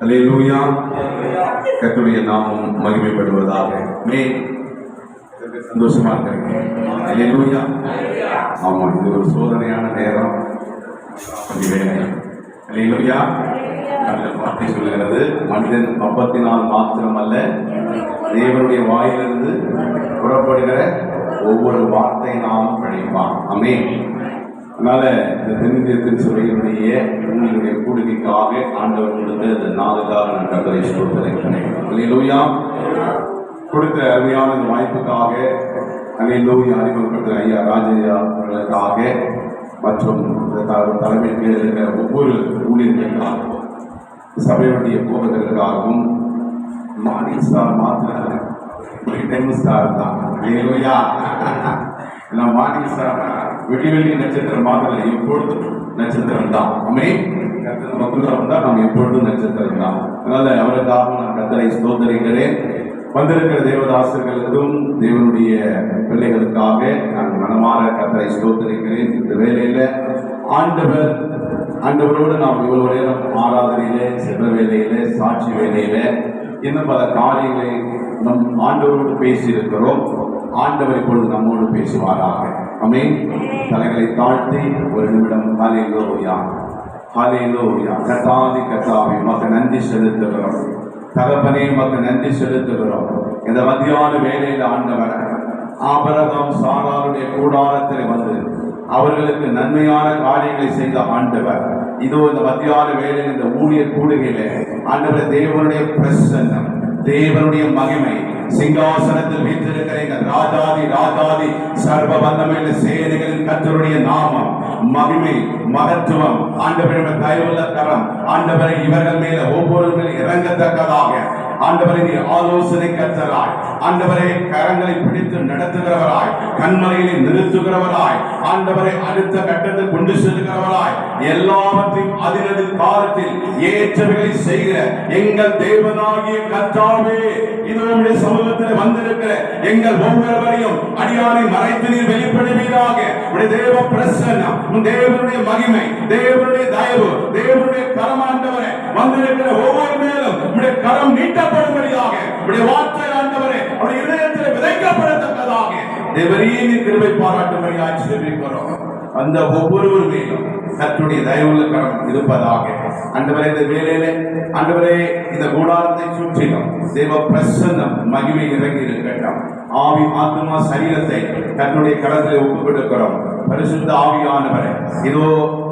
அல்லேலூயா. கர்த்தருடைய நாமம் மகிமைப்படுவதாக. சந்தோஷமா இருக்கிறீங்க. அல்லேலூயா. ஆமா, இது ஒரு சோதனையான நேரம். அல்லேலூயா. அந்த வார்த்தை சொல்லுகிறது, மனிதன் அப்பத்தினால் மாத்திரமல்ல தேவனுடைய வாயிலிருந்து புறப்படுகிற ஒவ்வொரு வார்த்தையினாலும் பிழைப்பான். ஆமென். அதனால இந்த தென்னிந்திய சபையினுடைய உங்களுடைய கூடுகைக்காக ஆண்டவர் கொடுத்த இந்த 4 கால நான் கர்த்தரை ஸ்தோத்திரிக்கிறேன். அல்லேலூயா. கொடுத்த அருமையான இந்த வாய்ப்புக்காக அல்லேலூயா. அறிமுகப்படுத்த ஐயா ராஜையா அவர்களுக்காக மற்றும் தலைமை கீழ் இருக்கிற ஒவ்வொரு ஊழியர்களுக்காகவும் சபையுடைய போதகர்களுக்காகவும் மார்னிங் ஸ்டார் மாத்திரம் டைம் ஸ்டார் தான். அல்லேலூயா. நான் மார்னிங் ஸ்டார் வெள்ளி நட்சத்திரம் மாத்திரம் எப்பொழுதும் நட்சத்திரம் தான். ஆமென். கர்த்தர் மக்களும் தான் நாம் எப்பொழுதும் நட்சத்திரம் தான். அதனால அவருக்காக நான் கர்த்தரை ஸ்தோத்திரிக்கிறேன். வந்திருக்கிற தேவதாசர்களுக்கும் தேவனுடைய பிள்ளைகளுக்காக நான் மனமாற கர்த்தரை ஸ்தோத்திரிக்கிறேன். இந்த வேலையில ஆண்டவரோடு நாம் இவ்வளவு நேரம் ஆராதனையில, செல்வ வேலையில, சாட்சி வேலையில இன்னும் பல காரியங்களை நம் ஆண்டவரோடு பேசியிருக்கிறோம். ஆண்டவர் இப்பொழுது நம்மோடு பேசுவாராக. ஆமென். தலைகளை தாழ்த்தி ஒரு நிமிடம் ஹல்லேலூயா, ஹல்லேலூயா. கர்த்தாதி கர்த்தாவே உமக்கு நன்றி செலுத்துகிறோம். தகப்பனே உமக்கு நன்றி செலுத்துகிறோம். இந்த மத்தியான வேளையில் ஆண்டவர் ஆபிரகாம் சாராருடைய கூடாரத்தில் வந்து அவர்களுக்கு நன்மையான காரியங்களை செய்த ஆண்டவர் இதோ இந்த மத்தியான வேளையில் இந்த ஊழியர் கூடுகையில ஆண்டவர் தேவனுடைய பிரசன்னம், தேவனுடைய மகிமை, சிங்காசனத்தில் வீற்றிருக்கிற எங்கள் ராஜாதி சர்வ வல்லமையுள்ள சேனைகளின் கர்த்தருடைய நாமம், மகிமை, மகத்துவம், ஆண்டவருடைய தயவுள்ள கரம் ஆண்டவரை இவர்கள் மேல ஒவ்வொருவரும் இறங்கத்தக்கதாக ஆண்டவரை நீ ஆலோசனை கர்த்தராய், ஆண்டவரை கரங்களை பிடித்து நடத்துகிறவராய், கண்மலையிலே நிறுத்துகிறவராய், ஆண்டவரை அடுத்த கட்டத்தில் கொண்டு செல்கிறவராய், எல்லாவற்றையும் அதினது காலத்தில் ஏற்றவைகளை செய்கிற எங்கள் தேவனாகிய கர்த்தாவே, இது உம்முடைய சமூகத்தில் வந்திருக்கிற எங்கள் ஒவ்வொருவரையும் அடியாரை மறைத்து நீர் வெளிப்படுவீராக. உம்முடைய தேவ பிரசன்னம், தேவனுடைய மகிமை, தேவனுடைய தயவு, தேவனுடைய கரம் ஆண்டவரே வந்திருக்கிற ஒவ்வொரு மேலும் உம்முடைய கரம் நீட்டப்படும்படியாக, உம்முடைய வார்த்தை ஆண்டவரே அவருடைய இதயத்தில் விதைக்கப்படத்தக்கதாக தேவரீனி கிருபை பாராட்டும்படியாக ஜெபிக்கிறோம். அந்த ஒவ்வொரு மேலும் கர்த்தருடைய தயவுள்ள கரம் இருப்பதாக. ஆண்டவரே இந்த வேளையிலே ஆண்டவரே இந்த கூடாரத்தை சுற்றிலும் தேவ பிரசன்னம் மகிமை இறங்கி இருக்கட்டும். ஆவி ஆத்மா சரீரத்தை கர்த்தருடைய கரத்திலே ஒப்புக் கொடுக்கிறோம். பரிசுத்த ஆவியானவரே இதோ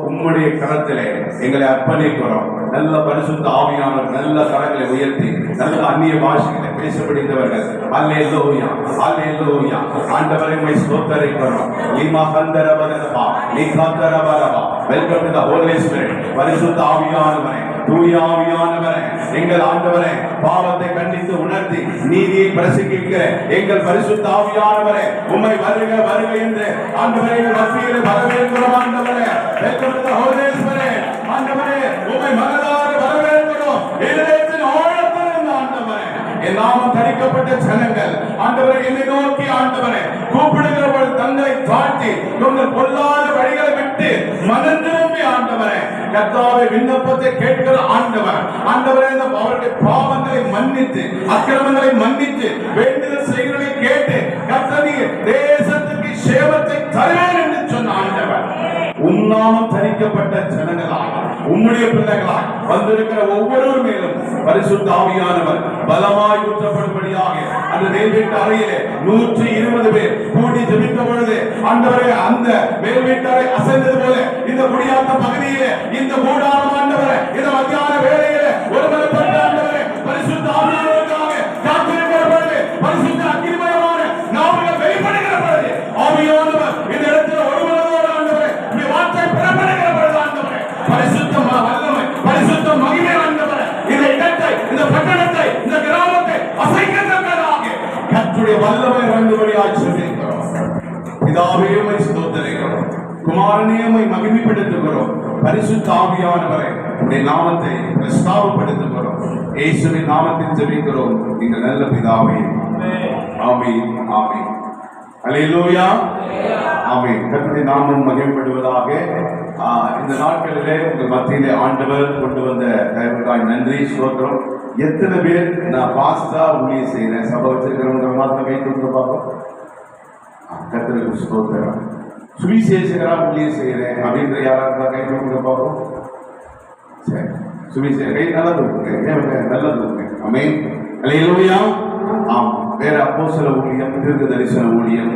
உம்முடைய கரத்திலே எங்களை அர்ப்பணிக்கிறோம். நல்ல பரிசுத்த ஆவியானவர் நல்ல கரங்களை உயர்த்தி நல்ல அந்நிய பாஷைகளை பேசப்படுகிறவர்கள் அல்லேலூயா, அல்லேலூயா. ஆண்டவரை உம்மை ஸ்தோத்திரிக்கிறோம். லிமா கந்தரபரபா லிகாந்தரபரபா. Welcome to the Holi Spirit. பரிசுத்த ஆவியானவரே, தூய ஆவியானவரே, எங்கள் ஆண்டவரே பாவத்தை கண்டித்து உணர்த்தி நீதியை பிரசங்கிக்கிற எங்கள் பரிசுத்த ஆவியானவரே உம்மை வருக வருக என்று ஆண்டவரே மத்தியில் வரவேற்கிறோம். ஆண்டவரே welcome to the Holi spirit. ஆண்டவரே உம்மை மனதார வரவேற்கிறோம். இதயத்தின் ஆழத்தில் இருந்த ஆண்டவரே என் நாமம் தரிக்கப்பட்ட ஜனங்கள் ஆண்டவரே என்னை நோக்கி ஆண்டவரே கூப்பிடுகிறவர்கள் தங்களை தாழ்த்தி உங்கள் பொல்லாத வழிகளை விட்டு மனம் திரும்பி ஆண்டவரே கர்த்தாவே விண்ணப்பத்தை கேட்கிற ஆண்டவர் ஆண்டவரே அவருடைய பாவங்களை மன்னித்து அக்கிரமங்களை மன்னித்து வேண்டுதல் செய்கிறதை கேட்டு கர்த்தர் தேசத்துக்கு சேவத்தை தருவேன் என்று சொன்ன ஆண்டவர் உன்னாமம் தரிக்கப்பட்ட ஜனங்களாய் உம்முடைய பிள்ளைகளாய் வந்திருக்கிற ஒவ்வொரு மேலும் பரிசுத்த ஆவியானவர் பலமாய் ஊற்றப்படும்படியாக அந்த மேல்வீட்டு அறையிலே 120 பேர் கூடி ஜெபித்த பொழுது ஆண்டவரே அந்த மேல்வீட்டு அறை அசைந்தது போல இந்த குடியாத்த பகுதியிலே இந்த கூடாரம் ஆண்டவரே இந்த மத்தியான வேளையிலே ஒருமனப்பட்ட ஆண்டவரே பரிசுத்த ஆவியானவருக்காக காத்திருக்கிற பொழுது பரிசுத்த அக்கினிமயமான நாமங்கள் வெளிப்படுகிற பொழுது ஆவியானவர் இந்த இடத்துல ஒருமனதோடு ஆண்டவரே இந்த வார்த்தை புறப்படுகிற பொழுது ஆண்டவரே பரிசுத்த வல்லமை பரிசுத்த மகிமை ஆண்டவரே இந்த இடத்தை இந்த பட்டணத்தை இந்த கிராமத்தை அசைக்கத்தக்கதாக கர்த்தருடைய வல்லமை இறங்கும்படியாய் ஜெபிக்கிறோம். பிதாவே உம்மை ஸ்தோத்திரிக்கிறோம். குமாரனே உம்மை மகிமைப்படுத்துகிறோம். பரிசுத்த ஆவியானவரே உம்முடைய நாமத்தை பிரஸ்தாபப்படுத்துகிறோம். இயேசுவின் நாமத்தில் ஜெபிக்கிறோம் எங்கள் நல்ல பிதாவே. ஆமென், ஆமென். அல்லேலூயா, ஆமென். கர்த்தருடைய நாமம் மகிமைப்படுவதாக. இந்த நாட்களிலே உங்கள் மத்தியிலே ஆண்டவர் கொண்டு வந்த தயவுக்காய் நன்றி ஸ்தோத்திரம். எத்தனை பேர் நான் பாஸ்டா ஊழியம் செய்யறேன் சபை வச்சிருக்கிறவங்க மாத்திரம் கை கொடுத்து பார்ப்போம். கர்த்தருக்கு ஸ்தோத்திரம். சுவிசேஷகரா ஊழியம் செய்யறேன் அப்படின்ற யாரா இருந்தா கை கொடுத்து பார்ப்போம். சரி, சுவிசேஷ கை நல்லது இருக்குங்க, நல்லது இருக்குங்க. ஆமென். அல்லேலூயா. ஆம், வேற அப்போஸ்தல ஊழியம், தீர்க்க தரிசன ஊழியம்,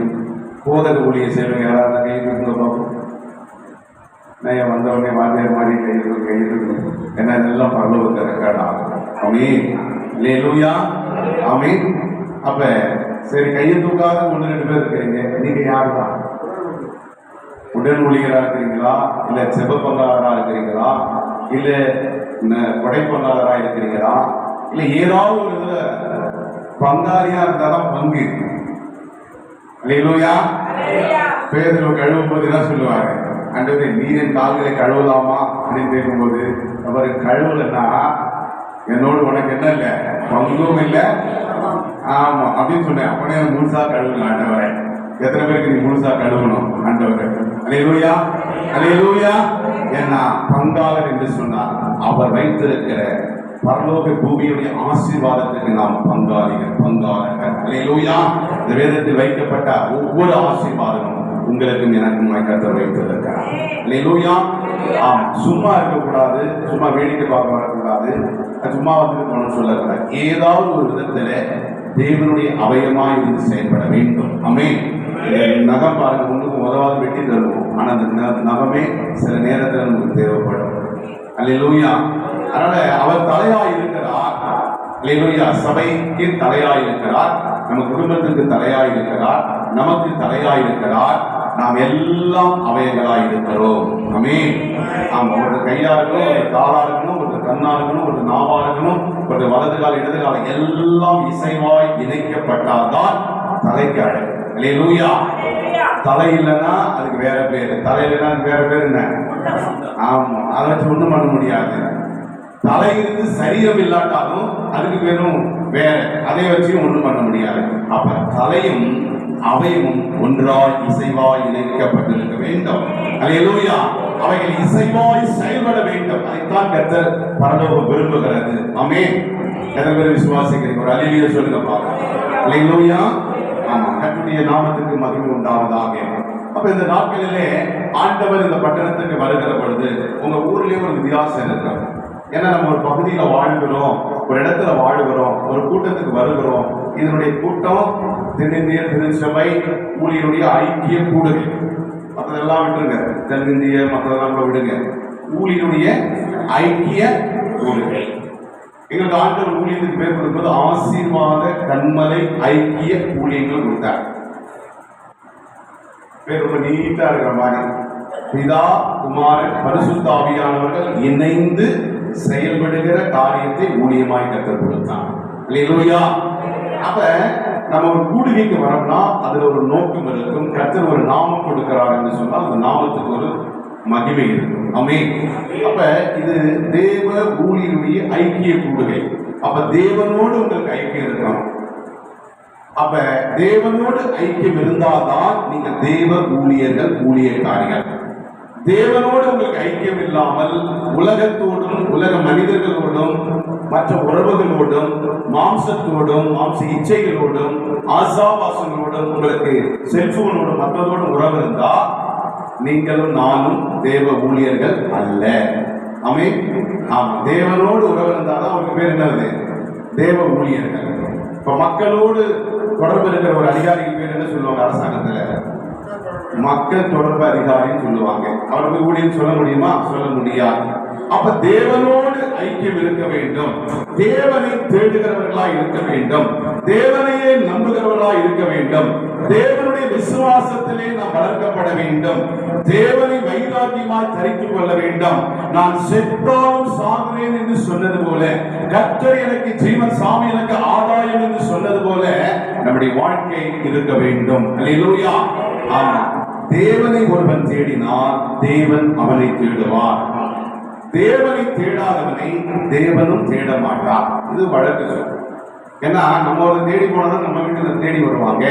போதக ஊழியம் செய்யறவங்க யாரா இருந்தா கை கொடுத்து பார்ப்போம். நான் வந்தவொடனே வாத்தியார் மாதிரி கையில் என்ன இதெல்லாம் பரலோகத்தை ரெக்கார்ட் ஆகும். ஆமென். அல்லேலூயா. ஆமென். அப்ப சரி, கையை தூக்காத 1-2 பேர் இருக்கிறீங்க. நீங்க யாரு தான்? உடன் ஊழியரா இருக்கிறீங்களா, இல்ல செப பங்காளரா இருக்கிறீங்களா, இல்ல கொடை பங்காளரா இருக்கிறீங்களா, இல்ல ஏதாவது ஒரு இதுல பங்காளியா இருந்தாதான் பங்கு. அல்லேலூயா. பேதுரு கழுவும் போது என்ன சொல்லுவாங்க? ஆண்டவரே நீரின் கால்களை கழுவலாமா அப்படின்னு கேட்கும்போது அவர் கழுவலன்னா என்னோடு உனக்கு என்ன இல்லை, பங்கும் இல்லை. ஆமா அப்படின்னு சொன்னேன். அப்பனே முழுசா கழுவல ஆண்டவரே. எத்தனை பேருக்கு நீ முழுசா கழுவணும் ஆண்டவரே? அல்லேலூயா. அல்லேலூயா. என்ன பங்காளர் என்று சொன்னார். அவர் வைத்திருக்கிற பரலோக பூமியுடைய ஆசீர்வாதத்துக்கு நாம் பங்காளிகள், பங்காளர்கள். அல்லேலூயா. இந்த வேதத்தில் வைக்கப்பட்ட ஒவ்வொரு ஆசீர்வாதமும் உங்களுக்கும் எனக்கும் கர்த்தர் வைத்திருக்கிறார். அல்லேலூயா. ஆம், சும்மா இருக்கக்கூடாது, சும்மா வேடிக்கை பார்க்க வரக்கூடாது, சும்மா வந்து போன சொல்லக்கூடாது. ஏதாவது ஒரு விதத்துல தேவனுடைய அவயமாய் இருந்து செயல்பட வேண்டும். ஆமென். நகம் பாருங்க, ஒண்ணுக்கு உதவாது வெட்டி தருவோம், ஆனா அந்த நகமே சில நேரத்தில் நமக்கு தேவைப்படும். அல்லேலூயா. அதனால அவர் தலையாய் இருக்கிறார். அல்லேலூயா. சபைக்கு தலையாய் இருக்கிறார், நம்ம குடும்பத்துக்கு தலையாய் இருக்கிறார், நமக்கு தலையாய் இருக்கிறார். நாம் எல்லாம் அவயங்களாய் இருக்கிறோம். ஆமென். ஆமா, ஒரு கையா இருக்கணும், ஒரு காலா இருக்கணும், ஒரு கண்ணா இருக்கணும், ஒரு நாவா இருக்கணும், ஒரு வலது கால இடது கால எல்லாம் இசைவாய் இணைக்கப்பட்டால்தான் தலைக்கு அழகு. அல்லேலூயா. தலை இல்லைன்னா அதுக்கு வேற பேரு, தலை இல்லைன்னா அதுக்கு வேற பேர் என்ன? ஆமா, அதை வச்சு ஒண்ணும் பண்ண முடியாது. தலை இருந்து சரீரம் இல்லாட்டாலும் அதுக்கு பேரும் வேற, அதை வச்சு ஒண்ணும் பண்ண முடியாது. அப்ப தலையும் அவையும் ஒன்றாய் இசைவாய் இணைக்கப்பட்டிருக்க வேண்டும். அல்லேலூயா. அவைகள் இசைவாய் செயல்பட வேண்டும். அதைத்தான் கர்த்தர் பரலோகம் விரும்புகிறது. ஆமென். எத்தனை பேர் விசுவாசிக்கிறீங்க? ஒரு அல்லேலூயா சொல்லுங்க பாருங்க. அல்லேலூயா. ஆமா, கர்த்தருடைய நாமத்துக்கு மகிமை உண்டாவதாக. அப்ப இந்த நாட்களிலே ஆண்டவர் இந்த பட்டணத்துக்கு வருகிற பொழுது உங்க ஊர்லயே ஒரு வித்தியாசம் இருக்கு. ஏன்னா நம்ம ஒரு பகுதியில வாழ்கிறோம், ஒரு இடத்துல வாழ்கிறோம், ஒரு கூட்டத்துக்கு வருகிறோம். இதனுடைய கூட்டம் தென்னிந்திய திருச்சபை ஊழியருடைய ஐக்கிய கூடுகை. மற்றதெல்லாம் விட்டுருங்க, தென்னிந்திய மற்றதெல்லாம் கூட விடுங்க. ஊழியருடைய ஐக்கிய கூடுகை. எங்களுக்கு ஆண்டவர் ஊழியத்துக்கு பேர் கொடுக்கும்போது ஆசீர்வாத கண்மலை ஐக்கிய ஊழியங்கள் கொடுத்தார். பேர் ரொம்ப நீட்டா இருக்கிற மாதிரி. பிதா குமாரன் பரிசுத்த ஆவியானவர்கள் இணைந்து செயல்படுகிற காரியத்தை ஊழியமாய் கர்த்தர் கொடுத்தார். அல்லேலூயா. அப்ப நம்ம ஒரு கூடுகைக்கு வரோம்னா அதுல ஒரு நோக்கம் இருக்கும். கர்த்தர் ஒரு நாமம் கொடுக்கிறார் என்று சொன்னால் அந்த நாமத்துக்கு ஒரு மகிமை இருக்கும். ஆமென். அப்ப இது தேவ ஊழியருடைய ஐக்கிய கூடுகை. அப்ப தேவனோடு உங்களுக்கு ஐக்கியம் இருக்கணும். அப்ப தேவனோடு ஐக்கியம் இருந்தால்தான் நீங்க தேவ ஊழியர்கள், ஊழியக்காரிகள். தேவனோடு உங்களுக்கு ஐக்கியம் இல்லாமல் உலகத்தோடும், உலக மனிதர்களோடும், மற்ற உறவுகளோடும், மாம்சத்தோடும், மாம்ச இச்சைகளோடும், ஆசாபாசங்களோடும், உங்களுக்கு செல்போனோடும் மற்றதோடும் உறவு இருந்தா நீங்களும் நானும் தேவ ஊழியர்கள் அல்ல. ஆமென். ஆமா, தேவனோடு உறவு இருந்தாதான் அவங்க பேர் என்னது? தேவ ஊழியர்கள். இப்ப மக்களோடு தொடர்பு இருக்கிற ஒரு அதிகாரிக்கு பேர் என்ன சொல்லுவாங்க? அரசாங்கத்துல மக்கள் தொடர்பு அதிகாரின்னு சொல்லுவாங்க. அவருக்கு ஊழியம் சொல்ல முடியுமா? சொல்ல முடியாது. அப்ப தேவனோடு ஐக்கியம் இருக்க வேண்டும், தேவனை தேடுகிறவர்களா இருக்க வேண்டும், தேவனையே நம்புகிறவர்களா இருக்க வேண்டும், தேவனுடைய விசுவாசத்திலே நாம் வளர்க்கப்பட வேண்டும், தேவனை வைராக்கியமாய் தரித்துக் கொள்ள வேண்டும். நான் செத்தாலும் சாகுவேன் என்று சொன்னது போல, கர்த்தர் எனக்கு ஜீவன், சாமி எனக்கு ஆதாயம் என்று சொன்னது போல நம்முடைய வாழ்க்கை இருக்க வேண்டும். அல்லேலூயா. ஆமா, தேவனை ஒருவன் தேடினால் தேவன் அவனை தேடுவார். தேவனை தேடாதவனை தேவனும் தேட மாட்டார். இது வழக்கு. ஏன்னா நம்ம ஒரு தேடி போனதான் நம்ம வீட்டுல தேடி வருவாங்க.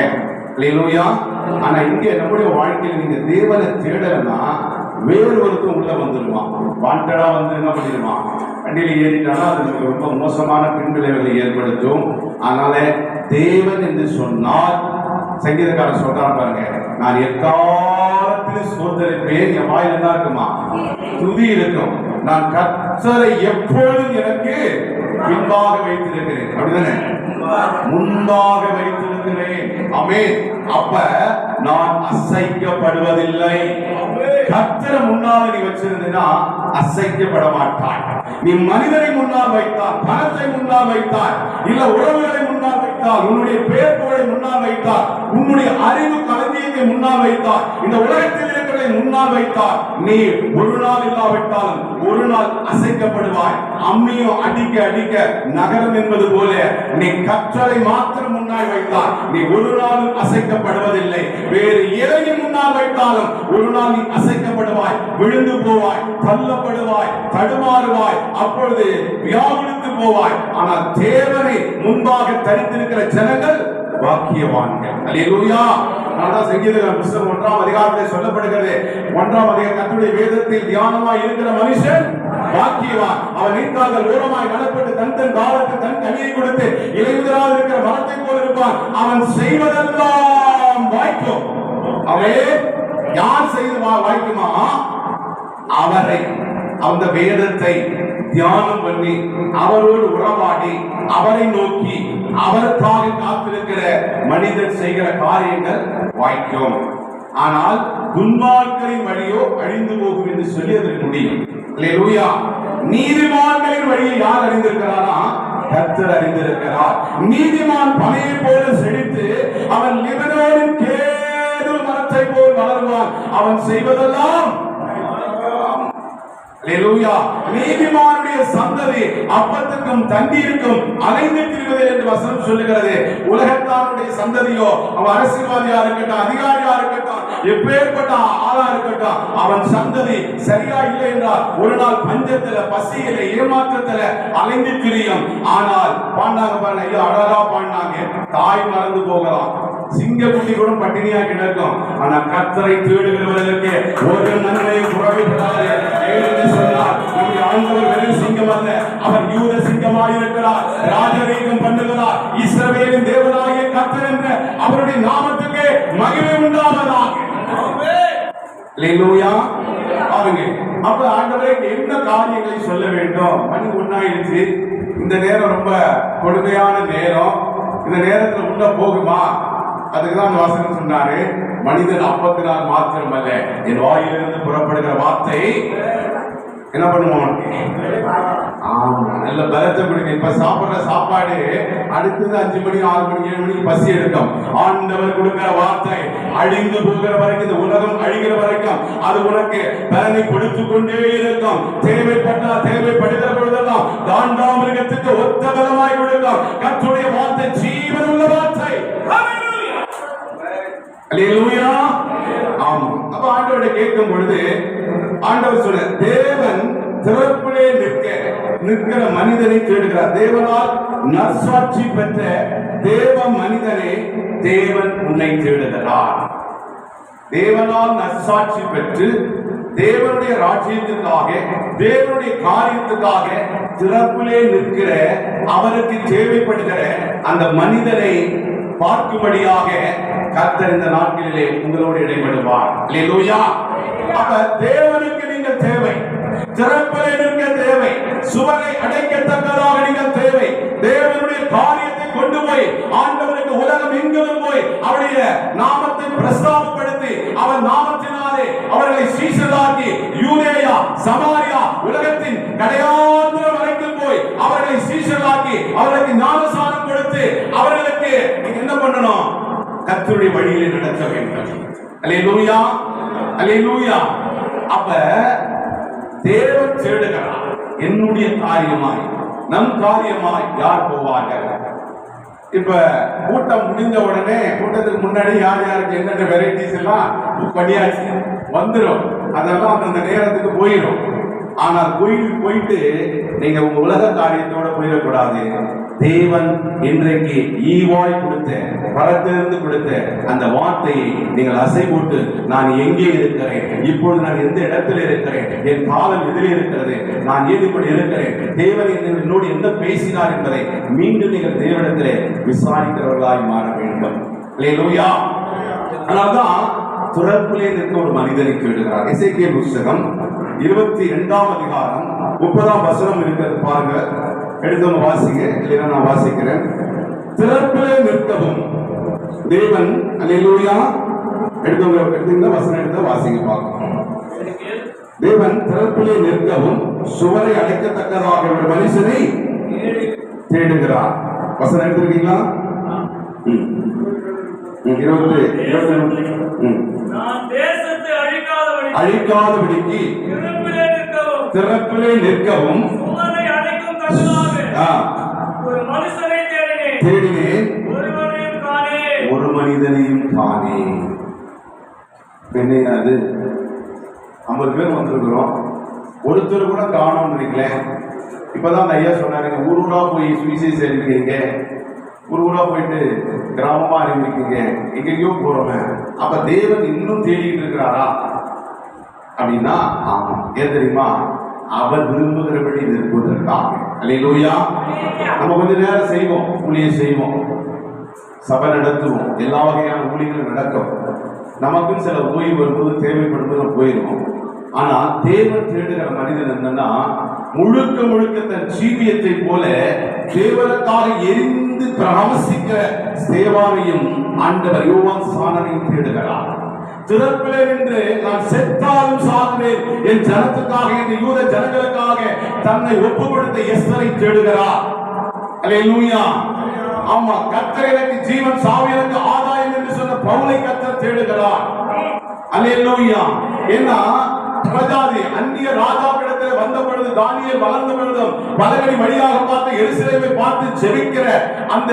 அல்லேலூயா. ஆனா இங்க நம்முடைய வாழ்க்கையில் நீங்க தேவனை தேடலன்னா வேறு ஒருத்தன் உள்ள வந்துடுவான். வாண்டடா வந்து என்ன பண்ணிடுவான், வண்டியில ஏறிட்டானா அது ரொம்ப மோசமான பின்விளைவுகளை ஏற்படுத்தும். அதனால தேவன் என்று சொன்னால் சங்கீதக்காரன் சொல்றான் பாருங்க, நான் எக்காலத்திலும் சோதரிப்பேன், என் வாயில் என்ன இருக்குமா, துதி இருக்கும். நான் கர்த்தரை எப்பொழுதும் எனக்கு பின்பாக வைத்திருக்கிறேன். அப்படிதானே, முன்பாக வைத்திருக்கிறேன். ஆமென். அப்ப நான் அசைக்கப்படுவதில்லை. கர்த்தரை முன்னால் நீ வச்சிருந்தா அசைக்கப்பட மாட்டாய். நீ மனிதனை முன்னால் வைத்தால், பணத்தை முன்னால் வைத்தால், இல்ல உறவுகளை முன்னால் வைத்தால், உன்னுடைய பேர் புகழை முன்னால் வைத்தால், உன்னுடைய அறிவு களஞ்சியத்தை முன்னால் வைத்தால், இந்த உலகத்தில் இருக்கிறதை முன்னால் வைத்தால், நீ ஒரு நாள் இல்லாவிட்டாலும் ஒரு நாள் அசைக்கப்படுவாய். அம்மியும் அடிக்க அடிக்க நகரம் என்பது போல நீ கற்றலை மாத்திரம் முன்னால் வைத்தால் நீ ஒரு நாளும் அசைக்கப்படுவதில்லை. வேறு எதையும் முன்னால் வைத்தாலும் ஒரு நாள் நீ அசைக்கப்படுவாய், விழுந்து போவாய், தள்ளப்படுவாய், தடுமாறுவாய், அப்பொழுது வியாகுலித்து போவாய். ஆனால் தேவனை முன்பாக தரித்திருக்கிற ஜனங்கள் வாக்கியவான்கள். அல்லேலூயா. அதனால சங்கீதக்காரன் புத்தகம் 1ஆம் அதிகாரத்தில் சொல்லப்படுகிறது, 1ஆம் அதிகாரம் கர்த்தருடைய வேதத்தில் தியானமாய் இருக்கிற மனுஷன் வாக்கியவான். அவன் நீர்க்கால்கள் ஓரமாய் நடப்பட்டு தன் தன் காலத்தில் தன் கனியை கொடுத்து இலையுதிராது இருக்கிற மரத்தை போல் இருப்பான். அவன் செய்வதெல்லாம் வாய்க்கும். அவே யார் செய்து வாய்க்குமா? அவரை, அந்த வேதத்தை தியானம் பண்ணி அவரோடு உறவாடி அவரை நோக்கி அவருக்காக காத்திருக்கிற மனிதன் செய்கிற காரியங்கள் வாய்க்கும். ஆனால் துன்மார்க்கரின் வழியோ அழிந்து போகும் என்று சொல்லி அதற்கு முடியும். அல்லேலூயா. நீதிமான்களின் வழியை யார் அறிந்திருக்கிறாரா? கர்த்தர் அறிந்திருக்கிறார். நீதிமான் பனையை போல செழித்து அவன் லீபனோனின் கேது மரத்தை போல் வளருவான். அவன் செய்வதெல்லாம் அல்லேலூயா. நீதிமானுடைய சந்ததி அப்பத்துக்கும் தண்ணீருக்கும் அலைந்து திரிவது என்று வசனம் சொல்லுகிறது. உலகத்தாருடைய சந்ததியோ, அவன் அரசியல்வாதியா இருக்கட்டும், அதிகாரியா இருக்கட்டும், எப்பேற்பட்ட ஆளா இருக்கட்டும், அவன் சந்ததி சரியா இல்லை என்றால் ஒரு நாள் பஞ்சத்துல, பசியில, ஏமாற்றத்துல அலைந்து திரியும். ஆனால் பாண்டாங்க பாருங்க, ஐயா அழகா பாண்டாங்க, தாய் மறந்து போகலாம், சிங்கக்குட்டி கூட பட்டினியா கிடக்கும். ஆனா கர்த்தரை தேடுகிறவர்களுக்கு ஒரு நன்மையும் குறைவிடாது. ஆண்டவர் வெறும் சிங்கம் அல்ல, அவர் யூத சிங்கமாய் இருக்கிறார், ராஜரீகம் பண்ணுகிறார். இஸ்ரவேலின் தேவனாகிய கர்த்தர் என்ற அவருடைய நாமத்துக்கு மகிமை உண்டாவதாக. அல்லேலூயா. பாருங்க, அப்ப ஆண்டவரே என்ன காரியங்களை சொல்ல வேண்டும்? மணி 1 ஆயிடுச்சு. இந்த நேரம் ரொம்ப கொடுமையான நேரம். இந்த நேரத்துல உள்ள போகுமா? அதுக்குதான் அந்த வாசகம் சொன்னாரு, மனிதன் அப்பத்தினால் மாத்திரமல்ல, என் வாயிலிருந்து புறப்படுகிற வார்த்தை என்ன பண்ணுவோம்? நல்ல பலத்தை கொடுங்க. இப்ப சாப்பிடுற சாப்பாடு அடுத்தது 5 மணி 6 மணி 7 மணிக்கு பசி எடுக்கும். ஆண்டவர் கொடுக்கிற வார்த்தை அழிந்து போகிற வரைக்கும், இந்த உலகம் அழிகிற வரைக்கும் அது உனக்கு பலனை கொடுத்து கொண்டே இருக்கும். தேவைப்படுகிற பொழுதெல்லாம் காண்டாமிருகத்துக்கு ஒத்த பலமாய் கொடுக்கும். கர்த்தருடைய வார்த்தை ஜீவன் உள்ள வார்த்தை. அல்லேலூயா. ஆமா. அப்ப ஆண்டவரை கேட்கும் பொழுது ஆண்டவர் சொல்ற, தேவன் திறப்பிலே நிற்கிற மனிதனை தேடுகிறார். தேவனால் நற்சாட்சி பெற்ற தேவ மனிதனே தேவன் உன்னை தேடுகிறார். தேவனால் நற்சாட்சி பெற்று தேவனுடைய ராஜ்யத்துக்காக, தேவனுடைய காரியத்துக்காக திறப்பிலே நிற்கிற, அவருக்கு தேவைப்படுகிற அந்த மனிதனை பார்க்கும்படியாக கர்த்தர் இந்த நாட்களிலே உங்களோடு இடைபடுவார். அல்லேலூயா. அப்ப தேவனுக்கு நீங்கள் தேவை, திறப்பிலே நிற்க தேவை, சுவரை அடைக்கத்தக்கதாக நீங்கள் தேவை. தேவனுடைய காரியத்தை கொண்டு போய் ஆண்டவருக்கு உலகம் எங்கிலும் போய் அவருடைய நாமத்தை பிரஸ்தாபப்படுத்தி அவர் நாமத்தினாலே அவர்களை சீஷர்களாக்கி யூதேயா, சமாரியா, உலகத்தின் கடையாந்திரம் வரைக்கும் போய் அவர்களை சீஷர்களாக்கி அவர்களுக்கு ஞானஸ்நானம் கொடுத்து அவர்களுக்கு நீங்க என்ன பண்ணணும்? கர்த்தருடைய வழியிலே நடக்க வேண்டும். அல்லேலூயா. அல்லேலூயா. அப்ப தேவன் தேடுகிறார். என்னுடைய காரியமாய், நம் காரியமாய் யார் போவார்கள்? இப்ப கூட்டம் முடிஞ்ச உடனே கூட்டத்துக்கு முன்னாடி யார் யாருக்கு என்னென்ன வெரைட்டிஸ் எல்லாம் புக் பண்ணியாச்சு வந்துடும். அதெல்லாம் அந்த நேரத்துக்கு போயிடும். ஆனால் போயிட்டு நீங்க உங்க உலக காரியத்தோட போயிடக்கூடாது. தேவன் இன்றைக்கு ஈவாய் கொடுத்த பரத்திலிருந்து கொடுத்த அந்த வார்த்தையை நீங்கள் அசை போட்டு, நான் எங்கே இருக்கிறேன், இப்பொழுது நான் எந்த இடத்தில் இருக்கிறேன், என் காலம் எதிரே இருக்கிறது, நான் ஏன் இப்படி இருக்கிறேன், தேவன் என்னோடு என்ன பேசினார் என்பதை மீண்டும் நீங்கள் தேவனிடத்திலே விசாரிக்கிறவர்களாய் மாற வேண்டும். அல்லேலூயா. அதனால்தான் துறப்பிலே இருக்க ஒரு மனிதனை கேடுகிறார். எசேக்கியேல் புத்தகம் 22ஆம் அதிகாரம் 30ஆம் வசனம் இருக்கிறது பாருங்க. எடுத்தவங்க வாசிங்க, இல்லைன்னா நான் வாசிக்கிறேன். திறப்பிலே நிற்கவும் தேவன், அல்லேலூயா, எடுத்தவங்க வசனம் எடுத்த வாசிங்க பார்க்கணும். தேவன் திறப்பிலே நிற்கவும் சுவரை அடைக்கத்தக்கதாக ஒரு மனுஷனை தேடுகிறார். வசனம் எடுத்திருக்கீங்களா? அழிக்காதபடிக்கு திறப்பிலே நிற்கவும் தேடினேன், ஒரு மனிதனையும் காணேன். அது 50 பேர் வந்திருக்கிறோம், ஒருத்தர் கூட காணோம்ன்றீங்களே. இப்பதான் அந்த ஐயா சொன்னாருங்க, ஊர் ஊரா போய் சுவிசேஷம் அறிவிக்கிறீங்க, ஊர் ஊரா போயிட்டு கிராமமா அறிவிக்கிறீங்க, எங்கெங்கயோ போறோமே. அப்ப தேவன் இன்னும் தேடிட்டு இருக்கிறாரா அப்படின்னா ஆமா. ஏன் தெரியுமா? அவர் விரும்புகிறபடி நிற்பதற்காக. அல்லேலூயா. நம்ம கொஞ்ச நேரம் செய்வோம், ஊழியம் செய்வோம், சபை நடத்துவோம், எல்லா வகையான ஊழியங்களும் நடக்கும். நமக்கும் சில ஓய்வு வரும்போது தேவைப்படும்போது போயிடுவோம். ஆனா தேவன் தேடுகிற மனிதன் என்னன்னா, முழுக்க முழுக்க தன் ஜீவியத்தை போல தேவனுக்காக எரிந்து பிரகாசிக்கிற சேவாவையும் ஆண்டவர் யோவான் ஸ்நானனையும் தேடுகிறார். திறப்பிலே நின்று நான் செத்தாலும் சாகுவேன் என் ஜனத்துக்காக, இந்த யூத ஜனங்களுக்காக தன்னை ஒப்பு கொடுத்த எஸ்தரை தேடுகிறார். அல்லேலூயா. ஆமா, கர்த்தர் எனக்கு ஜீவன், சாவு எனக்கு ஆதாயம் என்று சொன்ன பவுலை கர்த்தர் தேடுகிறார். அல்லேலூயா. ஏன்னா பிரஜாதி அந்நிய ராஜாவிடத்தில் வந்த பொழுது, தானியேல் வளர்ந்த பொழுதும் பலகனி வழியாக பார்த்து எருசலேமை பார்த்து ஜெபிக்கிற அந்த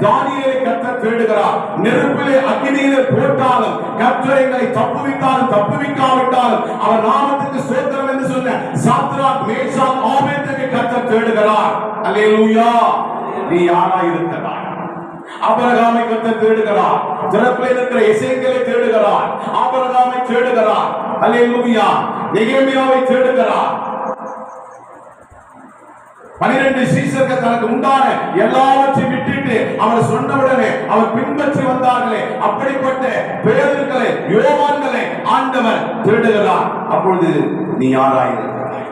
தானியேலை கர்த்தர் தேடுகிறார். நெருப்பிலே அக்கினியிலே போட்டாலும் கர்த்தர் எங்களை தப்புவித்தாலும் தப்புவிக்காவிட்டாலும் அவர் நாமத்துக்கு ஸ்தோத்திரம் என்று சொன்ன சாத்ராக், மேஷாக், ஆபேத்நேகோவை கர்த்தர் தேடுகிறார். அல்லேலூயா. நீ யாரா இருக்கிறாய்? ஆபிரகாமை கர்த்தர் தேடுகிறார். திறப்பிலே இருக்கிற எசேக்கியேலை தேடுகிறார். ஆபிரகாமை தேடுகிறார். அல்லேலூயா. நெகேமியாவை தேடுகிறார். 12 சீஷர்கள் தனக்கு உண்டான எல்லாவற்றையும் விட்டுட்டு அவர் சொன்னவுடனே அவர் பின்பற்றி வந்தார்களே, அப்படிப்பட்ட பேதுருக்களை, யோவான்களை ஆண்டவர் தேடுகிறார். அப்பொழுது நீ யாராயிருக்கிறாய்?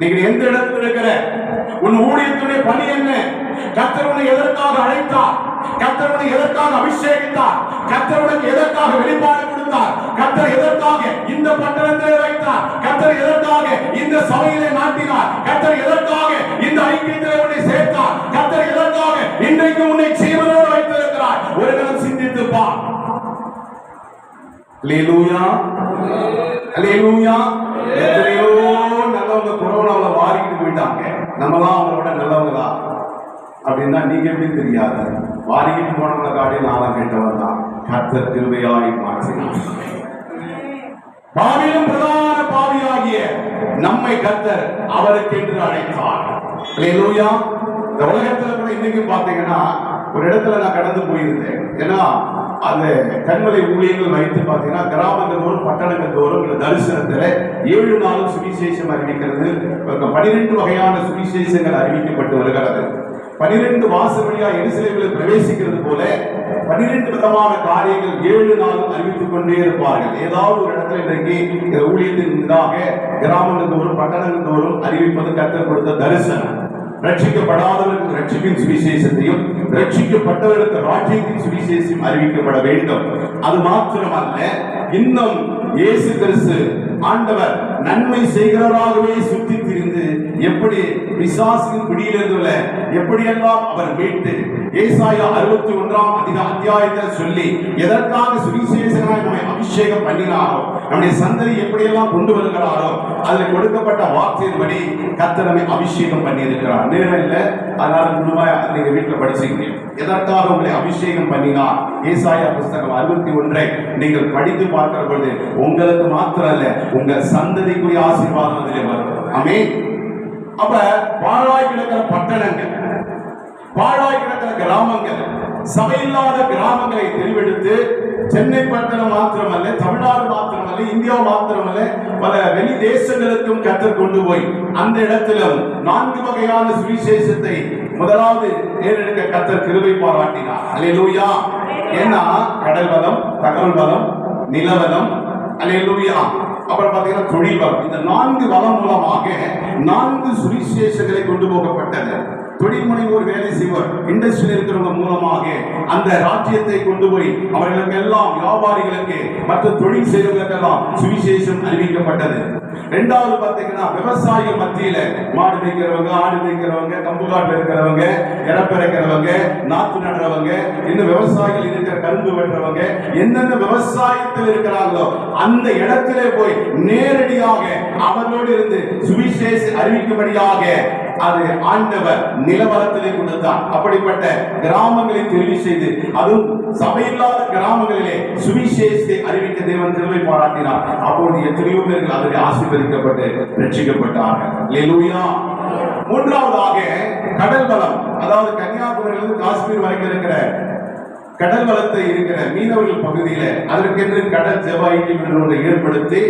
நீங்க எந்த இடத்தில் இருக்கிற? உன் ஊழியத்துடைய பணி என்ன? கர்த்தர் உன்னை எதற்காக அழைத்தார்? கர்த்தர் உன்னை எதற்காக அபிஷேகித்தார்? கர்த்தர் உனக்கு எதற்காக வெளிப்பாடு கொடுத்தார்? கர்த்தர் எதற்காக இந்த பட்டணத்திலே வைத்தார்? கர்த்தர் எதற்காக இந்த சபையிலே நாட்டினார்? கர்த்தர் எதற்காக இந்த ஐக்கியத்திலே உன்னை சேர்த்தார்? கர்த்தர் எதற்காக இன்றைக்கு உன்னை ஜீவனோடு வைத்திருக்கிறார்? ஒரு கணம் சிந்தித்து பார். அல்லேலூயா. அல்லேலூயா. எத்தனையோ நல்லவங்க கொரோனாவுல வாரிக்கிட்டு போயிட்டாங்க. நம்மலாம் அவங்களோட நல்லவங்களா அப்படின்னா நீங்க எப்படி தெரியாது? வாரிக்கிட்டு போனவங்க காட்டி நாளா கேட்டவன் தான். கர்த்தர் கிருபையாய் மாற்றினார். பாவியிலும் பிரதான பாவியாகிய நம்மை கர்த்தர் அவருக்கென்று அழைத்தார். அல்லேலூயா. இந்த உலகத்துல கூட இன்னைக்கு பாத்தீங்கன்னா ஒரு இடத்துல நான் கடந்து போயிருந்தேன். ஏன்னா அந்த கண்மலை ஊழியர்கள் வைத்து பார்த்தீங்கன்னா கிராமங்கள் தோறும், பட்டணங்கள் தோறும் தரிசனத்துல 7 நாளும் சுவிசேஷம் அறிவிக்கிறது. 12 வகையான சுவிசேஷங்கள் அறிவிக்கப்பட்டு வருகிறது. 12 வாசல் வழியா எருசலேமில் பிரவேசிக்கிறது போல 12 விதமான காரியங்கள் 7 நாளும் அறிவித்துக் கொண்டே இருப்பார்கள். ஏதாவது ஒரு இடத்துல இன்றைக்கு இந்த ஊழியத்தின் மீதாக கிராமங்கள் தோறும், பட்டணங்கள் தோறும் அறிவிப்பது கர்த்தர் கொடுத்த தரிசனம். ரட்சிக்கப்படாதவர்களுக்கு ரட்சிப்பின் சுவிசேஷத்தையும், ரட்சிக்கப்பட்டவர்களுக்கு ராஜ்யத்தின் சுவிசேஷம் அறிவிக்கப்பட வேண்டும். அது மாத்திரமல்ல, இன்னும் இயேசு கிறிஸ்து ஆண்டவர் நன்மை செய்கிறவராகவே சுற்றி திரிந்து எப்படி பிசாசின் பிடியிலிருந்து எப்படியெல்லாம் அவர் மீட்டு ஏசாயா 61ஆம் அத்தியாயத்தில் சொல்லி எதற்காக சுவிசேஷகனாய் நம்மை அபிஷேகம் பண்ணினாரோ, நம்முடைய சந்ததி எப்படியெல்லாம் கொண்டு வருகிறாரோ, அதில் கொடுக்கப்பட்ட வார்த்தையின்படி கர்த்தர் நம்மை அபிஷேகம் பண்ணி இருக்கிறார். நேரம் இல்லை, அதனால முழுமையா நீங்க வீட்டில் படிச்சுக்கிறீங்க. எதற்காக உங்களை அபிஷேகம் பண்ணினார்? ஏசாயா புஸ்தகம் 61 நீங்கள் படித்து பார்க்கிற பொழுது உங்களுக்கு மாத்திரம் அல்ல, உங்கள் சந்ததிக்குரிய ஆசீர்வாதம் அதிலே வரும். ஆமென். அப்ப பாழாய் கிடக்கிற பட்டணங்கள், பாழாய் கிடக்கிற கிராமங்கள், சபையில்லாத கிராமங்களை தெரிவெடுத்து சென்னை பட்டணம் மாத்திரமல்ல, தமிழ்நாடு மாத்திரமல்ல, இந்தியா மாத்திரமல்ல, பல வெளி தேசங்களுக்கும் கற்றுக் கொண்டு போய் அந்த இடத்திலும் 4 வகையான சுவிசேஷத்தை முதலாவது ஏறெடுக்க கர்த்தர் கிருபை பாராட்டினார். அல்லேலூயா. ஏன்னா கடல் வளம், தகவல் வளம், நிலவலம், அல்லேலூயா, அப்புறம் பாத்தீங்கன்னா தொழில் வளம், இந்த 4 வளம் மூலமாக 4 சுவிசேஷங்களை கொண்டு போகப்பட்டது. தொழில் முனைவோர் வேலை செய்வோர், இண்டஸ்ட்ரியில் இருக்கிறவங்க மூலமாக அந்த ராஜ்யத்தை கொண்டு போய் அவர்களுக்கு எல்லாம், வியாபாரிகளுக்கு மற்ற தொழில் செய்வதற்கெல்லாம் சுவிசேஷம் அறிவிக்கப்பட்டது. இரண்டாவது பாத்தீங்கன்னா விவசாயிகள் மத்தியில மாடு மேய்க்கிறவங்க, ஆடு மேய்க்கிறவங்க, கம்புகாட்டில் இருக்கிறவங்க, இறப்பிறக்கிறவங்க, நாத்து நடுறவங்க, இன்னும் விவசாயிகள் இருக்கிற கரும்பு வெட்டுறவங்க, எந்தெந்த விவசாயத்தில் இருக்கிறாங்களோ அந்த இடத்திலே போய் நேரடியாக அவர்களோடு இருந்து சுவிசேஷம் அறிவிக்கும்படியாக அது ஆண்டவர் நிலவரத்திலே கொடுத்தார். அப்படிப்பட்ட கிராமங்களை தெரிவு செய்து, அதுவும் சபையில்லாத கிராமங்களிலே சுவிசேஷத்தை அறிவிக்க தேவன் கிருபை பாராட்டினார். அப்பொழுது எத்தனையோ பேர்கள் அதில் ஆசீர்வதிக்கப்பட்டு ரட்சிக்கப்பட்டார்கள். அல்லேலூயா. மூன்றாவதாக கடல் வளம், அதாவது கன்னியாகுமரியிலிருந்து காஷ்மீர் வரைக்கும் இருக்கிற கடல் வளத்தை இருக்கிற மீனவர்கள் பகுதியில அதற்கென்று கடல் செவ்வாய் டீம் என்று ஒன்றை ஏற்படுத்தி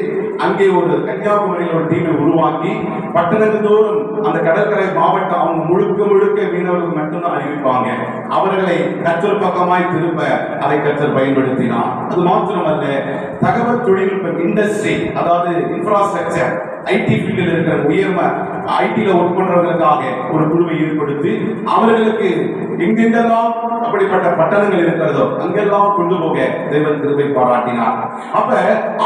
அங்கே ஒரு கன்னியாகுமரியில் ஒரு டீமை உருவாக்கி பட்டணங்கள் தோறும் அந்த கடற்கரை மாவட்டம் அவங்க முழுக்க மீனவர்கள் மட்டும்தான் அறிவிப்பாங்க. அவர்களை கற்றல் பக்கமாய் திரும்ப அதை கற்றல் பயன்படுத்தினார். அது மாத்திரமல்ல, தகவல் தொழில்நுட்ப இண்டஸ்ட்ரி, அதாவது இன்ஃப்ராஸ்ட்ரக்சர், ஐடி ஃபீல்டில் இருக்கிற உயர்ம ஐடில ஒர்க் பண்றவர்களுக்காக ஒரு குழுவை ஏற்படுத்தி அவர்களுக்கு எங்கெங்கெல்லாம் அப்படிப்பட்ட பட்டணங்கள் இருக்கிறதோ அங்கெல்லாம் கொண்டு போக தேவன் கிருபை பாராட்டினார். அப்ப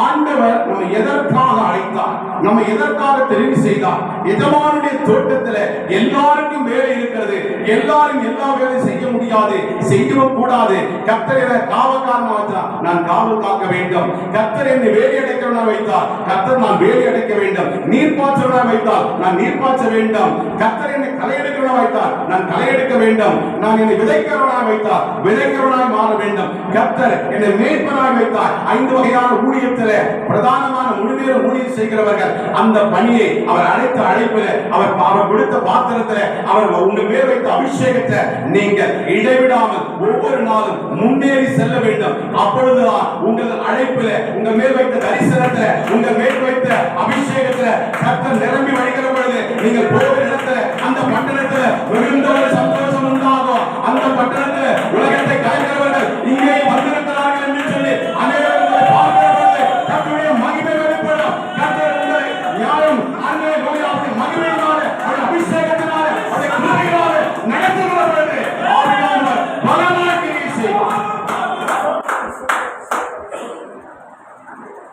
ஆண்டவர் நம்ம எதற்காக அழைத்தார், நம்ம எதற்காக தெரிவு செய்தார்? எஜமானுடைய தோட்டத்துல எல்லாருக்கும் வேலை இருக்கிறது, எல்லாரும் எல்லா வேலையும் செய்ய முடியாது, செய்யவும் கூடாது. கர்த்தர் என்னை காவல்காரனா வைத்தார், நான் காவல் காக்க வேண்டும். கர்த்தர் என்னை வேலை அடைக்கிறவனா வைத்தார், கர்த்தர் நான் வேலை அடைக்க வேண்டும். நீர் பாய்ச்சவனா வைத்தார், நான் நீர் பாய்ச்ச வேண்டும். கர்த்தர் என்னை களை எடுக்கிறவனா வைத்தார், நான் களை எடுக்க வேண்டும். நான் என்னை விதைக்கிறவனாய் வைத்தார், விதைக்கிறவனாய் மாற வேண்டும். கர்த்தர் என்னை மேய்ப்பனாய் வைத்தார். 5 வகையான ஊழியத்திலே பிரதானமான முழுநேர ஊழியம் செய்கிறவர்கள் அந்த பணியை அவர் அழைத்த அழைப்பில் அவர் கொடுத்த பாத்திரத்தில் அவர் உங்கள் மேல் வைத்த அபிஷேகத்தை நீங்கள் இடைவிடாமல் ஒவ்வொரு நாளும் முன்னேறி செல்ல வேண்டும். அப்பொழுதுதான் உங்கள் அழைப்பில், உங்கள் மேல் வைத்த தரிசனத்தில், உங்கள் மேல் வைத்த அபிஷேகத்தில் கர்த்தர் நிரம்பி வழிகிற பொழுது நீங்கள் போகிற இடத்துல அந்த பட்டணத்தில் மிகுந்த ஒரு சந்தோஷம் உண்டாகும். அந்த பட்டணத்தில் உலகத்தை கலைக்கிறவர்கள் இங்கே வந்திருக்கிறார்கள் என்று சொல்லி அனைவரும் பார்க்கிற பொழுது கர்த்தருடைய மகிமை வெளிப்படும். கர்த்தர் உங்களை நியாயம் அங்கே அவருடைய மகிமையினாலே, அவருடைய அபிஷேகத்தினாலே, அவருடைய கிருபையினாலே நடத்துகிற பொழுது ஆவியானவர் பலமாய் கிரியை செய்வார்.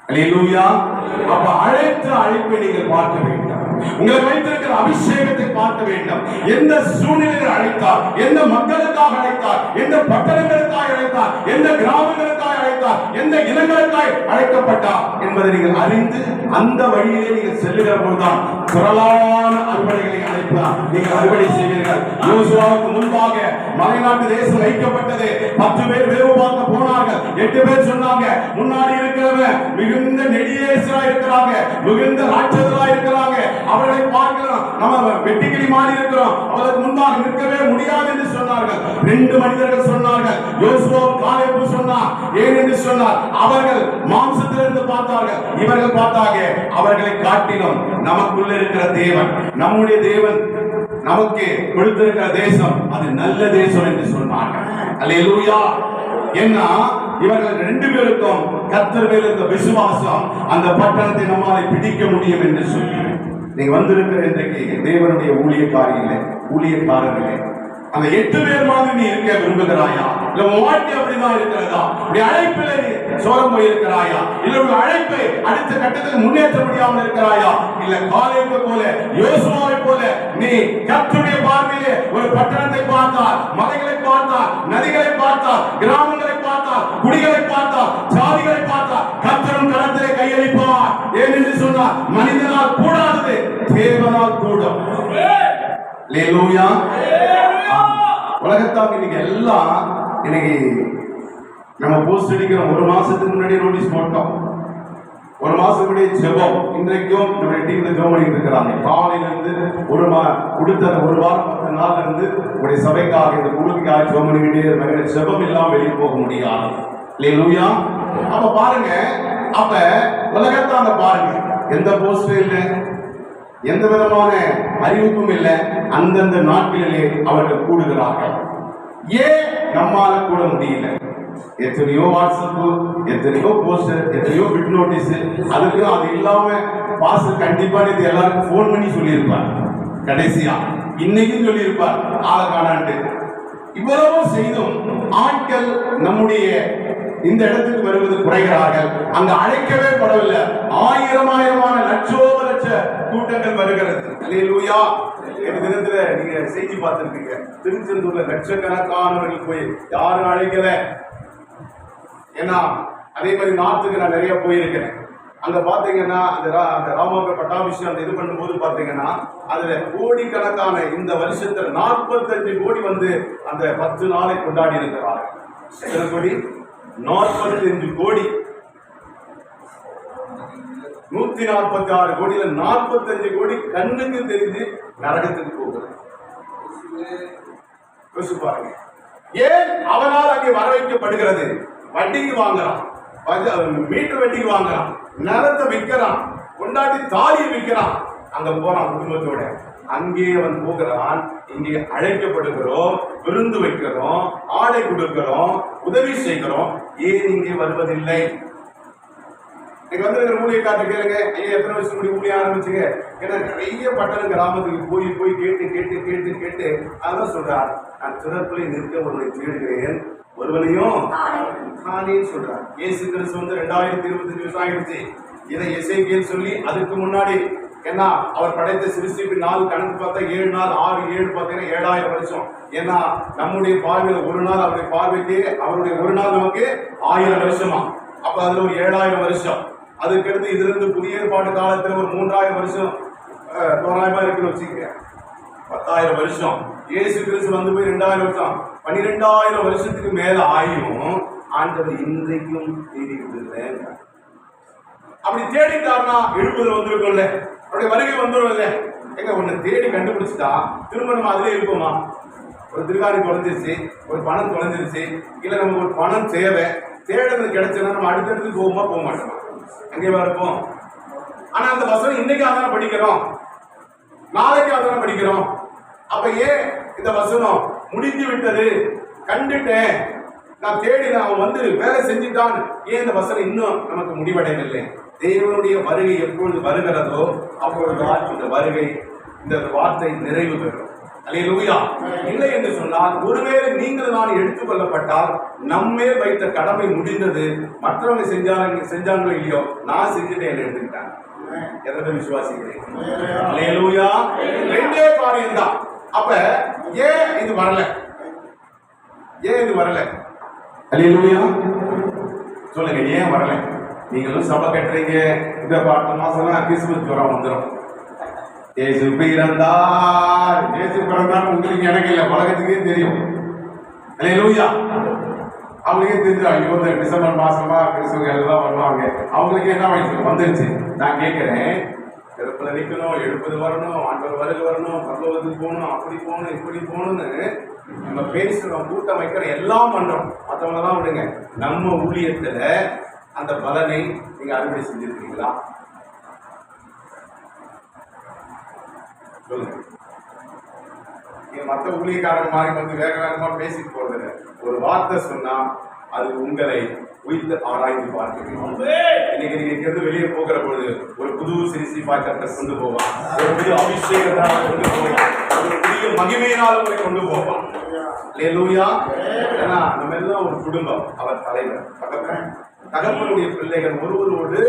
அல்லேலூயா. அப்ப அழைத்த அழைப்பை நீங்கள் பார்க்க வேண்டும், உங்களை வைத்திருக்கிற அபிஷேகத்தை பார்க்க வேண்டும். எந்த சூழ்நிலையில் அழைத்தார், எந்த மக்களுக்காக அழைத்தார், எந்த பட்டணங்களுக்காக அழைத்தார், எந்த கிராமங்களுக்காக அழைத்தார், எந்த இனங்களுக்காக அழைக்கப்பட்டார் என்பதை நீங்கள் அறிந்து அந்த வழியிலே நீங்கள் செல்லுகிற போதுதான் திரளான அறுவடைகளை அழைப்பார், நீங்கள் அறுவடை செய்வீர்கள். யோசுவாவுக்கு முன்பாக மலைநாட்டு தேசம் வைக்கப்பட்டது. 10 பேர் வேவு பார்க்க போனார்கள். 8 பேர் சொன்னாங்க, முன்னாடி இருக்கிறவன் மிகுந்த நெடியேசரா இருக்கிறாங்க, மிகுந்த ராட்சதரா இருக்கிறாங்க, அவர்களை பார்க்கலாம், நம்ம வெட்டிக்கிளி மாறி இருக்கிறோம், அவருக்கு முன்பாக நிற்கவே முடியாது என்று சொன்னார்கள். 2 மனிதர்கள் சொன்னார்கள். யோசுவாவும் காலேபும் சொன்னார். ஏன் என்று சொன்னார், அவர்கள் மாம்சத்திலிருந்து பார்த்தார்கள், இவர்கள் பார்த்தாங்க. அவர்களை காட்டிலும் நமக்குள்ள இருக்கிற தேவன், நம்முடைய தேவன் நமக்கு கொடுத்திருக்கிற தேசம் அது நல்ல தேசம் என்று சொன்னார்கள். அல்லேலூயா. ஏன்னா இவர்கள் 2 பேருக்கும் கர்த்தர் மேல் இருந்த விசுவாசம் அந்த பட்டணத்தை நம்மால் பிடிக்க முடியும் என்று சொல்லி நீங்க வந்திருக்கிற இன்றைக்கு தேவனுடைய ஊழியக்காரர்களே, அந்த 8 பேர் மாதிரி நீ இருக்க விரும்புகிறாயா? இல்ல உன் வாழ்க்கை அப்படிதான் இருக்கிறதா? உடைய அழைப்பில நீ சோரம் போயிருக்கிறாயா? இல்ல உடைய அழைப்பை அடுத்த கட்டத்துக்கு முன்னேற்ற முடியாமல் இருக்கிறாயா? இல்ல காலேபை போல, யோசுவாவை போல நீ கர்த்தருடைய பார்வையிலே ஒரு பட்டணத்தை பார்த்தால், மலைகளை பார்த்தால், நதிகளை பார்த்தால், கிராமங்களை பார்த்தால், குடிகளை பார்த்தால், ஜாதிகளை பார்த்தால், கர்த்தரும் கரத்திலே கையளிப்பார். ஏன் என்று சொன்னார், மனிதனால் கூடாதது தேவனால் கூடும். அல்லேலூயா. உலகத்தாங்க இன்னைக்கு எல்லாம் இன்னைக்கு நம்ம போஸ்ட் அடிக்கிறோம். 1 மாசத்துக்கு முன்னாடி நோட்டீஸ் போட்டோம். ஒரு மாசத்துடைய ஜெபம் இன்றைக்கும் நம்முடைய டீம்ல ஜெபம் பண்ணிட்டு இருக்கிறாங்க. காலையில இருந்து கொடுத்த ஒரு வாரம் 10 நாள்ல இருந்து உங்களுடைய சபைக்காக இந்த குழுக்காக ஜெபம் பண்ணிக்கிட்டே இருக்காங்க. ஜெபம் இல்லாம வெளியே போக முடியாது. அல்லேலூயா. அப்ப பாருங்க, அப்ப உலகத்தாங்க பாருங்க, எந்த போஸ்டர் இல்லை, எந்த விதமான அறிவிப்பும் இல்லை. அந்தந்த நாட்களிலே அவர்கள் கூடுகிறார்கள். ஏன் நம்மால கூட முடியல? எத்தனையோ வாட்ஸ்அப், எத்தனையோ போஸ்டர், எத்தனையோ பிட் நோட்டீஸ், அதுக்கு அது இல்லாம பாஸ்டர் கண்டிப்பா இது எல்லாருக்கும் போன் பண்ணி சொல்லியிருப்பார். கடைசியா இன்னைக்கும் சொல்லியிருப்பார் ஆளை காணான்ட்டு. இவ்வளவு செய்தும் ஆட்கள் நம்முடைய இந்த இடத்துக்கு வருவது குறைகிறார்கள். அங்க அழைக்கவே படவில்லை. ஆயிரமான லட்சோப லட்ச கூட்டங்கள் வருகிறது. அல்லேலூயா. இந்த தினத்துல நீங்க செய்தி பார்த்திருப்பீங்க, திருச்செந்தூர்ல லட்சக்கணக்கானவர்கள் போய் யாரும் அழைக்கல. ஏன்னா அதே மாதிரி நாட்டுக்கு நான் நிறைய போயிருக்கிறேன். அங்க பாத்தீங்கன்னா அந்த ராமோக பட்டாபிஷேகம் அந்த இது பண்ணும்போது பாத்தீங்கன்னா அதுல கோடிக்கணக்கான இந்த வருஷத்துல 45 கோடி வந்து அந்த 10 நாளை கொண்டாடி இருக்கிறார்கள். எத்தனை கோடி? 45 கோடி. 146 கோடியில 45 கோடி கண்ணுக்கு தெரிஞ்சு நரகத்துக்கு போகுது. பாருங்க, ஏன் அவனால் அங்கே வர வைக்கப்படுகிறது? வட்டிக்கு வாங்குறான், மீட்டர் வட்டிக்கு வாங்குறான், நிலத்தை விற்கிறான், கொண்டாட்டி தாலியை விற்கிறான். அங்க போறான் குடும்பத்தோட. அங்கே அவன் போகிறான். இங்கே அழைக்கப்படுகிறோம், விருந்து வைக்கிறோம், ஆடை கொடுக்கிறோம், உதவி செய்கிறோம். ஏன் இங்கே வருவதில்லை? நீங்க வந்து ஊழியக்காரத்தை கேளுங்க, ஐயா எத்தனை வருஷம் முடி ஊழிய ஆரம்பிச்சுங்க? ஏன்னா நிறைய பட்டணம் கிராமத்துக்கு போய் கேட்டு அதான் சொல்றார், நான் சிறப்புல நிற்க ஒருவனை தேடுகிறேன், ஒருவனையும் காணேன்னு சொல்றார். இயேசு கிறிஸ்து வந்து 2025 வருஷம் ஆயிடுச்சு. இதை எசேக்கியேல் சொல்லி அதுக்கு முன்னாடி ஏன்னா அவர் படைத்த சிருஷ்டிப்பின் நாள் கணக்கு பார்த்தா 7 நாள் 6 7 பார்த்தீங்கன்னா 7000 வருஷம். ஏன்னா நம்முடைய பார்வையில் ஒரு நாள் அவருடைய பார்வைக்கு அவருடைய ஒரு நாள் நமக்கு 1000 வருஷமா. அப்ப அதுல ஒரு 7000 வருஷம். அதுக்கடுத்து இதுல இருந்து புதிய ஏற்பாடு காலத்துல ஒரு 3000 வருஷம் தோராயமா இருக்குன்னு வச்சுக்க, 10,000 வருஷம். இயேசு கிறிஸ்து வந்து போய் 2000 வருஷம், 12,000 வருஷத்துக்கு மேல ஆயும் ஆண்டவர் இன்றைக்கும் தேடிட்டு இல்லை. அப்படி தேடிட்டாருன்னா 70 வந்திருக்கும்ல, அவருடைய வருகை வந்துடும். எங்க ஒண்ணு தேடி கண்டுபிடிச்சிட்டா திரும்ப நம்ம அதுல இருப்போமா? ஒரு திருக்காரி தொலைஞ்சிருச்சு, ஒரு பணம் தொலைஞ்சிருச்சு, இல்ல நமக்கு ஒரு பணம் தேடுறது கிடைச்சதுன்னா நம்ம அடுத்தடுத்து போக மாட்டோம், அங்கேவா இருப்போம். ஆனா அந்த வசனம் இன்னைக்கு அதான் படிக்கிறோம், நாளைக்கு அதான் படிக்கிறோம். அப்ப ஏன் இந்த வசனம் முடிந்து விட்டது, கண்டுட்டேன், நான் தேடினேன், அவன் வந்து வேலை செஞ்சுட்டான், ஏன் இந்த வசனம் இன்னும் நமக்கு முடிவடையவில்லை? தேவனுடைய வருகை எப்பொழுது வருகிறதோ அப்பொழுதுதான் இந்த வருகை, இந்த வார்த்தை நிறைவு பெறும். அல்லேலூயா. இல்லை என்று சொன்னால், ஒருவேளை நீங்கள் நான் எடுத்துக் கொள்ளப்பட்டால் நம்மேல் வைத்த கடமை முடிந்தது, மற்றவங்க செஞ்சாங்களோ இல்லையோ, நான் செஞ்சுட்டேன் எடுத்துக்கிட்டேன். எதை விசுவாசிக்கிறேன்? அல்லேலூயா. ரெண்டே காரியம் தான். அப்ப ஏன் இது வரல? அல்லேலூயா. சொல்லுங்க, ஏன் வரல? நீங்களும் சபை கட்டுறீங்க, இந்த 8 மாசம் கிறிஸ்துமஸ் ஜுரம் வந்துடும். இயேசு பிறந்தார், உங்களுக்கு எனக்கு இல்லை, உலகத்துக்கே தெரியும். அல்லேலூயா. அவங்களுக்கே தெரிஞ்சு ஐயோ இந்த டிசம்பர் மாசமா கிறிஸ்துவ எல்லாம் வருவாங்க, அவங்களுக்கு என்ன வயசு வந்துருச்சு. நான் கேட்கிறேன், பிறப்புல நிற்கணும், 70 வரணும், ஆண்டவர் வருகை வரணும், பரலோகத்துக்கு போகணும், அப்படி போகணும், இப்படி போகணும்னு நம்ம பேசுறோம், கூட்டம் வைக்கிற எல்லாம் பண்றோம். மற்றவங்க தான் விடுங்க, நம்ம ஊழியத்துல அந்த பலனை நீங்க அறுவடை செஞ்சிருக்கீங்களா? சொல்லுங்க. நீங்க மற்ற ஊழியக்காரங்க மாதிரி வந்து வேகமா பேசிட்டு போறது, ஒரு வார்த்தை சொன்னா அது உங்களை உயிர்த்து ஆராய்ந்து பார்க்கணும். இன்னைக்கு நீங்க வெளியே போகிற பொழுது ஒரு புது சிரிசி பாக்கத்தை கொண்டு போவான், ஒரு புது அபிஷேகத்தால் கொண்டு போவான், ஒரு புதிய மகிமையினால் உங்களை கொண்டு போவான். அல்லேலூயா. ஏன்னா நம்ம எல்லாம் ஒரு குடும்பம், அவர் தலைவர், தகப்பனுடைய பிள்ளைகள் ஒருவரோடு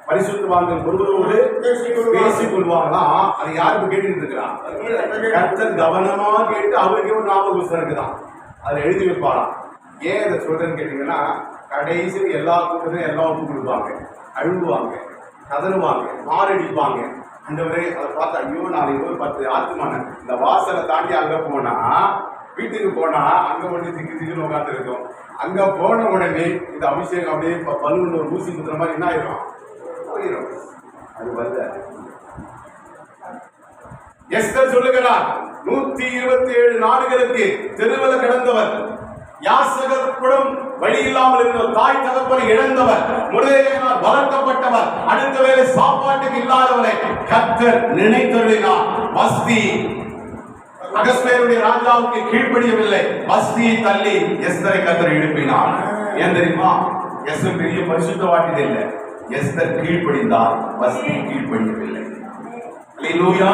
பரிசுத்தவான்கள் ஒருவரோடு பேசிக் கொள்வாங்களா? அது யாருக்கு கேட்டுட்டு இருக்கிறான்? கர்த்தர் கவனமா கேட்டு அவருக்கே ஒரு ஞாபகம் இருக்குதான், அதை எழுதி வைப்பாராம். ஏன் இதை சொல்றேன்னு கேட்டீங்கன்னா, கடைசியில் எல்லா கூட்டத்தையும் எல்லாம் ஒப்பு கொடுப்பாங்க, அழுகுவாங்க, கதறுவாங்க, மாரடிப்பாங்க. அந்தவரே அதை பார்த்து ஐயோ நாளைக்கு ஒரு 10 ஆத்துமான இந்த வாசலை தாண்டி அங்க போனா, வீட்டுக்கு போனா அங்க ஒண்ணு திக்குன்னு உட்காந்து இருக்கும். அங்க போன உடனே இந்த அபிஷேகம் அப்படியே பலூன் ஒரு ஊசி குத்துற மாதிரி என்ன ஆயிரும்? போயிடும். அது வரல. எஸ்தர் சொல்லுகிறார், 127 நாடுகளுக்கு தெருவில் கிடந்தவர், யாசகருடன் வழி இல்லாமல் இருந்த தாய் தகப்பனை இழந்தவர், முறையினால் வளர்க்கப்பட்டவர், அடுத்த வேளை சாப்பாட்டுக்கு இல்லாதவரை கர்த்தர் நினைத்தருளினார். வஸ்தி அகஸ்வேருடைய ராஜாவுக்கு கீழ்ப்படியவில்லை. வஸ்தியை தள்ளி எஸ்தரை கர்த்தர் எழுப்பினார். ஏன் தெரியுமா? எஸ்தர் பெரிய பரிசுத்தவாட்டி இல்லை. எஸ்தர் கீழ்ப்படிந்தார், வஸ்தி கீழ்ப்படியவில்லை. அல்லேலூயா,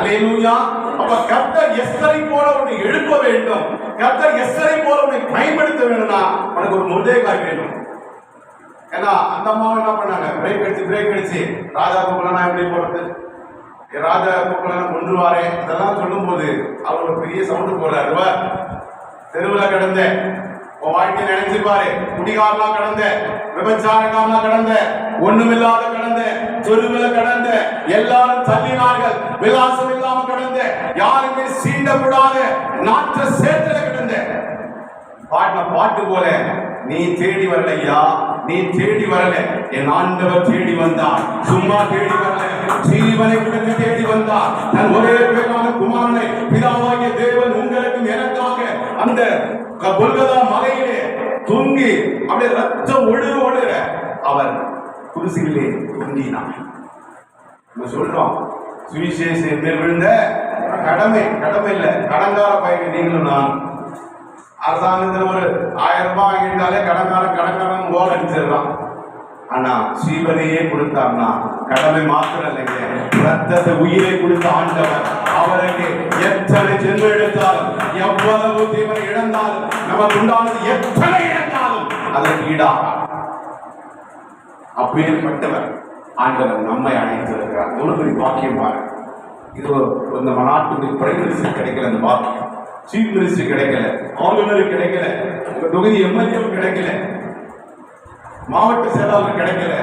அல்லேலூயா. அப்ப கர்த்தர் எஸ்தரை போல உன்னை எழுப்ப வேண்டும். கர்த்தர் எஸ்தரை போல உன்னை பயன்படுத்த வேணும்னா உனக்கு ஒரு மொர்தெகாய் வேணும். ஏன்னா அந்த அம்மா என்ன பண்ணாங்க? பிரேக் அடிச்சு ராஜா கூப்பிடலாம் எப்படி போறது, ராஜா கூப்பிடலாம் கொன்றுவாரே, அதெல்லாம் சொல்லும் போது அவரோட பெரிய சவுண்டு போறாரு. தெருவில் கிடந்த உன் வாழ்க்கை நினைச்சு பாரு. குடிகாரலாம் கடந்த, விபச்சாரக்காரலாம் கடந்த, ஒண்ணுமில்லாத கடந்த, தெருவில் கடந்த, எல்லாரும் தள்ளினார்கள், விலாசம் இல்லாம கடந்த, யாருமே சீண்டக்கூடாத நாற்ற சேத்துல கிடந்த பாட்டு போல நீ தேடி வரலையா? நீ தேடி வரல, என் ஆண்டவர் தேடி வந்தார். சும்மா தேடி வரல, ஜீவனை கொடுத்து தேடி வந்தார். தன் ஒரே பேரான குமாரனை பிதாவாகிய தேவன் உங்களுக்கும் எனக்காக அந்த கொல்கதா மலையிலே தூங்கி அப்படியே ரத்தம் ஒழுக அவர் குருசியிலே தொங்கினார். சொல்றோம், சுவிசேஷம் விழுந்த கடமை இல்ல, கடங்கார பையன் நீங்களும் நான். அரசாங்கத்தில் ஒரு 1000 ரூபாய் வாங்கிட்டாலே கடன்காரன் ஓட அடிச்சிடலாம். ஆனா சீவனையே கொடுத்தார்னா கடமை மாத்திரம் இல்லைங்க, ரத்தத்தை உயிரை கொடுத்த ஆண்டவர். அவருக்கு எத்தனை ஜென்மம் எடுத்தாலும், எவ்வளவு தீவனை இழந்தாலும், நமக்கு உண்டானது எத்தனை இழந்தாலும் அதற்கு ஈடாக அப்பேற்பட்டவர் ஆண்டவர் நம்மை அழைத்திருக்கிறார். ஒரு பெரிய பாக்கியம் பாருங்க. இது இந்த நாட்டுக்கு பிரைம் மினிஸ்டர் கிடைக்கல, அந்த பாக்கியம் சீஃப் மினிஸ்டர் கிடைக்கல, ஆளுநர் கிடைக்கல, தொகுதி எம்எல்ஏ கிடைக்கல, மாவட்ட செயலாளர் கிடைக்கல.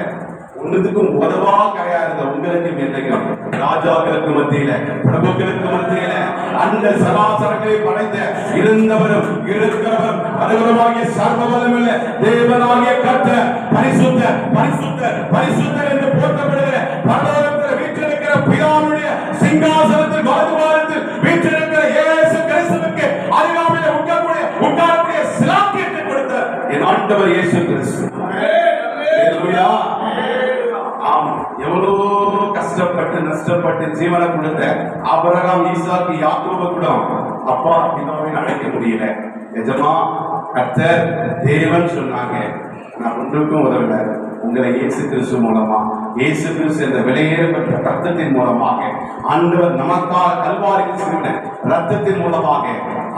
ஒன்றுக்கும் உதவா கரையா இருந்த உங்களுக்கு என்னைக்கும் ராஜாக்களுக்கு மத்தியில, பிரபுக்களுக்கு மத்தியில, அந்த சராசரங்களை படைத்த இருந்தவரும் இருக்கிறவரும் அனுகூலமாகிய சர்வபலமுள்ள தேவனாகிய கர்த்தர் பரிசுத்தர் பரிசுத்தர் பரிசுத்தர் என்று போற்றப்படுகிற பரலோகத்தில் வீற்றிருக்கிற பிதாவுடைய சிங்காசனத்தில் வலதுபாரத்தில் வீற்றிருக்கிற இயேசு கிறிஸ்துவுக்கு அருகாமையில் உட்காரக்கூடிய சிலாக்கியத்தை கொடுத்த என் ஆண்டவர் இயேசு கிறிஸ்து. எவ்வளோ கஷ்டப்பட்டு நஷ்டப்பட்டு ஜீவனை கொடுத்த ஆபிரகாம், ஈசாக்கு, யாக்கோபு கூட அப்பா பிதாவை அழைக்க முடியல. நிஜமா கர்த்தர் தேவன் சொன்னாங்க, நான் ஒன்றுக்கும் உதவல, உங்களை இயேசு கிறிஸ்து மூலமா, இயேசு கிறிஸ்து என்ற விலையேறப்பட்ட ரத்தத்தின் மூலமாக ஆண்டவர் நமக்காக கல்வாரிக்கு சென்ற ரத்தத்தின் மூலமாக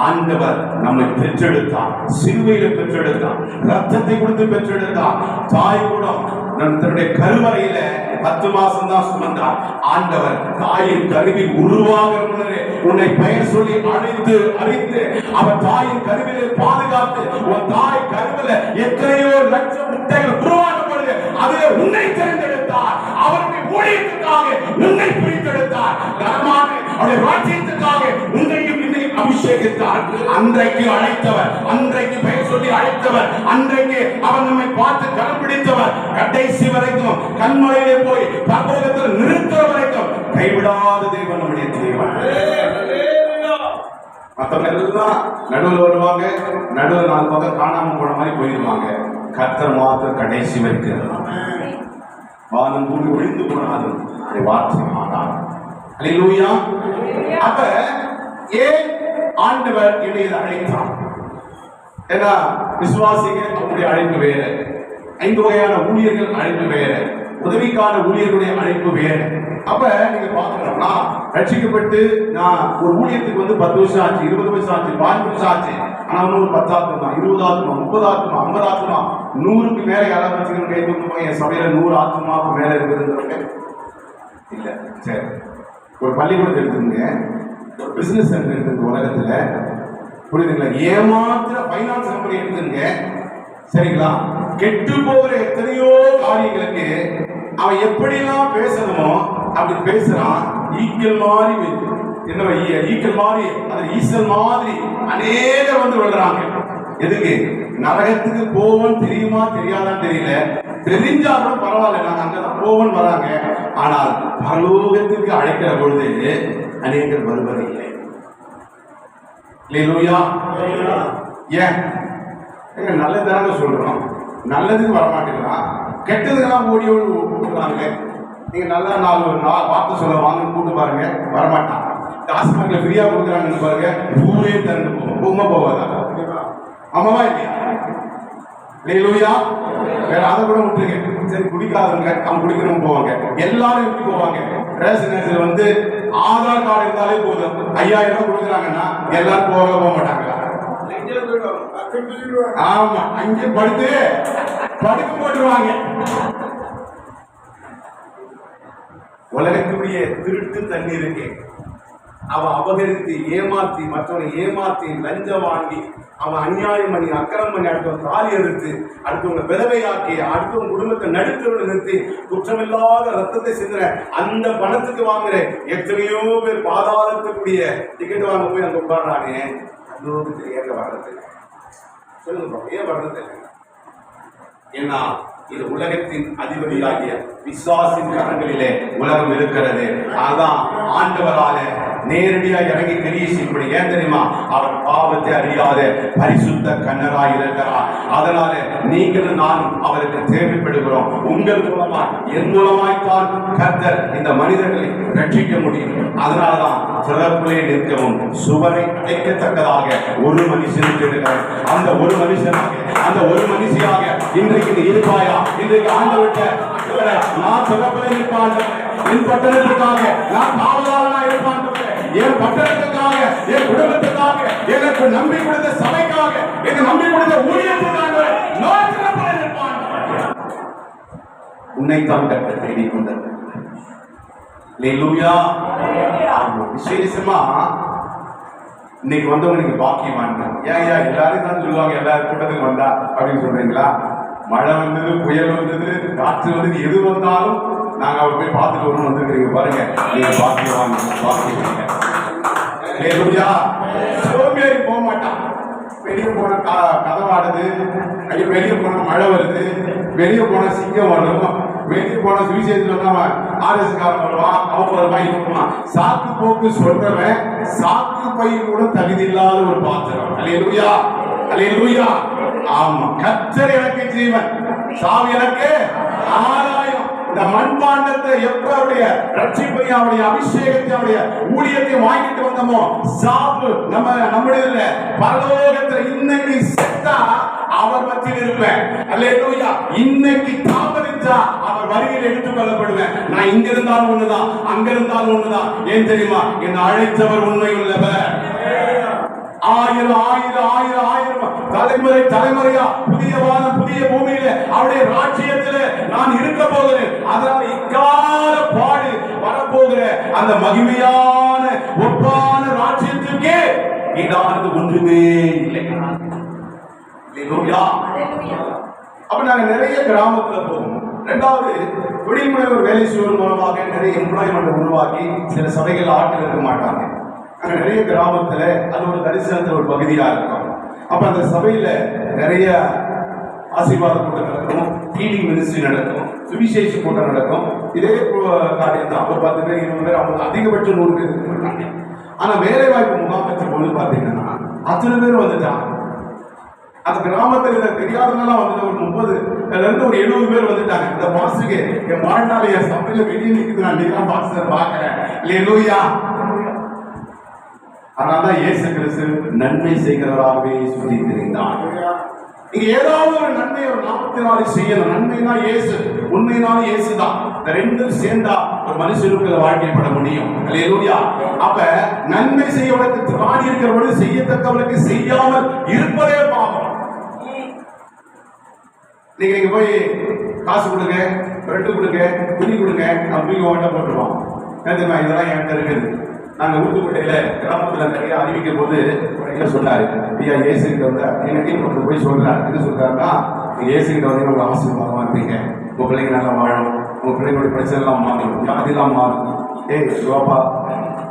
ஆண்டவர் நம்மை பெற்றெடுத்தார். சிலுவையில பெற்றெடுத்தார், ரத்தத்தை கொடுத்து பெற்றெடுத்தார். தாய் கூட தன்னுடைய கருவறையில 10 மாசம் தான் சுமந்தார். ஆண்டவர் தாயின் கருவி உருவாக உன்னை பெயர் சொல்லி அறிந்து அவர் தாயின் கருவிலே பாதுகாத்து, உன் தாய் கருவில எத்தனையோ லட்சம் முட்டைகள் உருவாக்கப்படுது, அதிலே உன்னை தேர்ந்தெடுத்தார். அவருடைய ஊழியத்துக்காக உன்னை பிரித்தெடுத்தார். அவருடைய ராஜ்யத்துக்காக உன்னையும் அபிஷேகித்தார். அன்றைக்கு அழைத்தவர், அன்றைக்கு பெயர் சொல்லி அழைத்தவர், அன்றைக்கு அவர் நம்மை பார்த்து கண்டுபிடித்தவர், கடைசி வரைக்கும் கண்மலையிலே போய் பரலோகத்தில் நிறுத்துற வரைக்கும் கைவிடாத தேவன் நம்முடைய தேவன். மற்றவங்க எல்லாம் நடுவில் வருவாங்க, நடுவில் 4 பக்கம் காணாம போன மாதிரி போயிடுவாங்க. கர்த்தர் மாத்திரம் கடைசி வரைக்கும் வானம் பூமி ஒழிந்து போனாலும் அதை வார்த்தை மாட்டார். அல்லேலூயா. அப்ப ஏன் ஆண்டவர் என்னை அழைத்தார்? ஏன்னா விசுவாசிகள் அவருடைய அழைப்பு வேற, 5 வகையான ஊழியர்கள் அழைப்பு வேற, உதவிக்கான ஊழியர்களுடைய அழைப்பு வேற. அப்ப நீங்க பாக்கணும்னா, ரட்சிக்கப்பட்டு நான் ஒரு ஊழியத்துக்கு 10 வருஷம் ஆச்சு, 20 வருஷம் ஆச்சு, 5 வருஷம் ஆச்சு. ஆனா ஒரு 10 ஆத்மா, 20 ஆத்மா, 30 ஆத்மா, 50 ஆத்மா, 100க்கு மேல யாராவது வச்சுக்கணும் கை தூக்குமா? என் சபையில 100 ஆத்மாவுக்கு மேல இருக்குதுன்னு இல்ல. சரி, ஒரு பள்ளிக்கூடத்தை எடுத்துங்க, ஒரு பிசினஸ் சென்டர் எடுத்துங்க, உலகத்துல புரியுதுங்களா? ஏமாத்திர பைனான்ஸ் கம்பெனி எடுத்துங்க, சரிங்களா? கெட்டு போகிற எத்தனையோ காரியங்களுக்கு அவன் எப்படிலாம் பேசணுமோ அப்படி பேசுறான். ஈக்கள் மாதிரி என்ன ஈக்கள் மாதிரி, அது ஈசல் மாதிரி அநேகர் விழுறாங்க. எதுக்கு? நரகத்துக்கு போவோம் தெரியுமா தெரியாதான்னு தெரியல, தெரிஞ்சாலும் பரவாயில்ல, நாங்க அங்கதான் போவோம்னு வராங்க. ஆனால் பரலோகத்துக்கு அழைக்கிற பொழுது அநேகர் வருவதில்லை. அல்லேலூயா. ஏன் நல்லதாங்க சொல்றோம், நல்லதுக்கு வரமாட்டேங்கிறான், கெட்டதுக்கெல்லாம் ஓடி விடுறாங்க. நீங்க நல்லா நாலு வார்த்தை சொல்ல வாங்க கூட்டு பாருங்க, வரமாட்டான். டாஸ்மார்க்ல ஃப்ரீயா கொடுக்குறாங்கன்னு பாருங்க, ஊரே திறந்து போகும். உண்மை போவாதா? ஆமாவா இல்லையா? அல்லேலூயா. வேற அதை கூட விட்டுருங்க. சரி, குடிக்காதவங்க அவங்க குடிக்கிறவங்க போவாங்க, எல்லாரும் எப்படி போவாங்க? ரேஷன் கடையில் வந்து ஆதார் கார்டு இருந்தாலே போதும், 5000 கொடுக்குறாங்கன்னா எல்லாரும் போக மாட்டாங்களா? ஆமா, அங்கே படுக்க போட்டுருவாங்க. உலகத்துடைய திருட்டு தண்ணி இருக்கு, அவன் அபகரித்து ஏமாத்தி மற்றவனை ஏமாத்தி லஞ்சம் வாங்கி அவன் அநியாயம் பண்ணி அக்கிரமம் பண்ணி அடுத்தவன் தாலி எடுத்து அடுத்தவங்க விதவையாக்கி அடுத்தவங்க குடும்பத்தை நடுத்தரோடு நிறுத்தி குற்றமில்லாத ரத்தத்தை சிந்துற அந்த பணத்துக்கு வாங்குற எத்தனையோ பேர் பாதாளத்துக்குரிய டிக்கெட் வாங்க போய் அங்க உட்கார்றானே, அந்தோகத்தில் ஏங்க வர்றது? சொல்லுங்க, ஏன் வர்றது? ஏன்னா இது உலகத்தின் அதிபதியாகிய விசுவாசின் கரங்களிலே உலகம் இருக்கிறது. அதான் ஆண்டவரால நேரடியா இறங்கி கிரியை. ஏன் தெரியுமா? அவர் பாவத்தை அறியாத பரிசுத்த கண்ணராய் இருக்கிறார். அதனால நீங்களும் நானும் அவருக்கு தேவைப்படுகிறோம். உங்கள் மூலமா என் மூலமாய்த்தான் கர்த்தர் இந்த மனிதர்களை ரட்சிக்க முடியும். அதனாலதான் சிறப்புலே நிற்கவும் சுவரை அடைக்கத்தக்கதாக ஒரு மனுஷனுக்கு இருக்கிறார். அந்த ஒரு மனுஷனாக அந்த ஒரு மனுஷியாக இன்றைக்கு இருப்பாயா? இன்றைக்கு ஆண்டவர்கிட்ட நான் சிறப்புலே நிற்பான், என் பட்டணத்துக்காக நான் காவலாளனா இருப்பான், என் பட்டணத்துக்காக என் குடும்பத்துக்காக எனக்கு நம்பி கொடுத்த சபைக்காக எனக்கு நம்பி கொடுத்த ஊழியத்துக்காக நான் சிறப்புலே நிற்பான். உன்னைத்தான் கர்த்தர் தேடிக் கொண்டார். அல்லேலூயா. விசேஷமா இன்னைக்கு வந்தவங்க நீங்க பாக்கியவான்ங்க. ஏன் எல்லாரும் தான் சொல்லுவாங்க, எல்லா கூட்டத்துக்கு வந்தா அப்படின்னு சொல்றீங்களா? மழை வந்தது, புயல் வந்தது, காற்று வந்தது, எது வந்தாலும் நாங்க அவர் போய் பார்த்துட்டு வரணும் வந்துருக்கீங்க பாருங்க. நீங்க பாக்கியவாங்க, பாக்கியவாங்க. அல்லேலூயா. சோம்பேறி போக மாட்டான். வெளியே போன கதவாடுது, வெளியே போன மழை வருது, வெளியே போன சிங்கம் வரும், வெளியே போன சுவிசேஷம் RS காரன் வருவான், அவன் வருவான், இருப்பான். சாக்கு போக்கு சொல்றவன் சாக்கு பை கூட தகுதி இல்லாத ஒரு பாத்திரம். அல்லேலூயா, அல்லேலூயா. ஆமா, கர்த்தர் எனக்கு ஜீவன், சாவி எனக்கு ஆதாயம். இந்த மண்பாண்டத்தை எப்ப அவருடைய ரட்சிப்பையும் அவருடைய அபிஷேகத்தை அவருடைய ஊழியத்தை வாங்கிட்டு வந்தோமோ, சாவு நம்முடைய பரலோகத்துல இன்னைக்கு செத்தா அவர் மத்தியில் இருப்பேன். அல்லேலூயா. இன்னைக்கு தாமதிச்சா அவர் வருகையில் எடுத்துக் கொள்ளப்படுவேன். நான் இங்க இருந்தாலும் ஒண்ணுதான், அங்க இருந்தாலும் ஒண்ணுதான். ஏன் தெரியுமா? என்னை அழைத்தவர் உண்மை உள்ளவர். ஆயிரம் தலைமுறை தலைமுறையா புதிய வானம் புதிய பூமியில அவருடைய ராஜ்யத்துல நான் இருக்க போகிறேன். அதனால இக்கால பாடு வரப்போகிற அந்த மகிமையான ஒப்பான ராஜ்யத்திற்கே ஈடானது ஒன்றுமே இல்லை. அப்ப நாங்க நிறைய கிராமத்துல போவோம். இரண்டாவது, தொழில் முனைவர் வேலை செய்வது மூலமாக நிறைய எம்ப்ளாய்மெண்ட் உருவாக்கி சில சபைகள் ஆட்கள் இருக்க மாட்டாங்க. அங்க நிறைய கிராமத்துல அது ஒரு தரிசனத்துல ஒரு பகுதியா இருக்கும். அப்ப அந்த சபையில நிறைய ஆசீர்வாத கூட்டம் நடக்கும், ஃபீடிங் மினிஸ்ட்ரி நடக்கும், சுவிசேஷ கூட்டம் நடக்கும். இதே காரியம் தான். ஒரு 10 பேர் 20 பேர், அவங்க அதிகபட்சம் 100 பேர் இருக்காங்க. ஆனா வேலை வாய்ப்பு முகாமைச்ச பொழுது பாத்தீங்கன்னா அத்தனை பேர் வந்துட்டாங்க. அந்த கிராமத்துல தெரியாதவங்கலாம் வந்துட்டு ஒரு 30ல இருந்து ஒரு 70 பேர் வந்துட்டாங்க. இந்த பாஸ்டருக்கு என் வாழ்நாள் என் சபையில வெளியே நிற்குது, நான் நீங்க பாஸ்டர் பாக்குறேன். அல்லேலூயா. அதனால்தான் இயேசு கிறிஸ்து நன்மை செய்கிறவராகவே சுற்றி தெரிந்தார். நீங்க ஏதாவது ஒரு நன்மை ஒரு 44 செய்யணும். நன்மைனா இயேசு, உண்மையினாலும் இயேசு தான். இந்த ரெண்டும் சேர்ந்தா ஒரு மனுஷனுக்கு வாழ்க்கைப்பட முடியும். அல்லேலூயா. அப்ப நன்மை செய்யவனுக்கு காணி இருக்கிறவனுக்கு செய்யத்தக்கவனுக்கு செய்யாமல் இருப்பதே பாவம். நீங்க போய் காசு கொடுங்க, பிரெட்டு கொடுங்க, துணி கொடுங்க, நான் தூக்கி ஓட்ட போட்டுருவோம். இதெல்லாம் என்கிட்ட இருக்குது. நாங்க ஊத்துக்கோட்டையில கிராமத்துல நிறைய அறிவிக்கும் போது சொன்னாரு, ஐயா ஏசுகிட்ட வந்தா எனக்கு போய் சொல்றாரு. என்ன சொல்றாருன்னா, நீங்க ஏசுகிட்ட வந்து உங்க ஆசீர்வாதமா இருப்பீங்க, உங்க பிள்ளைங்க நல்லா வாழும், உங்க பிள்ளைங்களுடைய பிரச்சனை எல்லாம் மாறும், அதெல்லாம் மாறும். யோபா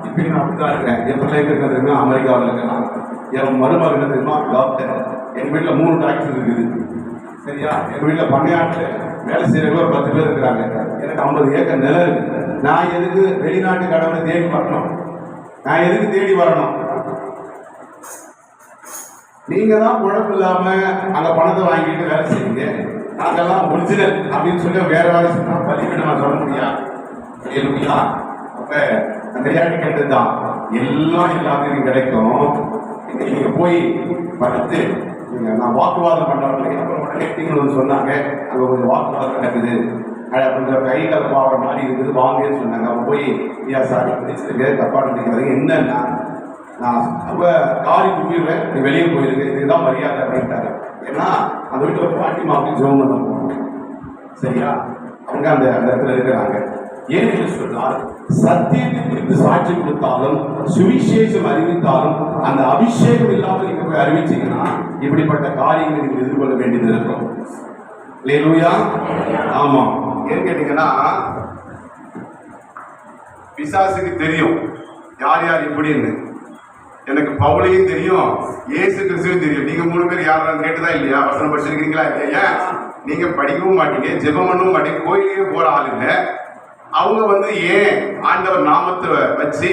இப்பயும் நான் அப்படிதான் இருக்கேன். என் பிள்ளைங்க இருக்க தெரியுமா, அமெரிக்காவில் இருக்கலாம். என் மருமகன் தெரியுமா, டாக்டர். எங்க வீட்டுல 3 டாக்டர் இருக்குது. சரியா? எங்க வீட்டுல பண்ணையாட்டு வேலை செய்யறவங்க ஒரு 10 பேர் இருக்கிறாங்க. எனக்கு 50 ஏக்கர் நிலம் இருக்கு. நான் எதுக்கு வெளிநாட்டு கடவுளை தேடி வரணும்? நான் எதுக்கு தேடி வரணும்? நீங்க தான் குழப்பம் இல்லாம அங்க பணத்தை வாங்கிட்டு வேலை செய்யுங்க. நாங்கெல்லாம் ஒரிஜினல் அப்படின்னு சொல்லி வேற வேலை சொன்னா பள்ளிக்கூட நான் சொல்ல முடியாது. அப்ப அந்த விளையாட்டு கேட்டதுதான் எல்லாம் எல்லாத்தையும் கிடைக்கும். நீங்க போய் பார்த்து நான் வாக்குவாதம் பண்றவங்களுக்கு அப்புறம் சொன்னாங்க. அங்க கொஞ்சம் வாக்குவாதம் நடக்குது, கொஞ்சம் கை கலப்பாகிற மாதிரி இருக்குது, வாங்கன்னு சொன்னாங்க. அவங்க போய் ஐயா சார் பிடிச்சிருக்கு, தப்பா நினைக்கிறாங்க. என்னன்னா நான் ரொம்ப காரி துப்பிடுவேன், நீ வெளியே போயிருக்கு, இதுதான் மரியாதை அப்படின்ட்டாரு. ஏன்னா அந்த வீட்டில் பாட்டி மாப்பி ஜோம் பண்ண போவாங்க. சரியா? அவங்க அந்த இடத்துல இருக்கிறாங்க. ஏன் என்று சொன்னால் சத்தியத்தை குறித்து சாட்சி கொடுத்தாலும் சுவிசேஷம் அறிவித்தாலும் அந்த அபிஷேகம் இல்லாமல் நீங்க போய் அறிவிச்சீங்கன்னா இப்படிப்பட்ட காரியங்களை நீங்கள் எதிர்கொள்ள வேண்டியது இருக்கும். அல்லேலூயா. ஆமா. ஏன்னு கேட்டீங்கன்னா பிசாசுக்கு தெரியும் யார் யார் எப்படின்னு. எனக்கு பவுலையும் தெரியும், இயேசு கிறிஸ்துவும் தெரியும். நீங்க 3 பேர் யாரும் கேட்டுதான் இல்லையா? வசனம் படிச்சிருக்கீங்களா இல்லையா? நீங்க படிக்கவும் மாட்டீங்க, ஜெபம் பண்ணவும் மாட்டீங்க, கோயிலே போற ஆள் இல்லை. அவங்க ஏன் ஆண்டவர் நாமத்தை வச்சு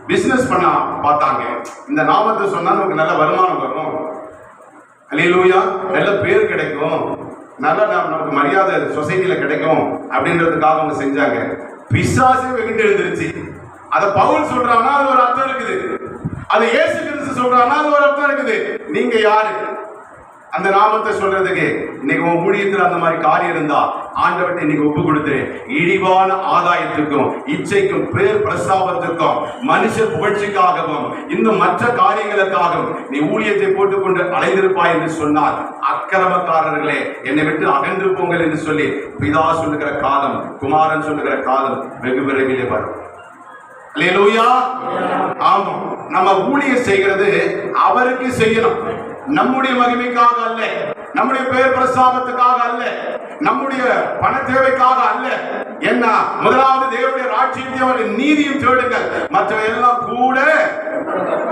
பிசினஸ் பண்ண பார்த்தாங்க. இந்த நாமத்தை சொன்னா நமக்கு நல்ல வருமானம் வரும், அல்லேலூயா, நல்ல பேர் கிடைக்கும், நல்ல நமக்கு மரியாதை சொசைட்டில கிடைக்கும் அப்படின்றதுக்காக அவங்க செஞ்சாங்க. பிசாசே வெகுண்டு எழுந்துருச்சு. அதை பவுல் சொல்றாங்கன்னா அது ஒரு அர்த்தம் இருக்குது, அது இயேசு கிறிஸ்து சொல்றாங்கன்னா அது ஒரு அர்த்தம் இருக்குது. நீங்க யாரு அந்த நாமத்தை சொல்றதுக்கு? இன்னைக்கு உன் ஊழியத்தில் அந்த மாதிரி காரியம் இருந்தா ஆண்டவர்கிட்ட இன்னைக்கு ஒப்பு கொடுத்துரு. இழிவான ஆதாயத்துக்கும் இச்சைக்கும் பேர் பிரஸ்தாபத்துக்கும் மனுஷ புகழ்ச்சிக்காகவும் இன்னும் மற்ற காரியங்களுக்காகவும் நீ ஊழியத்தை போட்டுக்கொண்டு அலைந்திருப்பாய் என்று சொன்னால், அக்கிரமக்காரர்களே என்னை விட்டு அகன்று போங்கள் என்று சொல்லி பிதா சொல்லுகிற காலம், குமாரன் சொல்லுகிற காலம் வெகு விரைவிலே வரும். அல்லேலூயா. ஆமா, நம்ம ஊழியம் செய்கிறது அவருக்கு செய்யணும், நம்முடைய மகிமைக்காக அல்ல, நம்முடைய பெயர் பிரஸ்தாபத்துக்காக அல்ல, நம்முடைய பண தேவைக்காக அல்ல. என்ன? முதலாவது தேவனுடைய ராஜ்யத்தையும் நீதியும் தேடுங்கள், மற்றவை எல்லாம் கூட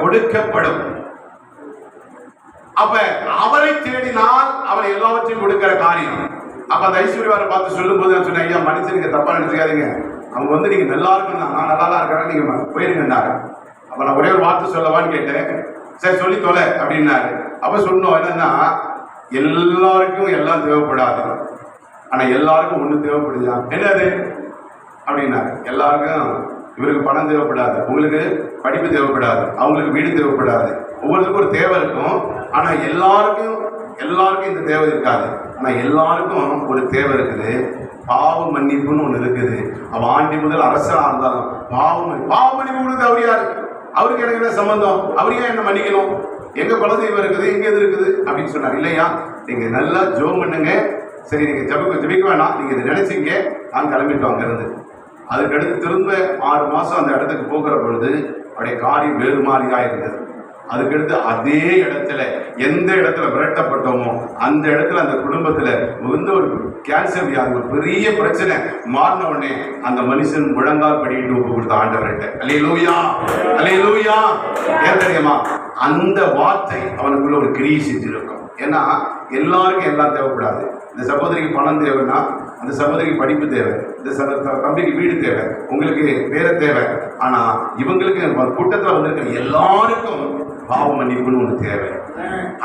கொடுக்கப்படும். அப்ப அவரை தேடினால் அவர் எல்லாவற்றையும் கொடுக்கிற காரியம். அப்ப அந்த ஐஸ்வர்யாவை பார்த்து சொல்லும் போது நான் சொன்னேன், ஐயா மனுஷனுக்கு தப்பா நினைச்சுக்காதீங்க, அவங்க நீங்க நல்லா இருக்கணும், நான் நல்லா தான் இருக்கிறேன், நீங்க போயிருந்தாங்க. அப்ப நான் ஒரே ஒரு வார்த்தை சொல்லவான்னு கேட்டேன். சரி சொல்லி தொலை அப்படின்னாரு. அப்ப சொன்னோம் என்னன்னா, எல்லாருக்கும் எல்லாம் தேவைப்படாது, ஆனா எல்லாருக்கும் ஒண்ணு தேவைப்படுதா? என்னது அப்படின்னாரு. எல்லாருக்கும் இவருக்கு பணம் தேவைப்படாது, உங்களுக்கு படிப்பு தேவைப்படாது, அவங்களுக்கு வீடு தேவைப்படாது, ஒவ்வொருத்தருக்கும் ஒரு தேவை இருக்கும். ஆனா எல்லாருக்கும் இந்த தேவை இருக்காது. ஆனா எல்லாருக்கும் ஒரு தேவை இருக்குது, பாவ மன்னிப்புன்னு ஒண்ணு இருக்குது. அவ ஆண்டி முதல் அரசனா இருந்தாலும் பாவ மன்னிப்பு கொடுக்குது. அவர் யாரு? அவருக்கு எனக்கு என்ன சம்பந்தம்? அவர் ஏன் என்ன மன்னிக்கணும்? எங்க குலதெய்வம் இருக்குது, எங்க எது இருக்குது அப்படின்னு சொன்னார். இல்லையா, நீங்க நல்லா ஜோம் பண்ணுங்க, சரி நீங்க ஜபிக்க வேணாம், நீங்க இதை நினைச்சீங்க, நான் கிளம்பிட்டோம் அங்கிருந்து. அதுக்கடுத்து திரும்ப 6 மாசம் அந்த இடத்துக்கு போகிற பொழுது அவருடைய காரியம் வேறு மாதிரியா இருந்தது. அதுக்கடுத்து அதே இடத்துல எந்த இடத்துல விரட்டப்பட்டோமோ அந்த இடத்துல அந்த குடும்பத்துல ஒரு கேன்சர் வியாதி, ஒரு பெரிய பிரச்சனை மாறின உடனே அந்த மனுஷன் முழங்கால் படிட்டு ஒப்பு கொடுத்த ஆண்டவர்கிட்ட. அல்லேலூயா, அல்லேலூயா. ஏன் தெரியுமா? அந்த வார்த்தை அவனுக்குள்ள ஒரு கிரியை செஞ்சிருக்கும். ஏன்னா எல்லாருக்கும் எல்லாம் தேவைப்படாது. இந்த சகோதரிக்கு பணம் தேவைன்னா அந்த சகோதரிக்கு படிப்பு தேவை, இந்த தம்பிக்கு வீடு தேவை, உங்களுக்கு வேற தேவை. ஆனா இவங்களுக்கு கூட்டத்தில் வந்திருக்கிற எல்லாருக்கும் பாவ மன்னிப்புன்னு ஒண்ணு தேவை.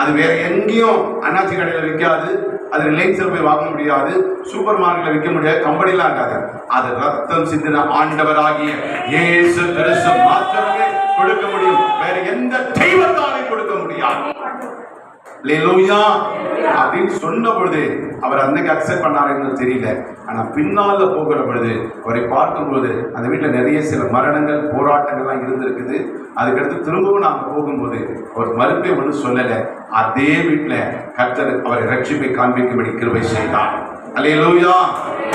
அது வேற எங்கேயும் அண்ணாச்சி கடையில விற்காது, அது ரிலையன்ஸ்ல போய் வாங்க முடியாது, சூப்பர் மார்க்கெட்ல விற்க முடியாது, கம்பெனிலாம் இருக்காது. அது ரத்தம் சிந்தின ஆண்டவராகிய இயேசு கிறிஸ்து மாத்திரமே கொடுக்க முடியும், வேற எந்த தெய்வத்தாலையும் கொடுக்க முடியாது. அல்லேலூயா அப்படின்னு சொன்ன பொழுது அவர் அன்னைக்கு அக்செப்ட் பண்ணாருன்னு தெரியல. ஆனா பின்னால போகிற பொழுது அவரை பார்க்கும்போது அந்த வீட்டுல நிறைய சில மரணங்கள் போராட்டங்கள்லாம் இருந்திருக்குது. அதுக்கடுத்து திரும்பவும் நாங்க போகும்போது ஒரு மறுப்பை ஒன்றும் சொல்லல. அதே வீட்டுல கர்த்தர் அவரை ரட்சிப்பை காண்பிக்கும்படி கிருபை செய்தார். அல்லேலூயா,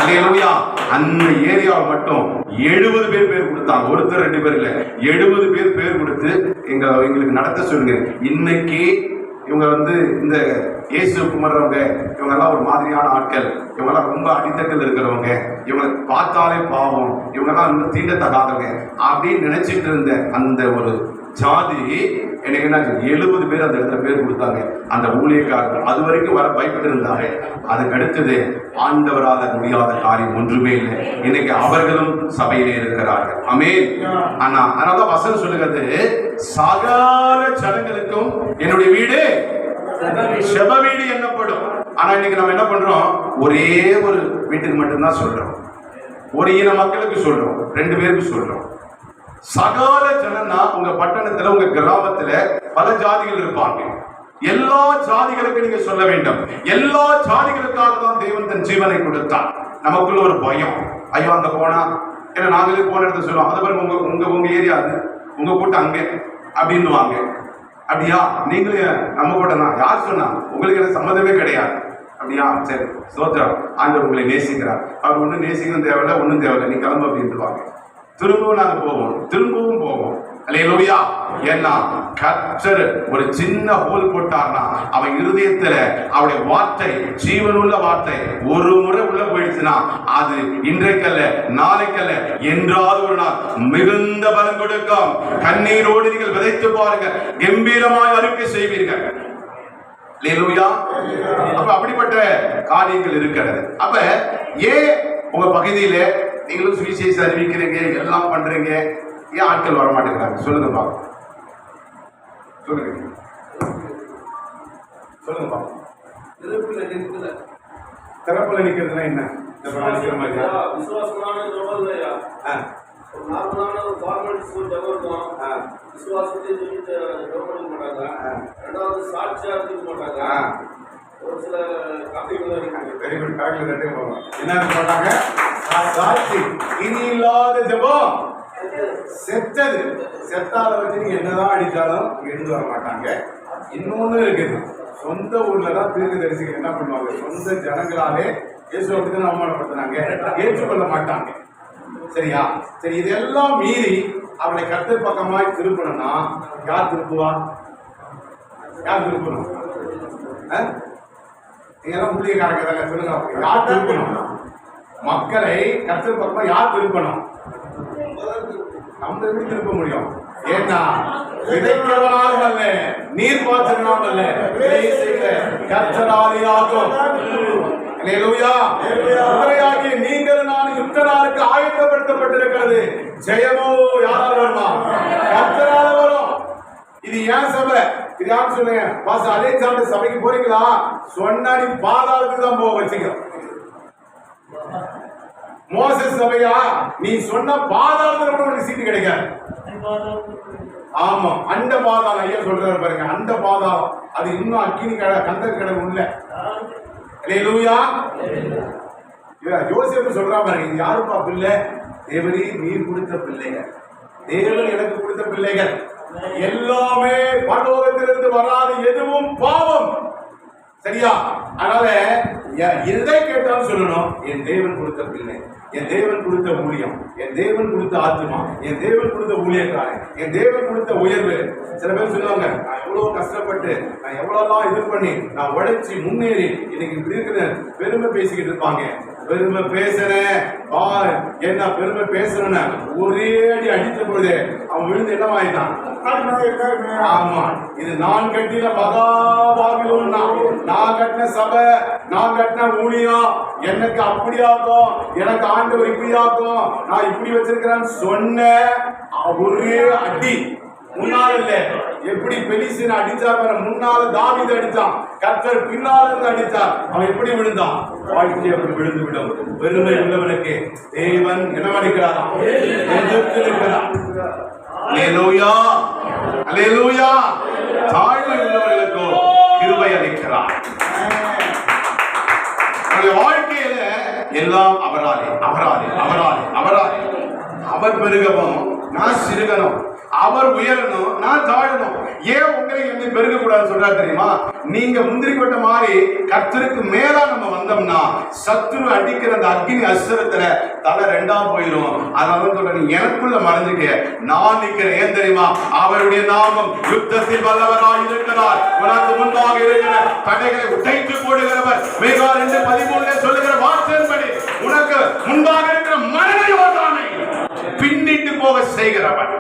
அல்லேலூயா. அந்த ஏரியாவை மட்டும் 70 பேர் கொடுத்தாங்க. ஒருத்தர் 2 பேர் இல்ல, 70 பேர் கொடுத்து எங்களுக்கு நடத்த சொல்லுங்க. இன்னைக்கு இவங்க இந்த இயேசு குமர்றவங்க, இவங்கெல்லாம் ஒரு மாதிரியான ஆட்கள், இவங்கெல்லாம் ரொம்ப அடித்தட்டில் இருக்கிறவங்க, இவங்க பார்த்தாலே பாவம், இவங்கெல்லாம் தீண்டத்தகாதவங்க அப்படின்னு நினைச்சிட்டு இருந்த அந்த ஒரு ஜாதி எனக்கு என்ன 70 பேர் அந்த இடத்துல பேர் கொடுத்தாங்க. அந்த ஊழியக்காரர்கள் அது வரைக்கும் வர பயப்பட்டு இருந்தாங்க. அதுக்கு அடுத்தது ஆண்டவரால் முடியாத காரியம் ஒன்றுமே இல்லை. இன்னைக்கு அவர்களும் சபையிலே இருக்கிறார்கள். ஆமென். ஆனா அதனால வசனம் சொல்லுகிறது, சகல ஜனங்களுக்கும் என்னுடைய வீடு செப வீடு என்னப்படும். ஆனா இன்னைக்கு நம்ம என்ன பண்றோம், ஒரே ஒரு வீட்டுக்கு மட்டும்தான் சொல்றோம், ஒரு இன மக்களுக்கு சொல்றோம், 2 பேருக்கு சொல்றோம். சகல ஜனம்னா உங்க பட்டணத்துல உங்க கிராமத்துல பல ஜாதிகள் இருப்பாங்க. எல்லா ஜாதிகளுக்கும் நீங்க சொல்ல வேண்டும். எல்லா ஜாதிகளுக்காக தான் தேவன் தன் ஜீவனை கொடுத்தார். நமக்குள்ள ஒரு பயம், ஐயோ அங்க போனா, ஏன்னா நாங்களே போன இடத்துல சொல்லுவோம், அது பாருங்க உங்க உங்க உங்க ஏரியா அது, உங்க கூட்டம் அங்க அப்படின்னு வாங்க. அப்படியா, நீங்களே நம்ம கூட்டம் தான், யார் சொன்னா, உங்களுக்கு எனக்கு சம்மந்தமே கிடையாது. அப்படியா, சரி சோத்ரம், ஆண்டவர் உங்களை நேசிக்கிறார். அவர் ஒன்றும் நேசிக்கவும் தேவையில்லை, ஒன்றும் தேவையில்லை, நீ கிளம்ப அப்படின்ட்டுவாங்க. திரும்பவும் நாங்க போவோம், திரும்பவும் போவோம். அல்லேலூயா. ஏன்னா கர்த்தர் ஒரு சின்ன ஹோல் போட்டார்னா அவன் இருதயத்துல அவருடைய வார்த்தை, ஜீவனுள்ள வார்த்தை ஒரு முறை உள்ள போயிடுச்சுன்னா அது இன்றைக்கல்ல நாளைக்கல்ல என்றாவது ஒரு நாள் மிகுந்த பலன் கொடுக்கும். கண்ணீரோடு நீங்கள் விதைத்து பாருங்க, கம்பீரமாய் அறுக்கை செய்வீர்கள். அல்லேலூயா. அப்ப அப்படிப்பட்ட காரியங்கள் இருக்கிறது. அப்ப ஏன் உங்க பகுதியில நீங்களும் சுவிசேஷம் அறிவிக்கிறீங்க, எல்லாம் பண்றீங்க, ஏன் ஆட்கள் வர மாட்டேங்கிறாங்க? சொல்லுங்க பாப்போம், சொல்லுங்க சொல்லுங்க பாப்போம். திறப்புல நிக்கிறதுனா என்ன? விசுவாசமான நார்மலான ஒரு கவர்மெண்ட் ஸ்கூல் ஜபம் விசுவாசத்தை ஜபம் மாட்டாங்க. ரெண்டாவது சாட்சியா இருக்க மாட்டாங்க. ஒரு சில என்ன சொல்றாங்க? சாட்சி இனி இல்லாத ஜபம், செத்தது செத்தால வச்சு நீங்க என்னதான் அடித்தாலும் எடுத்து வர மாட்டாங்க. இன்னொன்னு இருக்குது, சொந்த ஊர்ல தான் தீர்க்கதரிசிகள் என்ன பண்ணுவாங்க, சொந்த ஜனங்களாலே இயேசுவை பத்தி அவமானப்படுத்தினாங்க, ஏற்றுக்கொள்ள மாட்டாங்க. சரியா? சரி, இதெல்லாம் மீறி அவளை கர்த்தர் பக்கமாய் திருப்பணும்னா யார் திருப்புவா? யார் திருப்பணும்? நீங்கெல்லாம் ஊழியக்காரங்க தானே, சொல்லுங்க, யார் திருப்பணும்? மக்களை கர்த்தர் பக்கமா யார் திருப்பணும்? நம்ம எப்படி திருப்ப முடியும்? ஏன்னா விதைக்கிறவனாலும் அல்ல, நீர் பாய்ச்சனாலும் அல்ல, கர்த்தராலியாகும். அல்லேலூயா. குதிரையாகிய நீங்கள் நான் யுத்த நாளுக்கு ஆயத்தப்படுத்தப்பட்டிருக்கிறது. ஜெயமோ யாரால வருமா? கர்த்தரால வரும். இது ஏன் சபை? இது யாரும் சொல்லுங்க. பாச அதே சாப்பிட்டு சபைக்கு போறீங்களா? சொன்னா நீ பாதாளத்துக்கு தான் போக வச்சுக்க. மோசஸ் சபையா? நீ சொன்ன பாதாளத்துல கூட உனக்கு சீட்டு கிடைக்காது. ஆமா, அண்ட பாதாளம் ஐயா சொல்றாரு பாருங்க, அண்ட பாதாளம். அது இன்னும் அக்கினி கடை, கந்தர் கடை உள்ள. அல்லேலூயா. யோசேப்பு சொல்றா பாருங்க, இது யாருப்பா பிள்ளை? தேவனே நீர் கொடுத்த பிள்ளைகள், தேவன் எனக்கு கொடுத்த பிள்ளைகள். எல்லாமே பரலோகத்திலிருந்து வராது, எதுவும் பாவம். சரியா? அதனால எதை கேட்டாலும் சொல்லணும், என் தேவன் கொடுத்த பிள்ளை, என் தேவன் கொடுத்த ஊழியம், என் தேவன் கொடுத்த ஆத்மா, என் தேவன் கொடுத்த ஊழியக்காரன், என் தேவன் கொடுத்த உயர்வு. சில பேர் சொல்லுவாங்க, நான் எவ்வளவு கஷ்டப்பட்டு, நான் எவ்வளவுதான் இது பண்ணி, நான் உழைச்சி முன்னேறி இன்னைக்கு இப்படி இருக்கிற பெருமை பேசிக்கிட்டு இருப்பாங்க. பெருமை பேசுறேன், என்ன பெருமை பேசுறேன்னு ஒரே அடி அடித்த பொழுது அவன் விழுந்து என்ன ஆயிட்டான்? ஆமா, இது நான் கட்டின மகாபாபிலோன், நான் கட்டின சபை, நான் கட்டின ஊழியம், எனக்கு அப்படியாக்கும், எனக்கு ஆண்டவர் இப்படியாக்கும், நான் இப்படி வச்சிருக்கிறேன்னு சொன்ன ஒரே அடி. முன்னால இல்ல, எப்படி பெலிஸ்தீனை அடிச்சார், முன்னால தாவீது அடிச்சான், கர்த்தர் பின்னால இருந்து அடித்தார், அவன் எப்படி விழுந்தான்? வாழ்க்கை அப்படி விழுந்து விடும். பெருமை உள்ளவனுக்கு தேவன் என்ன அடிக்கிறாராம்? எதிர்த்து நிற்கிறார். அல்லேலூயா, அல்லேலூயா. தாழ்மை உள்ளவர்களுக்கு கிருபை அளிக்கிறார். வாழ்க்கையில எல்லாம் அவராலே, அவராலே, அவராலே, அவராலே. அவர் பெருகவும் நான் சிறுகணும், அவர் உயரணும் நான் தாழணும். ஏன் உங்களை என்ன பெருக கூடாதுன்னு சொல்றாரு தெரியுமா? நீங்க முந்திரி கொட்ட மாதிரி கர்த்தருக்கு மேலா நம்ம வந்தோம்னா சத்துரு அடிக்கிற அந்த அக்னி அஸ்திரத்துல தலை ரெண்டா போயிடும். அதனால சொல்ற, நீ எனக்குள்ள மறைஞ்சுக்க, நான் நிக்கிறேன். ஏன் தெரியுமா? அவருடைய நாமம் யுத்தத்தில் வல்லவராய் இருக்கிறார். உனக்கு முன்பாக இருக்கிற தடைகளை உடைத்து போடுகிறவர். மேகா 2:13 சொல்லுகிற வார்த்தையின்படி உனக்கு முன்பாக இருக்கிற மரண யோர்தானை பின்னிட்டு போக செய்கிறவன்.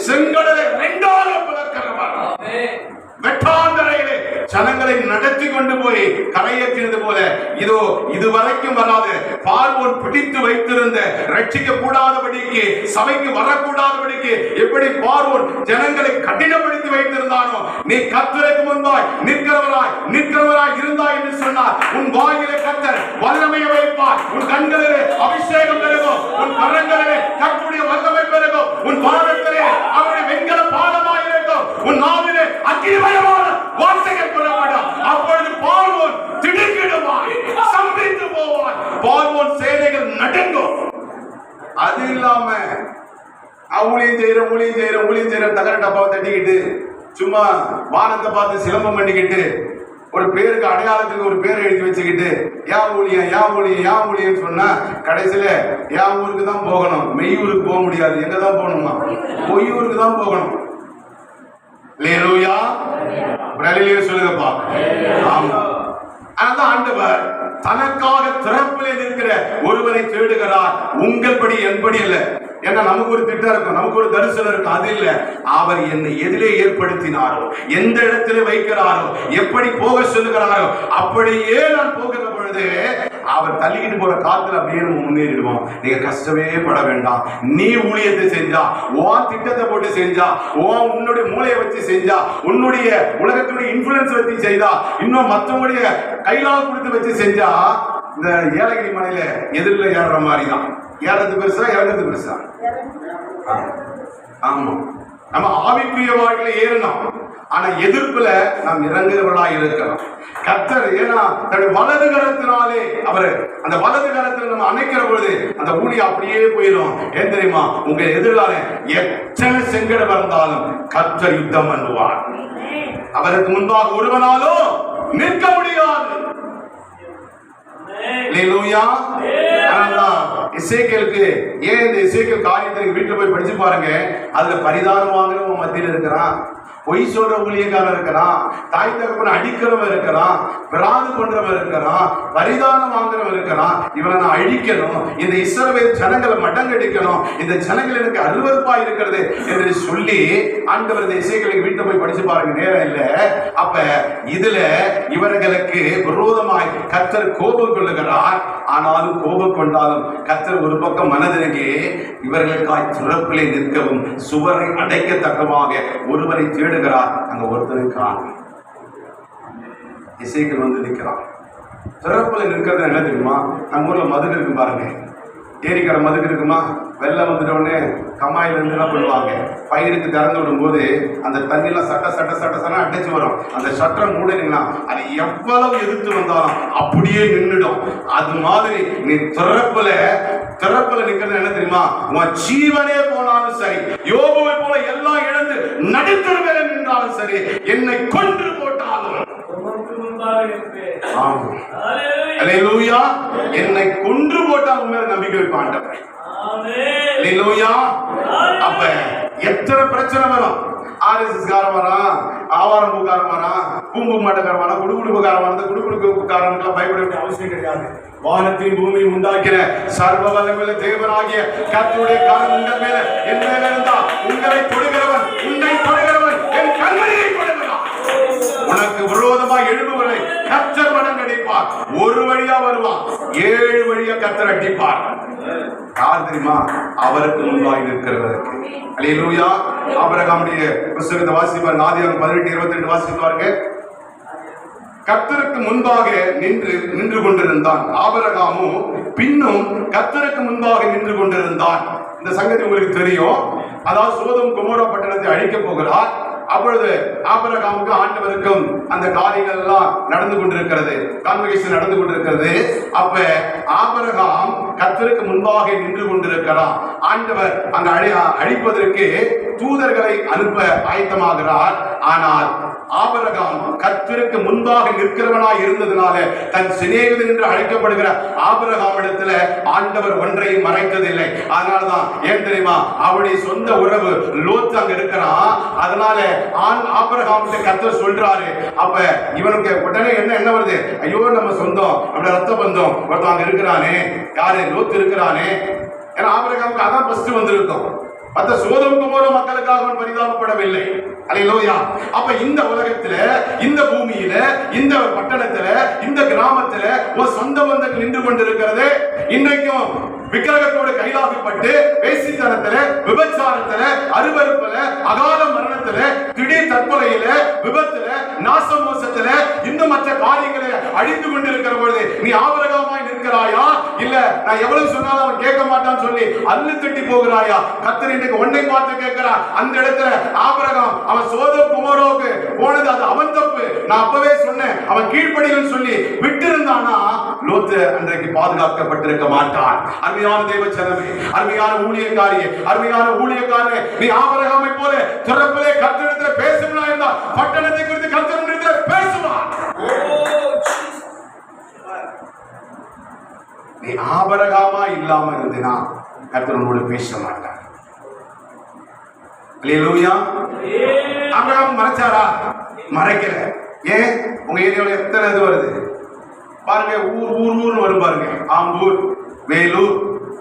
செங்கடலை ரெண்டாக பிளக்கிறவர், வெட்டாந்தரையிலே ஜனங்களை நடத்தி கொண்டு போய் கரையேற்றினது போல இதோ இதுவரைக்கும் வராது பார்வோன் பிடித்து வைத்திருந்த ரட்சிக்க கூடாதபடிக்கு சபைக்கு வரக்கூடாதபடிக்கு எப்படி பார்வோன் ஜனங்களை கடினப்படுத்தி வைத்திருந்தானோ, நீ கர்த்தருக்கு முன்பாய் நிற்கிறவராய் இருந்தாய் என்று சொன்னார். உன் வாயிலே கர்த்தர் வல்லமையை வைப்பார், உன் கண்களிலே அபிஷேகம் பெருகும், உன் கரங்களிலே கர்த்தருடைய வல்லமை பெருகும், உன் பாதத்திலே அவருடைய வெண்கல பாதமாய் இருக்கும், உன் நாவிலே அக்கினிமயமான வார்த்தைகள் புறப்படும். அப்பொழுது பார்வோன் திடுக்கிடுவான், சம்பித்து போவான், பார்வோன் சேனைகள் நடுங்கும். அது இல்லாம ஊழியம் செய்யற தகர டப்பாவை தட்டிக்கிட்டு சும்மா வானத்தை பார்த்து சிலம்பம் பண்ணிக்கிட்டு ஒரு பேருக்கு அடையாளத்துக்கு ஒரு பேர் எழுதி வச்சுக்கிட்டு யா ஊழியம் சொன்னா கடைசியில யா ஊருக்கு தான் போகணும், மெய்யூருக்கு போக முடியாது. எங்க தான் போகணுமா? பொய்யூருக்கு தான் போகணும். சொல்லுங்கப்பா. ஆமா, அதான் ஆண்டவர் தனக்காக திறப்பிலே நிற்கிற ஒருவரை தேடுகிறார். உங்கள்படி என்படி இல்ல. ஏன்னா நமக்கு ஒரு திட்டம் இருக்கும், நமக்கு ஒரு தரிசனம் இருக்கும். அது இல்ல, அவர் என்னை எதிலே ஏற்படுத்தினாரோ, எந்த இடத்துல வைக்கிறாரோ, எப்படி போக சொல்லுகிறாரோ அப்படியே நான் போகிற பொழுது அவர் தள்ளிக்கிட்டு போற காத்துல அப்படியே முன்னேறிடுவோம். நீங்க கஷ்டமே பட வேண்டாம். நீ ஊழியத்தை செஞ்சா, உன் திட்டத்தை போட்டு செஞ்சா, உன்னுடைய மூளையை வச்சு செஞ்சா, உன்னுடைய உலகத்துடைய இன்ஃபுளுன்ஸ் வச்சு செய்தா, இன்னும் மற்றவங்களுடைய கைலாக கொடுத்து வச்சு செஞ்சா, இந்த ஏலகிரி மலையில எதிரில் ஏறுற மாதிரி தான். ஏறது பெருசா இறங்குறது பெருசா? ஆமா, நம்ம ஆவிக்குரிய வாழ்க்கையில ஏறணும், ஆனா எதிர்ப்புல நாம் இறங்குறவர்களா இருக்கிறோம். கர்த்தர் ஏன்னா தன்னுடைய வலது கரத்தினாலே அவர் அந்த வலது கரத்தில் நம்ம அணைக்கிற பொழுது அந்த ஊழியம் அப்படியே போயிடும். ஏன் தெரியுமா? உங்க எதிரான எத்தனை செங்கடம் வந்தாலும் கர்த்தர் யுத்தம் பண்ணுவார். அவருக்கு முன்பாக ஒருவனாலும் நிற்க முடியாது. இசைக்கேலுக்கு ஏன் இந்த இசைக்கேல் காரியத்தை வீட்டுல போய் படிச்சு பாருங்க. அதுல பரிதானம் வாங்குறவங்க மத்தியில் இருக்கிறான், பொய் சொல்ற ஊழியக்காரன் இருக்கிறான், தாய் தகப்பனை அடிக்கிறவன் இருக்கிறான், பிராது பண்றவன் இருக்கிறான், பரிதானம் வாங்குறவன் இருக்கிறான். இவனை நான் அழிக்கணும், இந்த இஸ்ரவேல் ஜனங்களை மடங்கடிக்கணும், இந்த ஜனங்கள் எனக்கு அருவருப்பா இருக்கிறது என்று சொல்லி ஆண்டவர் இந்த இசைக்கேலுக்கு வீட்டுல போய் படிச்சு பாருங்க. நேரம் இல்லை. அப்ப இதுல இவர்களுக்கு விரோதமாய் கர்த்தர் கோபம் கொள்ளுகிறார். ஆனாலும் கோபம் கொண்டாலும் கர்த்தர் ஒரு பக்கம் மனதிறங்கி இவர்களுக்காய் துறப்பிலே நிற்கவும் சுவரை அடைக்கத்தக்கமாக ஒருவரை தேடுகிறார். அங்க ஒருத்தரை காணும். இசைக்கேல் வந்து நிற்கிறான். திறப்புல நிற்கிறது என்ன தெரியுமா? நம்ம ஊர்ல மதுக்கு இருக்கு பாருங்க, ஏரிக்கரை மதுக்கு இருக்குமா? வெள்ளம் வந்துட்ட உடனே கம்மாயில இருந்து என்ன பண்ணுவாங்க, பயிருக்கு திறந்து விடும் போது அந்த தண்ணியெல்லாம் சட்ட அடைச்சு வரும். அந்த சட்டம் மூடினீங்கன்னா அது எவ்வளவு எதிர்த்து வந்தாலும் அப்படியே நின்றுடும். அது மாதிரி நீ திறப்புல நிக்கிறது என்ன தெரியுமா? உன் ஜீவனே போனாலும் சரி, யோபுவை போல எல்லாம் இழந்து நடுத்தருவேல நின்றாலும் சரி, என்னை கொன்று போட்டாலும் என்னை கொன்று போட்டால் உண்மையில நம்பிக்கை வைப்பான். அப்ப எத்தனை பிரச்சனை வரும். RSS காரன் வரான், ஆவாரம் பூக்காரன் வரான், பூம்பு மாட்டக்காரன் வரான், குடுகுடுப்புக்காரன் வரான். குடுகுடுப்புக்காரனுக்கு பயப்பட வேண்டிய அவசியம் கிடையாது. வானத்தையும் பூமியை உண்டாக்கிற சர்வ வல்லமையுள்ள தேவனாகிய கர்த்தருடைய கரம் உங்கள் மேல என் மேல இருந்தா உங்களை தொடுகிறவன், உன்னை தொடுகிறவன் என் கண்மணியை தொடுகிறான். உனக்கு விரோதமாக எழுபவரை கர்த்தர் மடங்கடிப்பார். ஒரு வழியா வருவான், 7 வழியா கர்த்தர் அடிப்பார். யார் தெரியுமா? அவருக்கு முன்பாக நிற்கிறவருக்கு. அல்லேலூயா. ஆபிரகாமுடைய புத்தகத்தை வாசிப்பார். ஆதியாகமம் 18:22 வாசிப்பாருங்க. கர்த்தருக்கு முன்பாக நின்று கொண்டிருந்தான். ஆபிரகாமும் பின்னும் கர்த்தருக்கு முன்பாக நின்று கொண்டிருந்தான். இந்த சங்கதி உங்களுக்கு தெரியும். அதாவது சோதோம் கொமோரா பட்டணத்தை அழிக்க போகிறார். அப்பொழுது ஆபிரகாமுக்கும் ஆண்டவருக்கும் அந்த காரியங்கள் எல்லாம் நடந்து கொண்டிருக்கிறது, கான்வகேஷன் நடந்து கொண்டிருக்கிறது. அப்ப ஆபிரகாம் கர்த்தருக்கு முன்பாக நின்று கொண்டிருக்கிறார். ஆண்டவர் அங்க அழிப்பதற்கு தூதர்களை அனுப்ப ஆயத்தமாகிறார். ஆனால் ஆபிரகாம் கர்த்தருக்கு முன்பாக நிற்கிறவனாய் இருந்ததுனால தன் சிநேகிதன் என்று அழைக்கப்படுகிற ஆபிரகாம் இடத்துல ஆண்டவர் ஒன்றையும் மறைத்ததில்லை. அதனாலதான் ஏன் தெரியுமா? அவருடைய சொந்த உறவு லோத் அங்க இருக்கிறான். அதனால ஆபிரகாம் கர்த்தர் சொல்றாரு. அப்ப இவனுக்கு உடனே என்ன வருது? ஐயோ, நம்ம சொந்தம், நம்ம ரத்த பந்தம் ஒருத்தவங்க இருக்கிறானே, யாரு? லோத் இருக்கிறானே. ஏன்னா ஆபிரகாமுக்கு அதான் ஃபர்ஸ்ட் வந்திருக்கும். மற்ற சோதோம் குமோரா மக்களுக்காக அவன் பரிதாபப்படவில்லை. அல்லேலூயா. அப்ப இந்த உலகத்துல, இந்த பூமியில, இந்த பட்டணத்துல, இந்த கிராமத்துல ஒரு சொந்த பந்தங்கள் நின்று கொண்டிருக்கிறது. இன்றைக்கும் விக்கிரகத்தோடு கைலாகப்பட்டு பேசித்தனத்துல, விபச்சாரத்துல, அருவருப்புல, அகால மரணத்துல, திடீர் தற்கொலையில, விபத்துல, நாசமோசத்துல, இன்னும் மற்ற காரியங்களை அழித்து கொண்டிருக்கிற பொழுது நீ ஆபிரகாமாய் நிற்கிறாயா, இல்ல நான் எவ்வளவு சொன்னாலும் அவன் கேட்க மாட்டான்னு சொல்லி அள்ளு தட்டி போகிறாயா? கர்த்தர் இன்னைக்கு உன்னை பார்த்து கேட்கிறார். அந்த இடத்துல ஆபிரகாம் அவன் சோதோம் குமோராவுக்கு போனது அது அவன் தப்பு. நான் அப்பவே சொன்னேன், அவன் கீழ்ப்படிகள் சொல்லி விட்டிருந்தானா லோத்து அன்றைக்கு பாதுகாக்கப்பட்டிருக்க மாட்டான். அருமையான தேவ ஜனமே, அருமையான ஊழியக்காரியே, அருமையான ஊழியக்காரனே, நீ ஆபிரகாமை போல திறப்பிலே கர்த்தரிடத்தில் பேசுவனா இருந்தால் பட்டணத்தை குறித்து கர்த்தரிடத்தில் பேசுவான். நீ ஆபிரகாமா இல்லாம இருந்தினா கர்த்தர் உன்னோடு பேச மாட்டார். அல்லேலூயா. ஆபிரகாம் மறைச்சாரா? மறைக்கல. ஏன்? உங்க ஏரியாவில் எத்தனை இது வருது பாருங்க. ஊர்னு வரும் பாருங்க. ஆம்பூர், வேலூர்,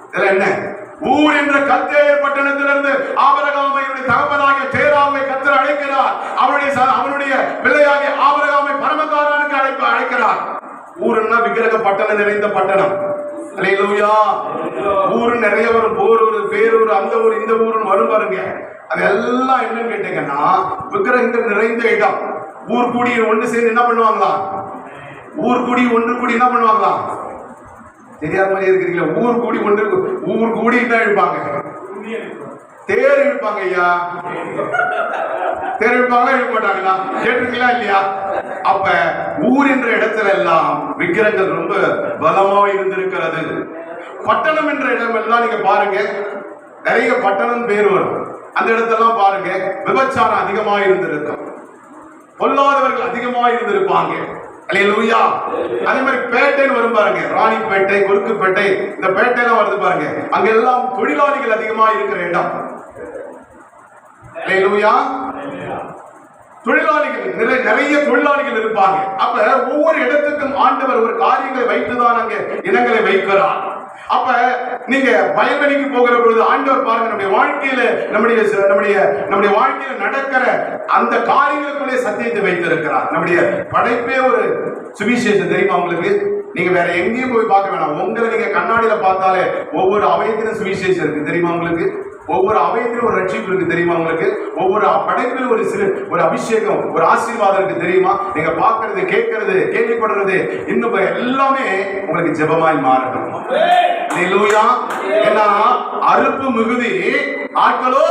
இதெல்லாம் என்ன? ஊர் என்ற கல்தேயர் பட்டணத்திலிருந்து ஆபிரகாமையுடைய தகப்பனாகிய தேராவை கர்த்தர் அழைக்கிறார். அவனுடைய பிள்ளையாகிய ஆபிரகாமை பரமகாரனுக்கு அழைக்கிறார். ஊருன்னா விக்கிரக பட்டணம் நிறைந்த பட்டணம். அல்லேலூயா. ஊரு நிறைய வரும். போரூர், பேரூர், அந்த ஊர், இந்த ஊருன்னு வரும் பாருங்க. அதெல்லாம் என்னன்னு கேட்டீங்கன்னா விக்கிரகங்கள் நிறைந்த இடம். ஊர் கூடி ஒன்று சேர்ந்து என்ன பண்ணுவாங்களா? ஊர் கூடி ஒன்று கூடி என்ன பண்ணுவாங்களா? தெரியாத மாதிரி இருக்கிறீங்களா? ஊர் கூடி என்ன இழுப்பாங்க? தேர் இழுப்பாங்க. ஐயா, தேர் இழுப்பாங்களா, இழுக்க மாட்டாங்களா? கேட்டிருக்கீங்களா இல்லையா? அப்ப ஊர் என்ற இடத்துல எல்லாம் விக்கிரகங்கள் ரொம்ப பலமா இருந்திருக்கிறது. பட்டணம் என்ற இடம் எல்லாம் நீங்க பாருங்க, நிறைய பட்டணம் பேர் வரும். அந்த இடத்தெல்லாம் பாருங்க, விபச்சாரம் அதிகமா இருந்திருக்கும், பொல்லாதவர்கள் அதிகமா இருந்திருப்பாங்க. அல்லேலூயா. அதே மாதிரி பேட்டைன்னு வரும் பாருங்க. ராணிப்பேட்டை, குறுக்குப்பேட்டை, இந்த பேட்டையெல்லாம் வருது பாருங்க. அங்க எல்லாம் தொழிலாளிகள் அதிகமா இருக்கிற இடம். அல்லேலூயா. தொழிலாளிகள் நிறைய தொழிலாளிகள் இருப்பாங்க. அப்ப ஒவ்வொரு இடத்துக்கும் ஆண்டவர் ஒரு காரியங்களை வைத்துதான் அங்க இடங்களை வைக்கிறார். அப்ப நீங்க வயல்வெளிக்கு போகிற பொழுது ஆண்டவர் பாருங்க, நம்முடைய வாழ்க்கையில நம்முடைய வாழ்க்கையில நடக்கிற அந்த காரியங்களுக்குள்ளே சத்தியத்தை வைத்திருக்கிறார். நம்முடைய படைப்பே ஒரு சுவிசேஷம். தெரியுமா உங்களுக்கு? நீங்க வேற எங்கேயும் போய் பார்க்க வேணாம். உங்களை நீங்க கண்ணாடியில பார்த்தாலே ஒவ்வொரு அவயத்திலும் சுவிசேஷம் இருக்கு. தெரியுமா உங்களுக்கு? ஒவ்வொரு அவயத்திலும் ஒரு ரட்சிப்பு இருக்கு. தெரியுமா உங்களுக்கு? ஒவ்வொரு படைப்பில் ஒரு அபிஷேகம், ஒரு ஆசீர்வாதம் இருக்கு. தெரியுமா? நீங்க பார்க்கறது, கேட்கறது, கேள்விப்படுறது இன்னும் எல்லாமே உங்களுக்கு ஜெபமாய் மாறணும். அல்லேலூயா. ஏன்னா அறுப்பு மிகுதி, ஆட்களோ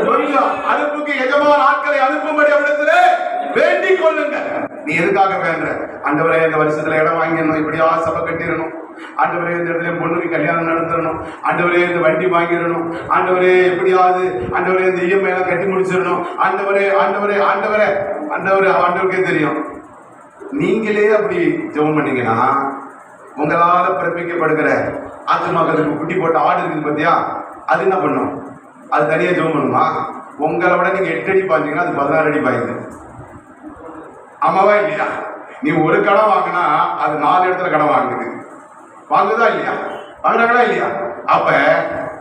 கொஞ்சம். அறுப்புக்கு எஜமான ஆட்களை அனுப்பும்படி அவரிடத்துல வேண்டிக் கொள்ளுங்க. நீ எதுக்காக வேண்ட? ஆண்டவரே, இந்த வருஷத்துல இடம் வாங்கிடணும், இப்படியா சபை கட்டிடணும், ஆண்டவரே இந்த இடத்துல பொண்ணுக்கு கல்யாணம் நடந்துடணும், ஆண்டவரே இந்த வண்டி வாங்கிடணும், ஆண்டவரே எப்படியாவது, ஆண்டவரே இந்த இஎம்ஐ எல்லாம் கட்டி முடிச்சிடணும், ஆண்டவரே ஆண்டவரே ஆண்டவரே ஆண்டவரே. ஆண்டவருக்கே தெரியும். நீங்களே அப்படி ஜெபம் பண்ணீங்கன்னா உங்களால பிறப்பிக்கப்படுகிற ஆத்துமாக்களுக்கு குட்டி போட்ட ஆடு இருக்குது பார்த்தியா, அது என்ன பண்ணும்? அது தனியா ஜெபம் பண்ணுமா? உங்களை விட நீங்க 8 அடி பாய்ந்தீங்கன்னா அது 16 அடி பாயுது. ஆமாவா இல்லையா? நீ ஒரு கடன் வாங்கினா அது 4 இடத்துல கடன் வாங்குது. வாங்குதா இல்லையா? வாங்குறாங்களா இல்லையா? அப்ப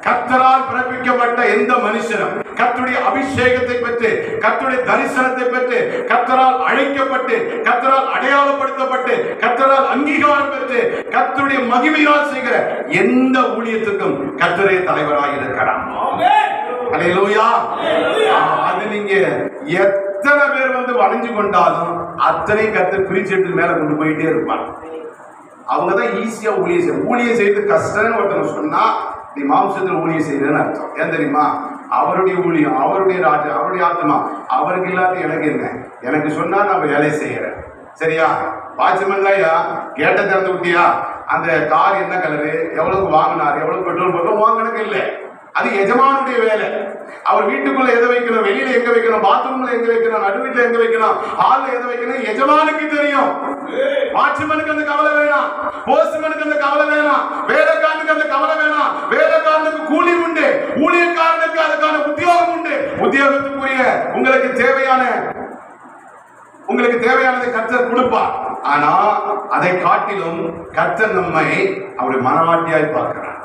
கர்த்தரால் பிறப்பிக்கப்பட்ட எந்த மனுஷனும் கர்த்தருடைய அபிஷேகத்தை பெற்று, கர்த்தருடைய தரிசனத்தை பெற்று, கர்த்தரால் அழைக்கப்பட்டு, கர்த்தரால் அடையாளப்படுத்தப்பட்டு, கர்த்தரால் அங்கீகாரம் பெற்று, கர்த்தருடைய மகிமையால் செய்கிற எந்த ஊழியத்துக்கும் கர்த்தரே தலைவராக இருக்கிறார். அல்லேலூயா. அது நீங்க எத்தனை பேர் வந்து வளைஞ்சு கொண்டாலும் அத்தனை கர்த்தர் பிரிச்சு எடுத்து மேல கொண்டு போயிட்டே இருப்பாங்க. அவங்கதான் ஈஸியா ஊழியம் செய்து கஷ்டம்னு ஒருத்தர் சொன்னா நீ மாம்சத்தில் ஊழியம் செய்யறன்னு அர்த்தம். ஏன் தெரியுமா? அவருடைய ஊழியம், அவருடைய ராஜ்யம், அவருடைய ஆத்மா, அவருக்கு இல்லாத எனக்கு என்ன? எனக்கு சொன்னா நான் வேலை செய்யறேன். சரியா? வாட்ச்மேன்லையா கேட்ட திறந்து விட்டியா? அந்த கார் என்ன கலரு, எவ்வளவு வாங்கினார், எவ்வளவு பெட்ரோல் போட்டோம் வாங்கினது இல்லை. அது எஜமானுடைய வேலை. அவர் வீட்டுக்குள்ள எதை வைக்கணும், வெளியில எங்க வைக்கணும், பாத்ரூம்ல எங்க வைக்கணும், நடு வீட்டுல எங்க வைக்கணும், ஹால்ல எதை வைக்கணும், எஜமானுக்கு தெரியும். வாட்ச்மேனுக்கு அந்த கவலை வேணாம், போஸ்ட்மேனுக்கு அந்த கவலை வேணாம், வேலைக்காரனுக்கு அந்த கவலை வேணாம். வேலைக்காரனுக்கு கூலி உண்டு, ஊழியக்காரனுக்கு அதுக்கான உத்தியோகம் உண்டு. உத்தியோகத்துக்குரிய உங்களுக்கு தேவையானதை கர்த்தர் கொடுப்பார். ஆனா அதை காட்டிலும் கர்த்தர் நம்மை அவருடைய மனவாட்டியாய் பார்க்கிறார்.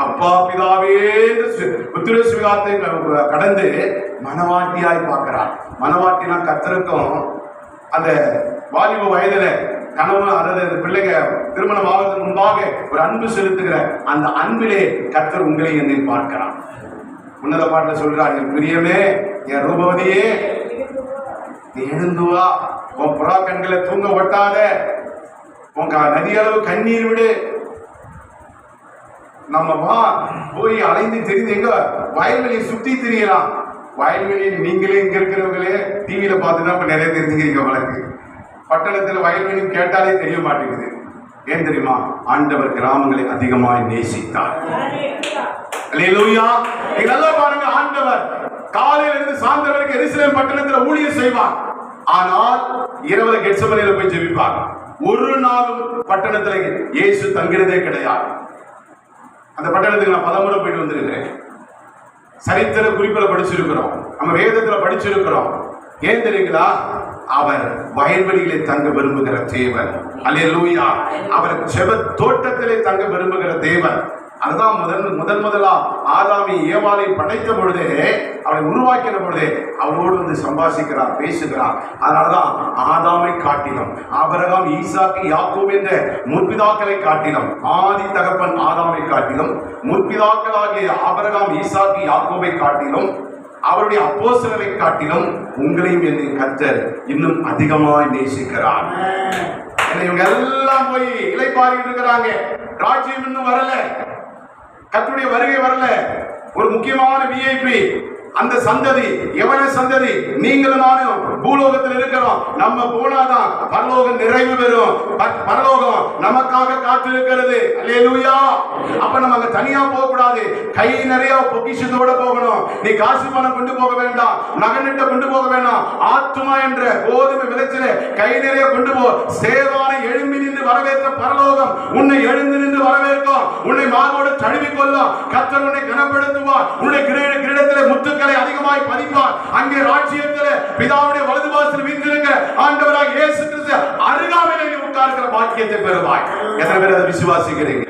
அப்பா பிதாவே புத்திர சுவிகாரத்தை கடந்து மனவாட்டியாய் பார்க்கிறார். மனவாட்டினா கர்த்தருக்கும் அந்த வாலிப வயதுல கணவன் அதாவது பிள்ளைங்க திருமணம் ஆவதற்கு முன்பாக ஒரு அன்பு செலுத்துகிற அந்த அன்பிலே கர்த்தர் உங்களை என்னை பார்க்கிறார். உன்னத பாட்டுல சொல்றார், என் பிரியமே, என் ரூபவதியே, நீ எழுந்து வா, உன் புறா கண்களை தூங்க ஒட்டாத, உன் நதியளவு கண்ணீர் விடு. நம்ம வா போய் அலைந்து தெரிந்து எங்க வயல்வெளியை சுத்தி தெரியலாம். வயல்வெளியை நீங்களே இங்க இருக்கிறவங்களே டிவியில பார்த்துதான் இப்ப நிறைய தெரிஞ்சுக்கிறீங்க. வழக்கு பட்டணத்துல வயல்வெளி கேட்டாலே தெரிய மாட்டேங்குது. ஏன் தெரியுமா? ஆண்டவர் கிராமங்களை அதிகமாய் நேசித்தார். அல்லேலூயா. நீங்க நல்லா பாருங்க, ஆண்டவர் காலையில இருந்து சாயந்தரம் வரைக்கும் எருசலேம் பட்டணத்துல ஊழியம் செய்வார். ஆனால் இரவுல கெத்செமனேல போய் ஜெபிப்பார். ஒரு நாளும் பட்டணத்துல இயேசு தங்கிறதே கிடையாது. அந்த பட்டணத்துக்கு நான் 10 முறை போயிட்டு வந்திருக்கிறேன். சரித்திர குறிப்பில படிச்சிருக்கிறோம், நம்ம வேதத்துல படிச்சிருக்கிறோம். ஏன் தெரியுங்களா? அவர் வயல்வெளியிலே தங்க விரும்புகிற தேவன். அல்லேலூயா. அவர் செப தோட்டத்திலே தங்க விரும்புகிற தேவன். அதுதான் முதலா ஆதாமி ஏவாளை படைத்த பொழுதே, அவரை உருவாக்கின பொழுதே அவரோடு வந்து சம்பாஷிக்கிறார், பேசுகிறார். அதனாலதான் ஆதாமை காட்டிலும் ஆபிரகாம், ஈசாக்கு, யாக்கோபு என்ற முற்பிதாக்களை காட்டிலும், ஆதி தகப்பன் ஆதாமை காட்டிலும், முற்பிதாக்களாகிய ஆபிரகாம், ஈசாக்கு, யாக்கோபை காட்டிலும், அவருடைய அப்போஸ்தலரை காட்டிலும் உங்களையும் என்னை கர்த்தர் இன்னும் அதிகமாய் நேசிக்கிறார். இவங்க எல்லாம் போய் இளைப்பாறிட்டு இருக்கிறாங்க. ராஜ்யம் இன்னும் வரல, கர்த்தருடைய வருகை வரல. ஒரு முக்கியமான விஐபி அந்த சந்ததி, எவன சந்ததி? நீங்களும் நானும் பூலோகத்தில் இருக்கிறோம். நம்ம போனாதான் பரலோகம் நிறைவு பெறும். பரலோகம் நமக்காக காத்திருக்கிறது. அல்லேலூயா. அப்ப நம்ம அங்க தனியா போக கூடாது. கை நிறைய பொக்கிஷத்தோட போகணும். நீ காசு பணம் கொண்டு போக வேண்டாம், நகனிட்ட கொண்டு போக வேண்டாம். ஆத்துமா என்ற கோதுமை விளைச்சல கை நிறைய கொண்டு போ. சேவான எழும்பி நின்று வரவேற்ற பரலோகம் உன்னை எழுந்து நின்று வரவேற்கும். உன்னை மார்போடு தழுவிக்கொள்ளும். கர்த்தர் உன்னை கனப்படுத்துவார். உன்னை கிரீடத்திலே முத்து அதிகமாய் பதிப்பார். அங்கே ராஜ்யத்திலே பிதாவுடைய வலது பாகத்தில் வீற்றிருக்கிற ஆண்டவராகிய இயேசு கிறிஸ்து அருகாமையிலே உட்கார்கிற பாக்கியத்தை பெறுவாய். எத்தனை பேர் அதை விசுவாசிக்கிறீங்க?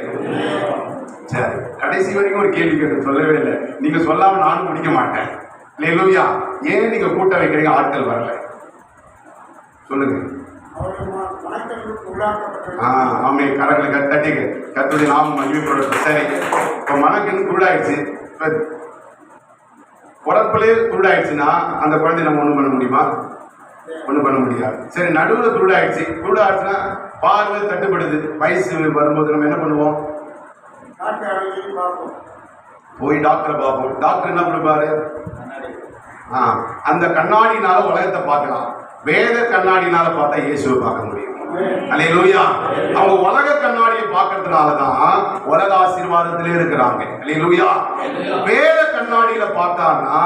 சரி, கடைசி வரைக்கும் ஒரு கேள்வி கேட்டு சொல்லவே இல்லை. நீங்க சொல்லாம நானும் முடிக்க மாட்டேன். அல்லேலூயா. ஏன் நீங்க கூட்டம் வைக்கிறீங்க? ஆட்கள் வரல, சொல்லுங்க. ஆமே, கடவுளை தட்டி கர்த்தருடைய நாமம் மகிமைப்படட்டும். சரி, இப்ப மனக்கு குருடாயிடுச்சு, உடற்பிலே குருடாயிடுச்சுன்னா அந்த குழந்தை நம்ம ஒண்ணும் பண்ண முடியுமா? ஒண்ணும் பண்ண முடியாது. சரி, நடுவில் குருடாயிடுச்சு. குருடாயிடுச்சுன்னா பார்வை தட்டுப்படுது. வயசு வரும்போது நம்ம என்ன பண்ணுவோம்? போய் டாக்டரை பார்ப்போம். டாக்டர் என்ன பண்ணுவாரு? அந்த கண்ணாடினால உலகத்தை பார்க்கலாம். வேத கண்ணாடினால பார்த்தா இயேசுவை பார்க்க முடியும். அல்லேலூயா. அவங்க உலக கண்ணாடியை பார்க்கறதுனாலதான் உலக ஆசீர்வாதத்திலே இருக்கிறாங்க. அல்லேலூயா. வேத கண்ணாடியில பார்த்தான்னா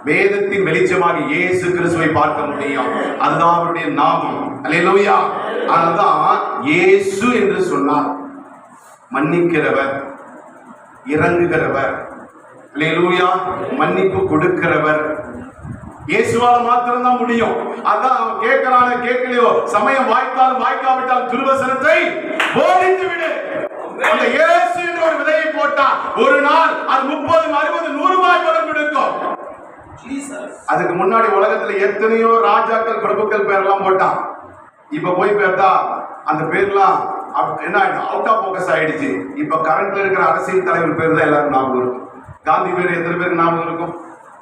வேதத்தின் வெளிச்சமாக இயேசு கிறிஸ்துவை பார்க்க முடியும். அதுதான் அவருடைய நாமம். அல்லேலூயா. அதனால்தான் இயேசு என்று சொன்னார் மன்னிக்கிறவர், இறங்குகிறவர், அல்லேலூயா, மன்னிப்பு கொடுக்கிறவர். இயேசுவால மாத்திரம் தான் முடியும். அதான் அவன் கேட்கிறானே கேட்கலையோ, சமயம் வாய்த்தாலும் வாய்க்காவிட்டாலும் திருவசனத்தை போதித்து விடு. அந்த இயேசு என்ற ஒரு விதையை போட்டான். ஒரு நாள் அது 30, 60, 100 பலன் கொடுக்கும். அதுக்கு முன்னாடி உலகத்துல எத்தனையோ ராஜாக்கள், பிரபுக்கள் பேர்லாம் போட்டான். இப்ப போய் பார்த்தா அந்த பேர்லாம் என்ன அவுட் ஆஃப் போக்கஸ் ஆயிடுச்சு. இப்ப கரண்ட்ல இருக்கிற அரசியல் தலைவர் பேர் தான் எல்லாரும் ஞாபகம் இருக்கும். காந்தி பேர் எத்தனை பேருக்கு ஞாபகம் இருக்கும்?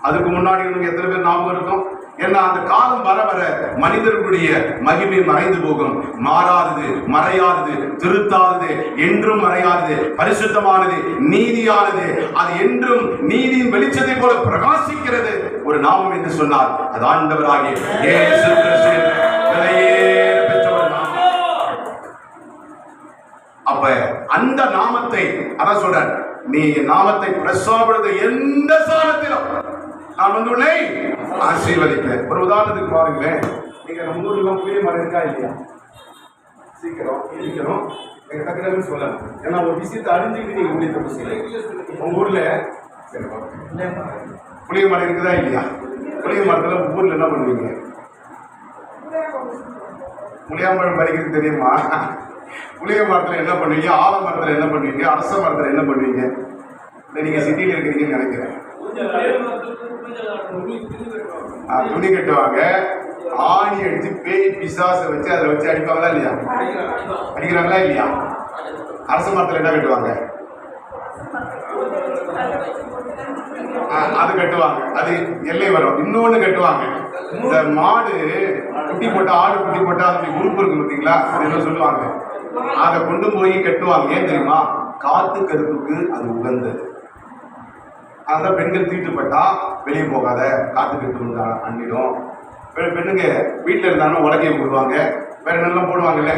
அதுக்கு முன்னாடி எத்தனை பேர் ஞாபகம் இருக்கும்? ஏன்னா அந்த காலம் வர வர மனிதர்களுடைய மகிமை மறைந்து போகும். மாறாதது, மறையாதது, திருத்தாதது, என்றும் மறையாதது, பரிசுத்தமானது, நீதியானது, அது என்றும் நீதியின் வெளிச்சத்தை போல பிரகாசிக்கிறது ஒரு நாமம் என்று சொன்னார். அது ஆண்டவராகிய இயேசு கிறிஸ்து பெற்றவர் நாமம். அப்ப அந்த நாமத்தை அதான் சொல்றார், நீ நாமத்தை பிரசாபடுத்த எந்த சாணத்திலும் நான் வந்து உன்னை ஆசீர்வதிப்பேன். ஒரு உதாரணத்துக்கு பாருங்களேன். நீங்க நம்ம ஊர்ல புளிய மரம் இருக்கா இல்லையா? சீக்கிரம் இருக்கிறோம் எங்க டக்குனு சொல்லலாம். ஏன்னா ஒரு விஷயத்தை அறிஞ்சுக்கிட்டு நீங்க முடித்த புசில உங்க ஊர்ல புளிய மரம் இருக்குதா இல்லையா? புளிய மரத்துல ஊர்ல என்ன பண்ணுவீங்க? புளியாம்பழம் பறிக்கிறது தெரியுமா? புளிய மரத்துல என்ன பண்ணுவீங்க, ஆல மரத்துல என்ன பண்ணுவீங்க, அரச மரத்துல என்ன பண்ணுவீங்க? இல்லை நீங்க சிட்டியில இருக்கிறீங்கன்னு நினைக்கிறேன். துணி கட்டுவாங்க, ஆணி அடிச்சு பேய் பிசாசை வச்சு அதை வச்சு அடிப்பாங்களா இல்லையா? அடிக்கிறாங்களா இல்லையா? அரச மரத்துல என்ன கட்டுவாங்க? அது கட்டுவாங்க, அது எல்லை வரும். இன்னொன்னு கட்டுவாங்க, இந்த மாடு குட்டி போட்டா, ஆடு குட்டி போட்டா அது உறுப்பு இருக்கு பார்த்தீங்களா, அது என்ன சொல்லுவாங்க, அதை கொண்டு போய் கட்டுவாங்க. ஏன் தெரியுமா? காத்து கருப்புக்கு அது உகந்தது. அதான் பெண்கள் தீட்டுப்பட்டா வெளியே போகாத, காத்து கட்டு அண்ணிடும். பெண்ணுங்க வீட்டில் இருந்தாலும் உலகையை போடுவாங்க, வேற என்னெல்லாம் போடுவாங்கல்ல,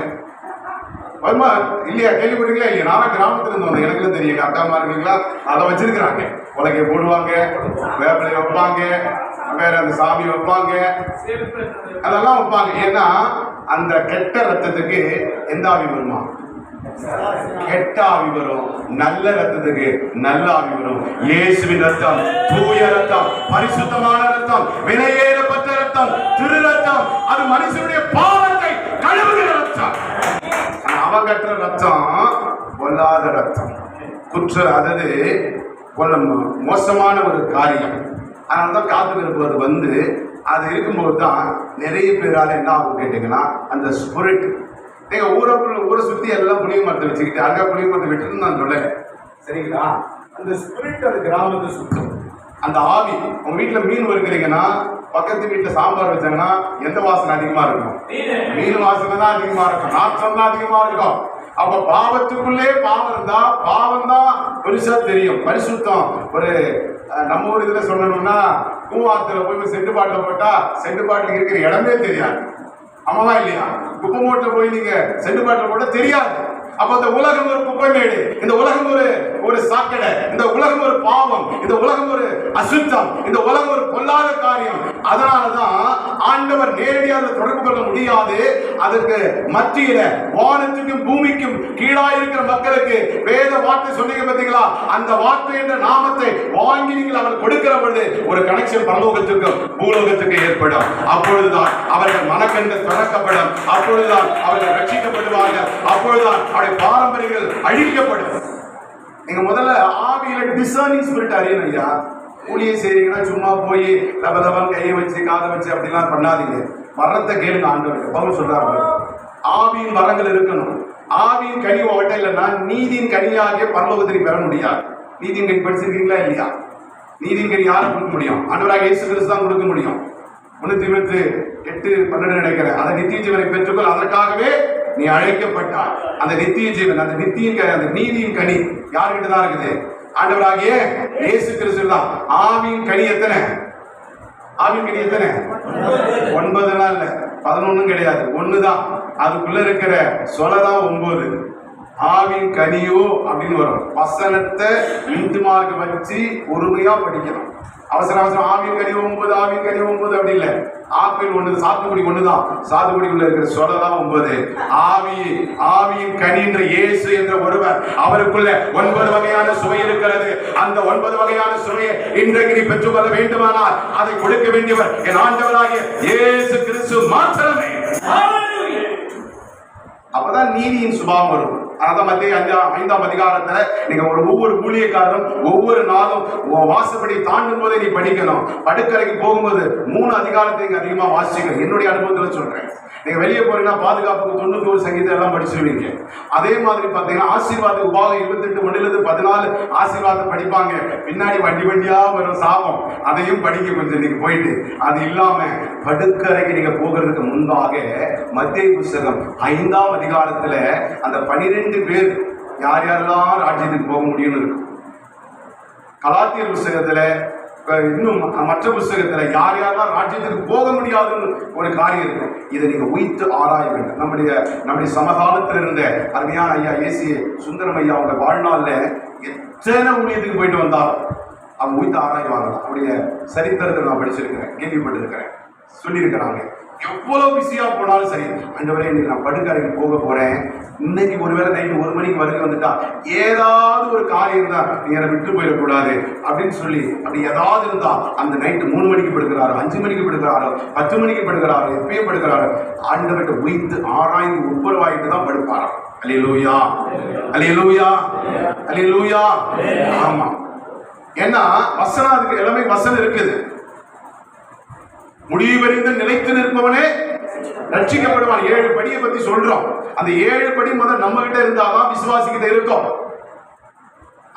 வருமா இல்லையா? கேள்விப்பட்டீங்களா இல்லையா? நானும் கிராமத்துல இருந்து வந்தேன், எனக்குலாம் தெரியும். அக்காமா இருக்கீங்களா, அதை வச்சிருக்கிறாங்க. உலகை போடுவாங்க, வேப்பிலை வைப்பாங்க, வேற அந்த சாமி வைப்பாங்க, அதெல்லாம் வைப்பாங்க. ஏன்னா அந்த கெட்ட ரத்தத்துக்கு எந்த ஆவி வருமா? கெட்ட ஆவி வரும். நல்ல ரத்தத்துக்கு நல்ல ஆவி வரும். இயேசுவின் ரத்தம் தூய ரத்தம், பரிசுத்தமான ரத்தம், விலையேறப்பட்ட ரத்தம், திரு ரத்தம். அது மனுஷனுடைய பாவத்தை கழுவுகிற ரத்தம். அவன் கட்டுற ரத்தம் பொல்லாத ரத்தம், குற்ற, அதாவது மோசமான ஒரு காரியம். அதனால்தான் காத்து இருப்பது வந்து அது இருக்கும்போது தான் நிறைய பேரால என்ன ஆகும் கேட்டீங்கன்னா, அந்த ஸ்பிரிட். நீங்க ஊரை சுத்தி எல்லாம் புளிய மரத்தை வச்சுக்கிட்டு அங்க புளிய மரத்தை விட்டுன்னு நான் சொல்லல, சரிங்களா? அந்த ஸ்பிரிட் அது கிராமத்தை சுத்தம். அந்த ஆவி, உங்க வீட்டுல மீன் வறுக்கிறீங்கன்னா பக்கத்து வீட்டுல சாம்பார் வச்சாங்கன்னா எந்த வாசனை அதிகமா இருக்கும்? மீன் வாசனை தான் அதிகமா இருக்கும், நாற்றம் தான் அதிகமா இருக்கும். அப்ப பாவத்துக்குள்ளே பாவம் இருந்தா பாவம் தான் பெருசா தெரியும். பரிசுத்தம் ஒரு நம்ம ஒரு இதுல சொல்லணும்னா, கூவாத்துல போய் செட்டு பாட்டில் போட்டா செட்டு பாட்டில் இருக்கிற இடமே தெரியாது. ஆமாவா இல்லையா? குப்பை மூட்டில் போய் நீங்க செட்டு பாட்டில் போட்டா தெரியாது. அப்ப இந்த உலகம் ஒரு குப்பை மேடு, இந்த உலகம் ஒரு சாக்கடை, இந்த உலகம் ஒரு பாவம், இந்த உலகம் ஒரு அசுத்தம், இந்த உலகம் ஒரு பொல்லாத காரியம். அதனாலதான் ஆண்டவர் நேரடியாக தொடர்பு கொள்ள முடியாது. அதற்கு மத்தியில வானத்துக்கும் பூமிக்கும் கீழாய் இருக்கிற மக்களுக்கு வேத வார்த்தை சொன்னீங்க பார்த்தீங்களா, அந்த வார்த்தை என்ற நாமத்தை வாங்கி நீங்கள் அவர் கொடுக்கிற பொழுது ஒரு கனெக்ஷன் பரலோகத்துக்கும் பூலோகத்துக்கு ஏற்படும். அப்பொழுதுதான் அவர்கள் மனக்கண்கள் திறக்கப்படும், அப்பொழுதுதான் அவர்கள் ரட்சிக்கப்படுவார்கள், அப்பொழுதுதான் அவருடைய பாரம்பரியங்கள் அழிக்கப்படும். நீங்க முதல்ல ஆவியில டிசர்னிங் ஸ்பிரிட் அறியணும் ஐயா. ஊழியை செய்றீங்கன்னா சும்மா போய் லபலபம் கையை வச்சு காதை வச்சு அப்படிலாம் பண்ணாதீங்க. வரத்தை கேளுங்க. ஆண்டவர் பவுல் சொல்றாரு, ஆவியின் வரங்கள் இருக்கணும். ஆவியின் கனி அவட்ட இல்லைன்னா நீதியின் கனியாகிய பரலோகத்தை பெற முடியாது. நீதியின் கனி படிச்சிருக்கீங்களா இல்லையா? நீதியின் கனி யாரும் கொடுக்க முடியும்? ஆண்டவராக இயேசு கிறிஸ்து தான் கொடுக்க முடியும். 1 தீமோத்தேயு 8:12 நினைக்கிறேன். அந்த நித்திய ஜீவனை பெற்றுக்கொள், அதற்காகவே நீ அழைக்கப்பட்டார். அந்த நித்திய ஜீவன், அந்த அந்த நீதியின் கனி யாருக்கிட்ட தான் இருக்குது? ஆண்டவராகிய இயேசு கிறிஸ்து தான். ஆவியின் கனி எத்தனை? ஆவியின் கனி எத்தனை? 9 இல்ல, 11 கிடையாது, 1 தான். அதுக்குள்ள இருக்கிற சொல்லதான் 9. ஆவின் கனியோ அப்படின்னு வரும். வசனத்தை இந்துமார்க்கு வச்சு பொறுமையா படிக்கணும். அவசர அவசரம் ஆவின் கனி 9, ஆவின் கனி 9 அப்படி இல்லை. ஆப்பிள் 1, சாத்துக்குடி 1 தான். சாத்துக்குடிக்குள்ள இருக்கிற சொல்லதான் 9. ஆவியின் கனி என்ற இயேசு என்ற ஒருவர், அவருக்குள்ள 9 வகையான சுவை இருக்கிறது. அந்த 9 வகையான சுவையை இன்றைக்கு நீ பெற்றுக்கொள்ள வேண்டுமானால் அதை கொடுக்க வேண்டியவர் என் ஆண்டவராகிய இயேசு கிறிஸ்து மாத்திரமே. அப்பதான் நீதியின் சுபாவம் வரும். அதான் மத்திய 5ஆம் அதிகாரத்துல நீங்க ஒவ்வொரு ஊழியக்காரரும் ஒவ்வொரு நாளும் வாசப்படி தாண்டும் போதே நீ படிக்கணும். படுக்கறைக்கு போகும்போது 3 அதிகாரத்தை நீங்க அதிகமா வாசிக்கணும். என்னுடைய அனுபவத்துல சொல்றேன். நீங்க வெளியே போறீங்கன்னா பாதுகாப்புக்கு 91 சங்கீதம் எல்லாம் படிச்சிருவீங்க. அதே மாதிரி பாத்தீங்கன்னா ஆசீர்வாத உபாகம் 28:1-14 ஆசீர்வாதம் படிப்பாங்க. பின்னாடி வண்டியா வரும் சாபம், அதையும் படிக்க கொஞ்சம் நீங்க போயிட்டு. அது இல்லாம படுக்கறைக்கு நீங்க போகிறதுக்கு முன்பாக மத்தேயு புத்தகம் 5ஆம் அதிகாரத்துல அந்த 12 பேர் யார் யாரெல்லாம் ராஜ்யத்துக்கு போக முடியும்னு இருக்கும். கலாத்தியர் புத்தகத்துல இன்னும் மற்ற புத்தகத்துல யார் யாரெல்லாம் ராஜ்யத்துக்கு போக முடியாதுன்னு ஒரு காரியம் இருக்கும். இதை நீங்க உய்த்து ஆராய வேண்டும். நம்முடைய சமகாலத்தில் இருந்த அருமையான ஐயா ஏசி சுந்தரம் ஐயா அவங்க வாழ்நாள்ல எத்தனை ஊழியத்துக்கு போயிட்டு வந்தாலும் அவங்க உய்த்து ஆராய்வாங்க. அவருடைய சரித்திரத்தை நான் படிச்சிருக்கிறேன், கேள்விப்பட்டிருக்கிறேன், சொல்லியிருக்கிறாங்க. எவ்வளவு பிஸியா போனாலும் சரி, ஆண்டவரே இன்னைக்கு நான் படுக்கறைக்கு போக போறேன், இன்னைக்கு ஒருவேளை நைட்டு 1 மணிக்கு வரைக்கும் வந்துட்டா ஏதாவது ஒரு காரியம் தான், நீங்க விட்டு போயிடக்கூடாது அப்படின்னு சொல்லி அப்படி ஏதாவது இருந்தா அந்த நைட்டு 3 மணிக்கு படுக்கிறாரோ, 5 மணிக்கு படுக்கிறாரோ, 10 மணிக்கு படுக்கிறாரோ, எப்பயும் படுக்கிறாரோ, ஆண்டவர்கிட்ட உய்த்து ஆராய்ந்து ஒவ்வொருவாயிட்டு தான் படுப்பாராம். அல்லேலூயா, அல்லேலூயா, அல்லேலூயா. ஆமா, ஏன்னா வசனம், அதுக்கு எல்லாமே வசனம் இருக்குது. முடிவறிந்து நிலைத்து நிற்பவனே ரட்சிக்கப்படுவான். 7 படியை பத்தி சொல்றோம். அந்த 7 படி முதல் நம்ம கிட்ட இருந்தாதான் விசுவாசிக்கிட்ட இருக்கும்.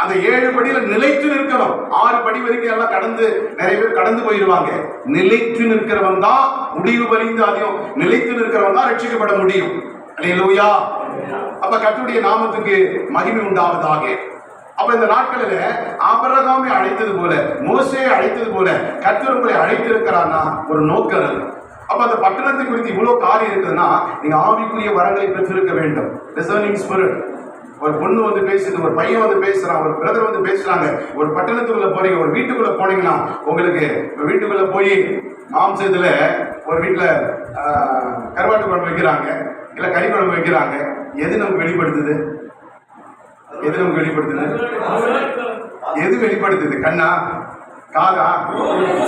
அந்த 7 படியில நிலைத்து நிற்கணும். 6 படி வரைக்கும் எல்லாம் கடந்து, நிறைய பேர் கடந்து போயிடுவாங்க. நிலைத்து நிற்கிறவன் தான், முடிவு வரைந்து அதையும் நிலைத்து நிற்கிறவன் தான் ரட்சிக்கப்பட முடியும். அல்லேலூயா. அப்ப கர்த்தருடைய நாமத்துக்கு மகிமை உண்டாவதாக. அப்ப இந்த நாட்களில ஆபிரகாமை அழைத்தது போல, மோசேயை அழைத்தது போல கர்த்தர் உங்களை அழைத்திருக்கிறான்னா ஒரு நோக்கம் இருக்கு. அப்ப அந்த பட்டணத்தை குறித்து இவ்வளவு காரியம் இருக்குதுன்னா நீங்க ஆவிக்குரிய வரங்களை பெற்றிருக்க வேண்டும். Discerning spirit. ஒரு பொண்ணு வந்து பேசுது, ஒரு பையன் வந்து பேசுறான், ஒரு பிரதர் வந்து பேசுறாங்க. ஒரு பட்டணத்துக்குள்ள போறீங்க, ஒரு வீட்டுக்குள்ள போனீங்கன்னா உங்களுக்கு வீட்டுக்குள்ள போய் மாம்சத்துல ஒரு வீட்டுல கருவாட்டு குழம்பு வைக்கிறாங்க, இல்ல கறி குழம்பு வைக்கிறாங்க. எது நமக்கு வெளிப்படுத்துது? எது நமக்கு வெளிப்படுத்துது? எது வெளிப்படுத்துது? கண்ணா, காதா,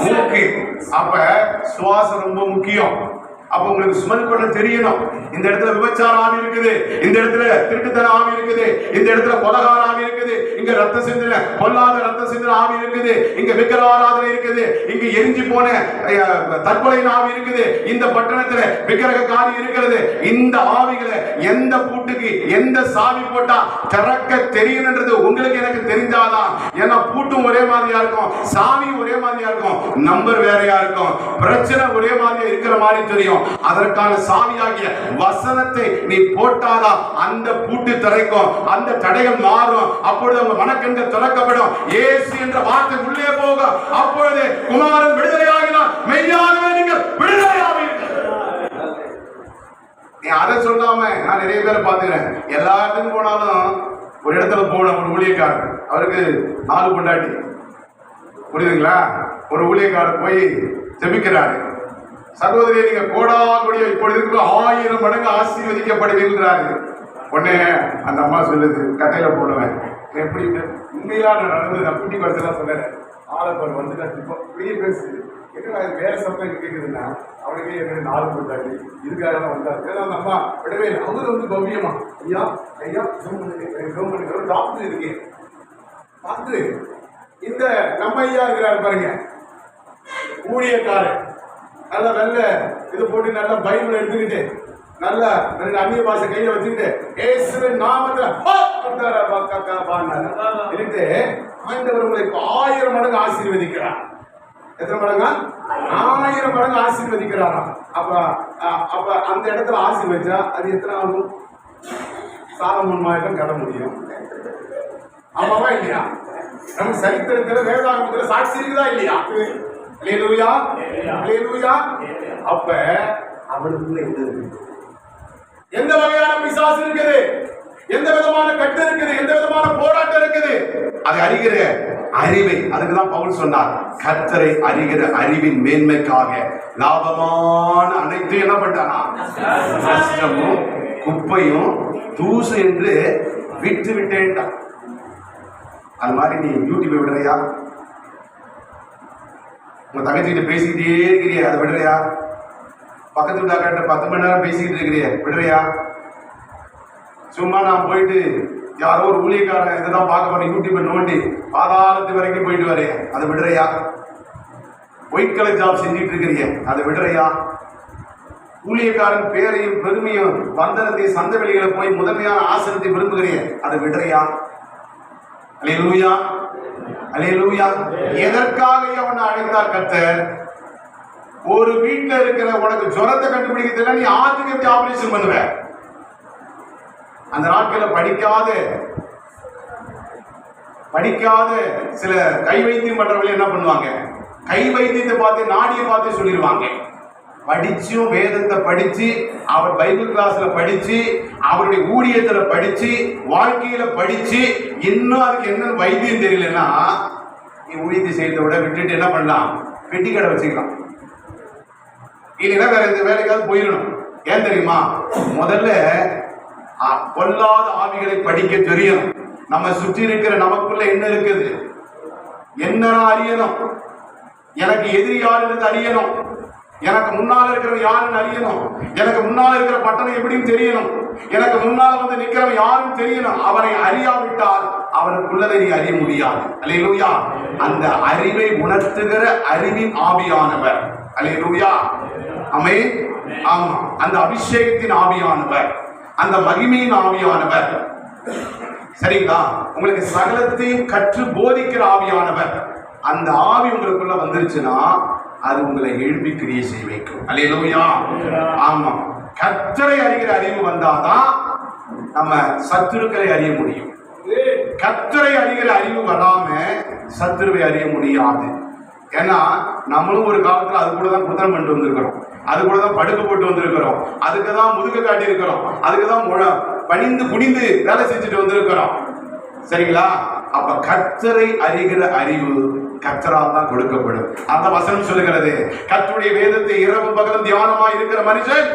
மூக்கு. அப்ப சுவாசம் ரொம்ப முக்கியம். அப்ப உங்களுக்கு ஸ்மெல் பண்ண தெரியணும். இந்த இடத்துல விபச்சார ஆவி இருக்குது, இந்த இடத்துல திருட்டுத்தன ஆவி இருக்குது, இந்த இடத்துல கொலகார ஆவி இருக்குது, இங்க ரத்த சிந்தனை, பொல்லாத ரத்த சிந்தனை ஆவி இருக்குது, இங்க விக்கிரகாராதனை இருக்குது, இங்க எரிஞ்சு போன தற்கொலை ஆவி இருக்குது, இந்த பட்டணத்துல விக்கிரகக்காரி இருக்கிறது. இந்த ஆவிகளை எந்த பூட்டுக்கு எந்த சாவி போட்டா திறக்க தெரியணுன்றது உங்களுக்கு எனக்கு தெரிஞ்சாதான். ஏன்னா பூட்டும் ஒரே மாதிரியா இருக்கும், சாவியும் ஒரே மாதிரியா இருக்கும், நம்பர் வேறையா இருக்கும், பிரச்சனை ஒரே மாதிரியா இருக்கிற மாதிரி தெரியும். அதற்கான சாவியாகிய வசனத்தை நீ போட்டாதான் அந்த பூட்டு திறக்கும், அந்த தடைகள் மாறும். அப்பொழுது உங்க மனக்கண்கள் திறக்கப்படும். இயேசு என்ற வார்த்தை உள்ளே போகும். அப்பொழுது குமாரன் விடுதலையாகினார், மெய்யாகவே நீங்கள் விடுதலையாவீர்கள். நீ அதை சொல்லாம நான் நிறைய பேரை பார்த்துக்கிறேன். எல்லா இடத்துக்கும் போனாலும் ஒரு இடத்துல போகணும். ஒரு ஊழியக்காரர், அவருக்கு 4 பொண்டாட்டி, புரியுதுங்களா? ஒரு ஊழியக்காரர் போய் ஜெபிக்கிறாரு. சகோதரி, நீங்க கோடா கொடிய இப்பொழுது 1000 மடங்கு ஆசீர்வதிக்கப்படுவீர்கள். உடனே அந்த அம்மா சொல்லுது, கட்டையில போடுவேன். எப்படி உண்மையா நான் நடந்தது, நான் குட்டி படத்தெல்லாம் சொன்னேன். ஆலப்பர் வந்து இப்போ பெரிய பேசு என்ன வேற சப்ளை கேட்குதுன்னா அவனுக்கு என்ன 4 பொண்டாட்டி இதுக்காக தான் வந்தாரு. ஏன்னா அந்த அம்மா விடவே இல்லை. அவரு வந்து பவ்யமா, ஐயா ஐயா கவர்மெண்ட் டாக்டர் இருக்கேன் பார்த்து இந்த நம்ம ஐயா இருக்கிறாரு பாருங்க, ஊழியக்காரன், நல்ல நல்ல இது போட்டு நல்ல பைபிள் எடுத்துக்கிட்டு நல்ல அந்நிய பாஷை கையில வச்சுக்கிட்டு இயேசுவின் நாமத்துல ஆண்டவர் உங்களை 1000 மடங்கு ஆசீர்வதிக்கிறார். எத்தனை மடங்கா? 1000 மடங்கு ஆசீர்வதிக்கிறாராம். அப்ப அந்த இடத்துல ஆசீர்வதிச்சா அது எத்தனை ஆகும்? சாலமோன் மாயிரம் கட முடியும். ஆமாவா இல்லையா? நம்ம சரித்திரத்துல வேதாகமத்துல சாட்சி இருக்குதா இல்லையா? அல்லேலூயா, அல்லேலூயா. அப்ப அவனுக்குள்ள எந்த வகையான பிசாசு இருக்குது, எந்த விதமான கட்டு இருக்குது, எந்த விதமான போராட்டம் இருக்குது, அதை அறிகிற அறிவை, அதுக்குதான் பவுல் சொன்னார், கர்த்தரை அறிகிற அறிவின் மேன்மைக்காக லாபமான அனைத்து என்ன பண்ணானா, நஷ்டமும் குப்பையும் தூசு என்று விட்டு விட்டேன். அது மாதிரி நீ யூடியூப் விடுறியா? உங்க தங்கச்சிக்கிட்ட பேசிக்கிட்டே இருக்கிறிய, அதை விடுறியா? பக்கத்து வீட்டாக்கிட்ட 10 மணி நேரம் பேசிக்கிட்டு இருக்கிறிய, விடுறியா? சும்மா நான் போயிட்டு யாரோ ஒரு ஊழியக்காரன் இதெல்லாம் பார்க்க போறேன், யூடியூப் நோண்டி பாதாளத்து வரைக்கும் போயிட்டு வரேன், அதை விடுறியா? ஒயிட் கலர் ஜாப் செஞ்சுட்டு இருக்கிறீங்க, அதை விடுறியா? ஊழியக்காரன் பேரையும் பெருமையும் வந்தனத்தை சந்த வெளிகளை போய் முதன்மையான ஆசனத்தை விரும்புகிறீங்க, அதை விடுறியா? அல்லேலூயா, அல்லேலூயா. எதற்காக அவனை அழைத்தார் கர்த்தர்? ஒரு வீட்டுல இருக்கிற உனக்கு ஜுரத்தை கண்டுபிடிக்க தெரியல, நீ ஆத்துக்கு எப்படி ஆபரேஷன் பண்ணுவ? அந்த நாட்களில் படிக்காத சில கை வைத்தியம் பண்றவங்க என்ன பண்ணுவாங்க? கை வைத்தியத்தை பார்த்து நாடியை பார்த்து சொல்லிடுவாங்க. படிச்சும் வேதத்தை படிச்சு, அவர் பைபிள் கிளாஸ்ல படிச்சு, அவருடைய ஊழியத்துல படிச்சு, வாழ்க்கையில படிச்சு, இன்னும் அதுக்கு என்ன வைத்தியம் தெரியலன்னா நீ ஊழியத்தை செய்யறதை விட விட்டுட்டு என்ன பண்ணலாம்? பெட்டி கடை வச்சுக்கலாம். இல்லைன்னா வேற எந்த வேலைக்காவது போயிடணும். ஏன் தெரியுமா? முதல்ல பொல்லாத ஆவிகளை படிக்க தெரியணும். நம்ம சுற்றி இருக்கிற நமக்குள்ள என்ன இருக்குது என்ன அறியணும். எனக்கு எதிரி யாருன்னு அறியணும். எனக்கு முன்னால இருக்கிற யாருன்னு அறியணும். எனக்கு முன்னால இருக்கிற பட்டணம் எப்படின்னு தெரியணும். எனக்கு முன்னால் வந்து நிக்கிறவன் யாரும் தெரியணும். அவனை அறியாவிட்டால் அவனுக்குள்ளதை நீ அறிய முடியாது. அல்லேலூயா. அந்த அறிவை உணர்த்துகிற அறிவின் ஆவியானவர். அல்லேலூயா. ஆமென். ஆமா, அந்த அபிஷேகத்தின் ஆவியானவர், அந்த மகிமையின் ஆவியானவர். சரிங்களா? உங்களுக்கு சகலத்தையும் கற்று போதிக்கிற ஆவியானவர். அந்த ஆவி உங்களுக்குள்ள வந்துருச்சுன்னா அது உங்களை எழுப்பி கிரியை செய்ய வைக்கும். அல்லேலூயா. ஆமா, கர்த்தரை அறிகிற அறிவு வந்தாதான் நம்ம சத்துருக்களை அறிய முடியும். கர்த்தரை அறிகிற அறிவு வராம சத்துருவை அறிய முடியாது. ஏன்னா நம்மளும் ஒரு காலத்துல அது கூட தான் குத்தம் பண்ணிட்டு வந்திருக்கிறோம், அது கூட தான் படுக்க போட்டு வந்திருக்கிறோம், அதுக்கு தான் முதுக காட்டி இருக்கிறோம், அதுக்கு தான் பணிந்து குனிந்து வேலை செஞ்சுட்டு வந்திருக்கிறோம். சரிங்களா? அப்ப கர்த்தரை அறிகிற அறிவு கர்த்தரால் தான் கொடுக்கப்படும். அந்த வசனம் சொல்லுகிறது, கர்த்தருடைய வேதத்தை இரவு பகலும் தியானமாய் இருக்கிற மனுஷன்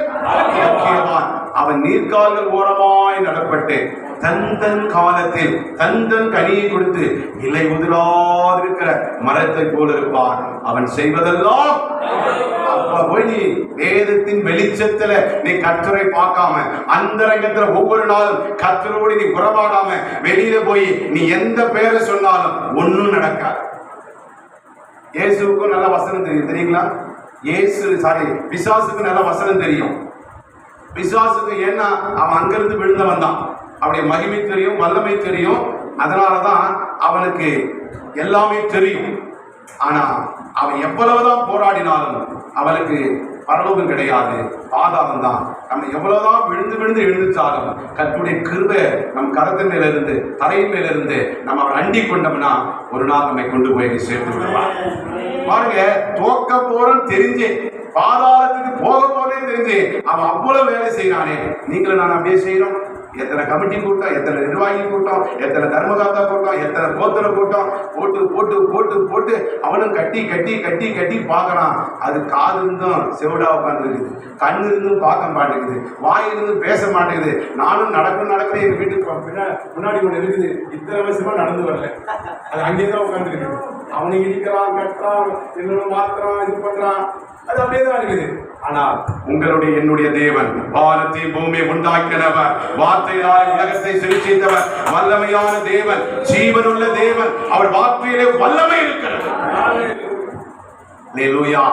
பாக்கியவான். அவன் நீர்க்கால்கள் ஓரமாய் நடப்பட்டு தன் காலத்தில் தன் கனியை கொடுத்து இலை உதிராதிருக்கிற மரத்தை போல இருப்பான். அவன் செய்வதெல்லாம். அப்ப போய் நீ வேதத்தின் வெளிச்சத்துல நீ கர்த்தரை பார்க்காம, அந்தரங்கத்துல ஒவ்வொரு நாளும் கர்த்தரோடு நீ உறவாடாம வெளியில போய் நீ எந்த பேரை சொன்னாலும் ஒன்னும் நடக்காது. இயேசுவுக்கும் நல்ல வசனம் தெரியும், தெரியுங்களா? பிசாசுக்கு நல்ல வசனம் தெரியும். பிசாசுக்கு ஏன்னா அவன் அங்கிருந்து விழுந்தவன் தான். அவனுடைய மகிமை தெரியும், வல்லமை தெரியும், அதனாலதான் அவனுக்கு எல்லாமே தெரியும். ஆனா அவன் எவ்வளவுதான் போராடினாலும் அவனுக்கு பரலோகம் கிடையாது, பாதாளம் தான். நம்ம எவ்வளவுதான் விழுந்து எழுந்துச்சாலும் கர்த்தருடைய கிருபை நம் கரத்தின் மேல இருந்து தலையின் மேல இருந்து நம்ம அவன் அண்டி கொண்டோம்னா ஒரு நாள் நம்மை கொண்டு போய் சேர்த்து விடுவார். பாருங்க, தோக்க போறோம் தெரிஞ்சு, பாதாளத்துக்கு போக போறேன்னு தெரிஞ்சு அவன் அவ்வளவு வேலை செய்யறானே. நீங்களும் நான் அப்படியே செய்யறோம். எத்தனை கமிட்டி கூட்டம், எத்தனை நிர்வாகி கூட்டம், எத்தனை தர்மகாத்தா கூட்டம், எத்தனை கோத்திர கூட்டம் போட்டு போட்டு போட்டு போட்டு அவனும் கட்டி கட்டி கட்டி கட்டி பார்க்கறான். அது காது இருந்தும் செவிடா உட்கார்ந்து இருக்குது, கண்ணு இருந்தும் பார்க்க மாட்டேங்குது, வாய் இருந்தும் பேச மாட்டேங்குது. நானும் நடக்கிறேன், எங்க வீட்டுக்கு முன்னாடி ஒன்று இருக்குது, இத்தனை வருஷமா நடந்து வரல, அது அங்கேயேதான் உட்கார்ந்து இருக்குது. அவனை இடிக்கிறான், கட்டுறான், இன்னொன்று மாத்துறான், இது பண்றான், அது அப்படியே தான் இருக்குது. ஆனால் உங்களுடைய என்னுடைய தேவன் வானத்தை பூமியை உண்டாக்கினவர், வார்த்தையால் உலகத்தை சிருஷ்டித்தவர், வல்லமையான தேவன், ஜீவனுள்ள தேவன். அவர் வார்த்தையிலே வல்லமை இருக்கிறது. அல்லேலூயா.